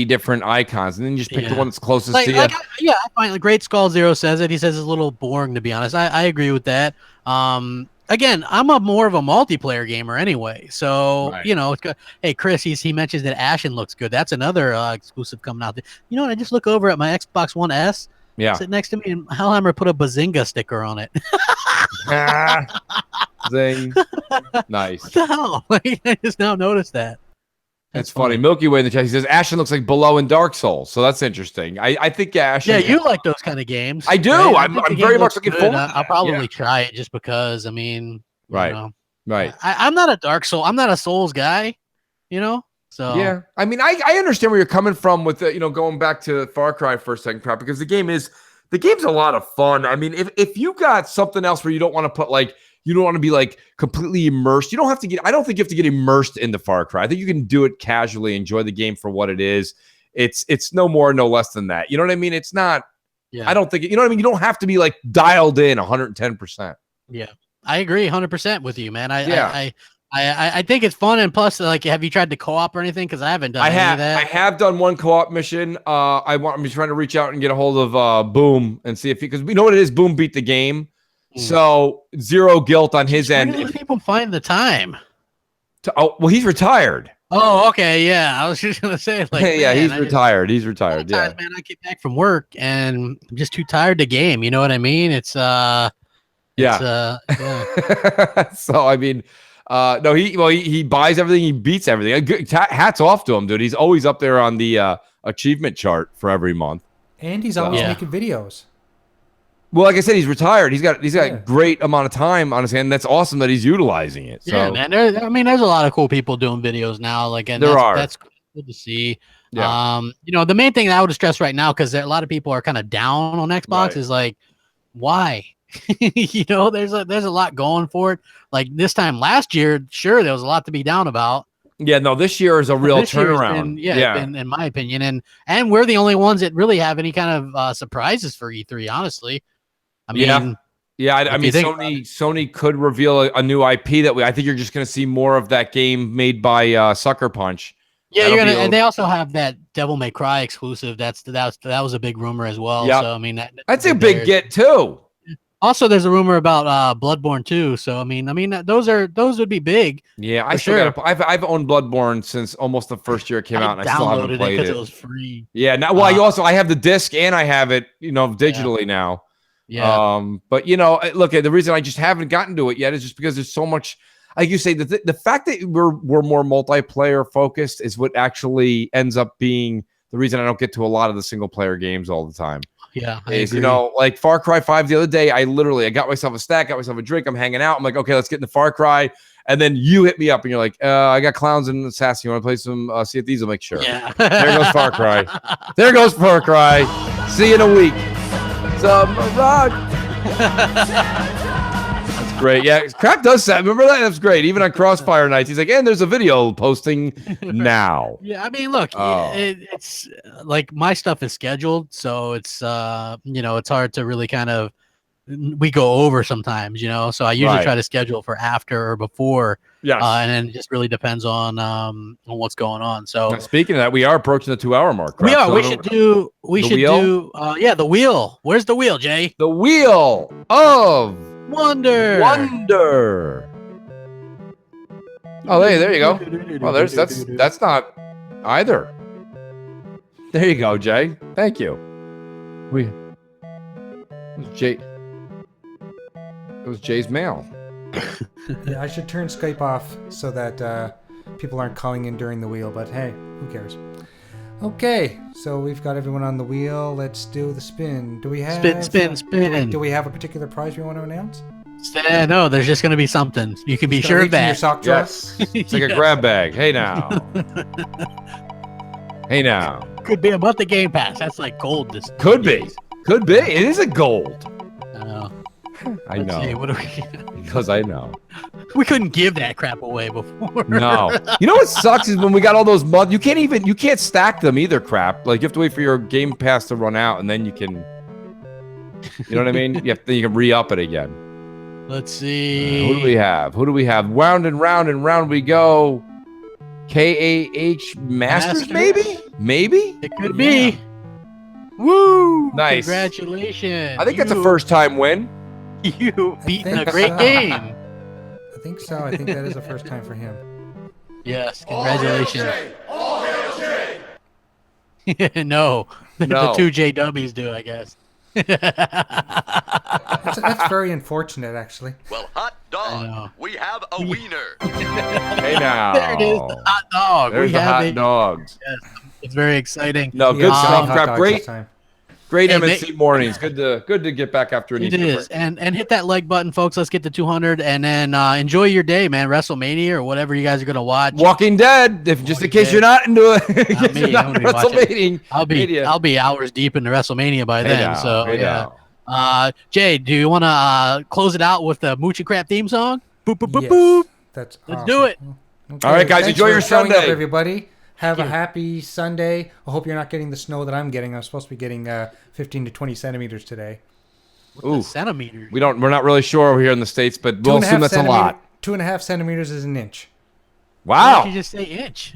L: different icons, and then you just pick the one that's closest to you.
K: I find the Great Skull Zero says it. He says it's a little boring, to be honest. I agree with that. Again, I'm more of a multiplayer gamer anyway, so hey, Chris, he mentions that Ashen looks good. That's another exclusive coming out. You know what? I just look over at my Xbox One S.
L: Yeah.
K: Sit next to me, and Hellheimer put a Bazinga sticker on it.
L: Zing. Nice.
K: What the hell? I just now noticed that.
L: That's funny. Milky Way in the chat, he says Ashen looks like Below in Dark Souls, so that's interesting. I think Ashen.
K: Yeah, you like those kind of games.
L: I do.
K: Right?
L: I'm very much looking forward.
K: I'll probably try it just because. I mean,
L: right,
K: you know,
L: right.
K: I'm not a Dark Soul. I'm not a Souls guy. You know. So
L: yeah, I mean, I understand where you're coming from with going back to Far Cry for a second, crap, because the game's a lot of fun. I mean, if you got something else where you don't want to put you don't want to be completely immersed. You don't have to I don't think you have to get immersed into Far Cry. I think you can do it casually, enjoy the game for what it is. It's no more, no less than that. You know what I mean? It's not. Yeah. I don't think you know what I mean. You don't have to be dialed in 110%.
K: Yeah, I agree 100% with you, man. I think it's fun, and plus, have you tried to co-op or anything? Because I haven't done any of that.
L: I have done one co-op mission. I'm just trying to reach out and get a hold of Boom and see if because we know what it is. Boom beat the game. So zero guilt on his end.
K: Where do people find the time?
L: Well, he's retired.
K: Oh, okay, yeah. I was just gonna say,
L: yeah, he's retired. He's retired. Yeah,
K: man. I get back from work and I'm just too tired to game. You know what I mean? It's yeah.
L: So I mean, no, he buys everything. He beats everything. Hats off to him, dude. He's always up there on the achievement chart for every month.
F: And he's always making videos.
L: Well, like I said, he's retired. He's got a great amount of time on his hand. That's awesome that he's utilizing it. So.
K: Yeah, man. There's a lot of cool people doing videos now. That's good to see.
L: Yeah.
K: The main thing that I would stress right now, because a lot of people are kind of down on Xbox, is why? There's a lot going for it. Like this time last year, sure, there was a lot to be down about.
L: Yeah, no, this year is a real turnaround.
K: In my opinion, and we're the only ones that really have any kind of surprises for E3. Honestly. I mean,
L: I mean, Sony could reveal a new IP that I think you're just going to see more of that game made by Sucker Punch.
K: Yeah, and they also have that Devil May Cry exclusive. That was a big rumor as well.
L: Yep.
K: So I mean,
L: that's a big get too.
K: Also, there's a rumor about Bloodborne 2. So I mean, those would be big.
L: Yeah, I've owned Bloodborne since almost the first year it came out, and I still haven't played it
K: because it was free.
L: Yeah, now I have the disc and I have it, digitally now.
K: Yeah.
L: But look, the reason I just haven't gotten to it yet is just because there's so much. Like you say, the fact that we're more multiplayer focused is what actually ends up being the reason I don't get to a lot of the single player games all the time.
K: Yeah, I
L: is
K: agree.
L: like Far Cry 5 the other day. I got myself a stack, got myself a drink. I'm hanging out. I'm like, okay, let's get into Far Cry. And then you hit me up and you're like, I got Clowns and Assassin. You want to play some Sea of Thieves? I'm like, sure.
K: Yeah.
L: There goes Far Cry. There goes Far Cry. See you in a week. Some rock. That's great. Yeah, Crap does that. Remember that? That's great. Even on Crossfire nights, he's like, and there's a video posting now.
K: Yeah, I mean, look, it's like my stuff is scheduled, so it's it's hard to really kind of we go over sometimes, So I usually try to schedule for after or before.
L: Yes.
K: And then it just really depends on what's going on. So
L: now, speaking of that, we are approaching the 2-hour mark.
K: We are. We should do the wheel. Where's the wheel, Jay?
L: The wheel of
K: wonder.
L: Oh, hey, there you go. Well, that's not either. There you go, Jay. Thank you. Jay. It was Jay's mail.
F: Yeah, I should turn Skype off so that people aren't calling in during the wheel, but hey, who cares? Okay, so we've got everyone on the wheel. Let's do the spin. Do we have
K: spin?
F: Do we have a particular prize we want to announce?
K: No, there's just going to be something. You can be sure of that.
F: Your sock drawer?
L: Yes. It's like a grab bag. Hey now. Hey now.
K: Could be a month of Game Pass. That's like gold. This
L: Could be. Could be. It is a gold. I
K: Let's
L: know.
K: see, what do we...
L: Because I know.
K: We couldn't give that crap away before.
L: No. You know what sucks is when we got all those months, you can't stack them either, crap. Like, you have to wait for your Game Pass to run out, and then you can, you know what I mean? You can re-up it again.
K: Let's see.
L: Who do we have? Round and round we go. KAH Masters, maybe? Maybe?
K: It could be. Woo!
L: Nice.
K: Congratulations.
L: I think that's a first-time win.
K: You beaten a great game.
F: I think so. I think that is the first time for him.
K: Yes, congratulations. No, the
L: No.
K: two JWs do, I guess.
F: That's very unfortunate, actually.
D: Well, hot dog, we have a wiener.
L: Hey now.
K: There it is, the hot dog.
L: There's
K: we
L: the
K: have
L: hot
K: it.
L: dogs.
K: Yes, it's very exciting.
L: No, good stuff, crap. Great
K: Hey,
L: MNC mornings. Good to get back after an
K: It
L: Easter
K: is,
L: break.
K: and hit that like button, folks. Let's get to 200, and then enjoy your day, man. WrestleMania or whatever you guys are gonna watch.
L: Walking Dead. Just in case you're not into it.
K: Not me,
L: Not
K: I'm gonna be watching.
L: WrestleMania.
K: I'll be hours deep into WrestleMania by
L: Hey
K: then.
L: now,
K: So
L: hey
K: yeah. Jay, do you want to close it out with the Mooch and Crap theme song? Boop boop boop
F: Yes,
K: boop.
F: That's
K: Let's
F: awesome.
K: do it.
F: Okay,
L: All right, guys,
F: thanks
L: enjoy
F: for
L: your
F: showing up,
L: Sunday.
F: everybody. Have a happy Sunday. I hope you're not getting the snow that I'm getting. I'm supposed to be getting 15 to 20 centimeters today.
L: Ooh.
K: Centimeters.
L: We're not really sure over here in the States, but we'll
F: 2.5
L: assume that's a lot.
F: 2.5 centimeters is an inch.
K: Why
L: Wow.
K: don't you just say inch?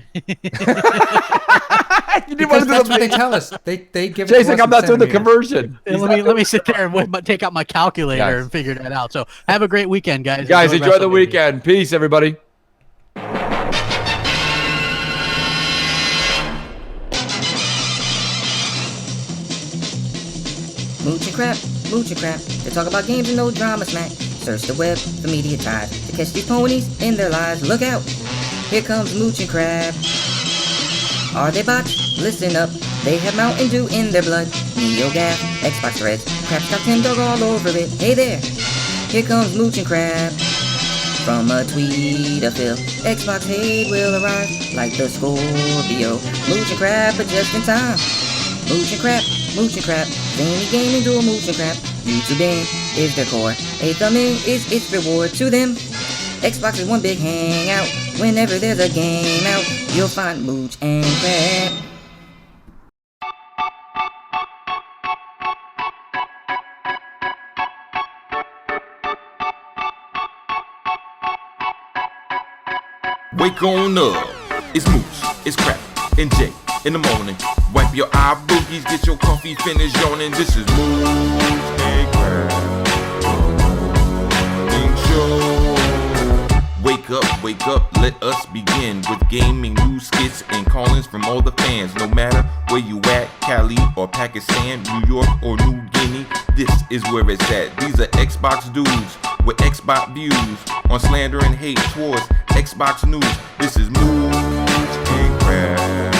F: Because that's what they tell us. They give it
L: Jay's
F: to
L: like,
F: us
L: I'm
F: in
L: not doing the
F: centimeters.
L: conversion.
K: Let me sit there and take out my calculator
L: Guys.
K: and figure that out. So have a great weekend, guys.
L: Guys, enjoy the
K: WrestleMania.
L: weekend. Peace, everybody.
V: Mooch and crap, mooch and crap. They talk about games and no drama smack. Search the web for media ties to catch these ponies in their lives. Look out, here comes Mooch and crap. Are they bots? Listen up. They have Mountain Dew in their blood. NeoGaf, Xbox Reds, Crap's got 10 dog all over it. Hey there, here comes Mooch and crap. From a tweet of Phil, Xbox hate will arrive like the Scorpio. Mooch and crap, but just in time. Mooch and crap, mooch and crap. Zany gaming do a mooch and crap. YouTube in is their core. A thumb in is its reward to them. Xbox is one big hangout. Whenever there's a game out, you'll find mooch and crap.
W: Wake on up, it's Mooch, it's Crap, and Jay in the morning. Wipe your eye boogies, get your coffee finished yawning. This is Mooch and Crap Show. Wake up, let us begin with gaming news, skits, and call-ins from all the fans. No matter where you at, Cali or Pakistan, New York or New Guinea, this is where it's at. These are Xbox dudes with Xbox views on slander and hate towards Xbox news. This is Mooch and Crap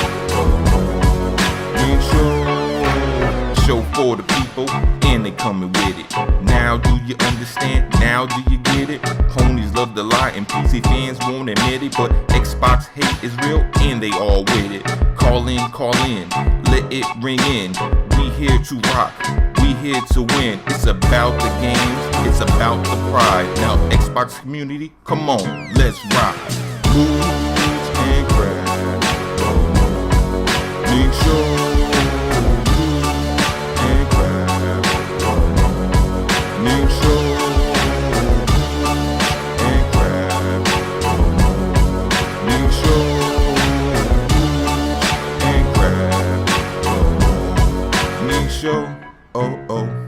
W: Show for the people, and they coming with it. Now do you understand? Now do you get it? Ponies love to lie and PC fans won't admit it, but Xbox hate is real and they all with it. Call in, let it ring in. We here to rock, we here to win. It's about the games, it's about the pride. Now Xbox community, come on, let's rock. Mooch and Crap, make sure. Show, oh oh.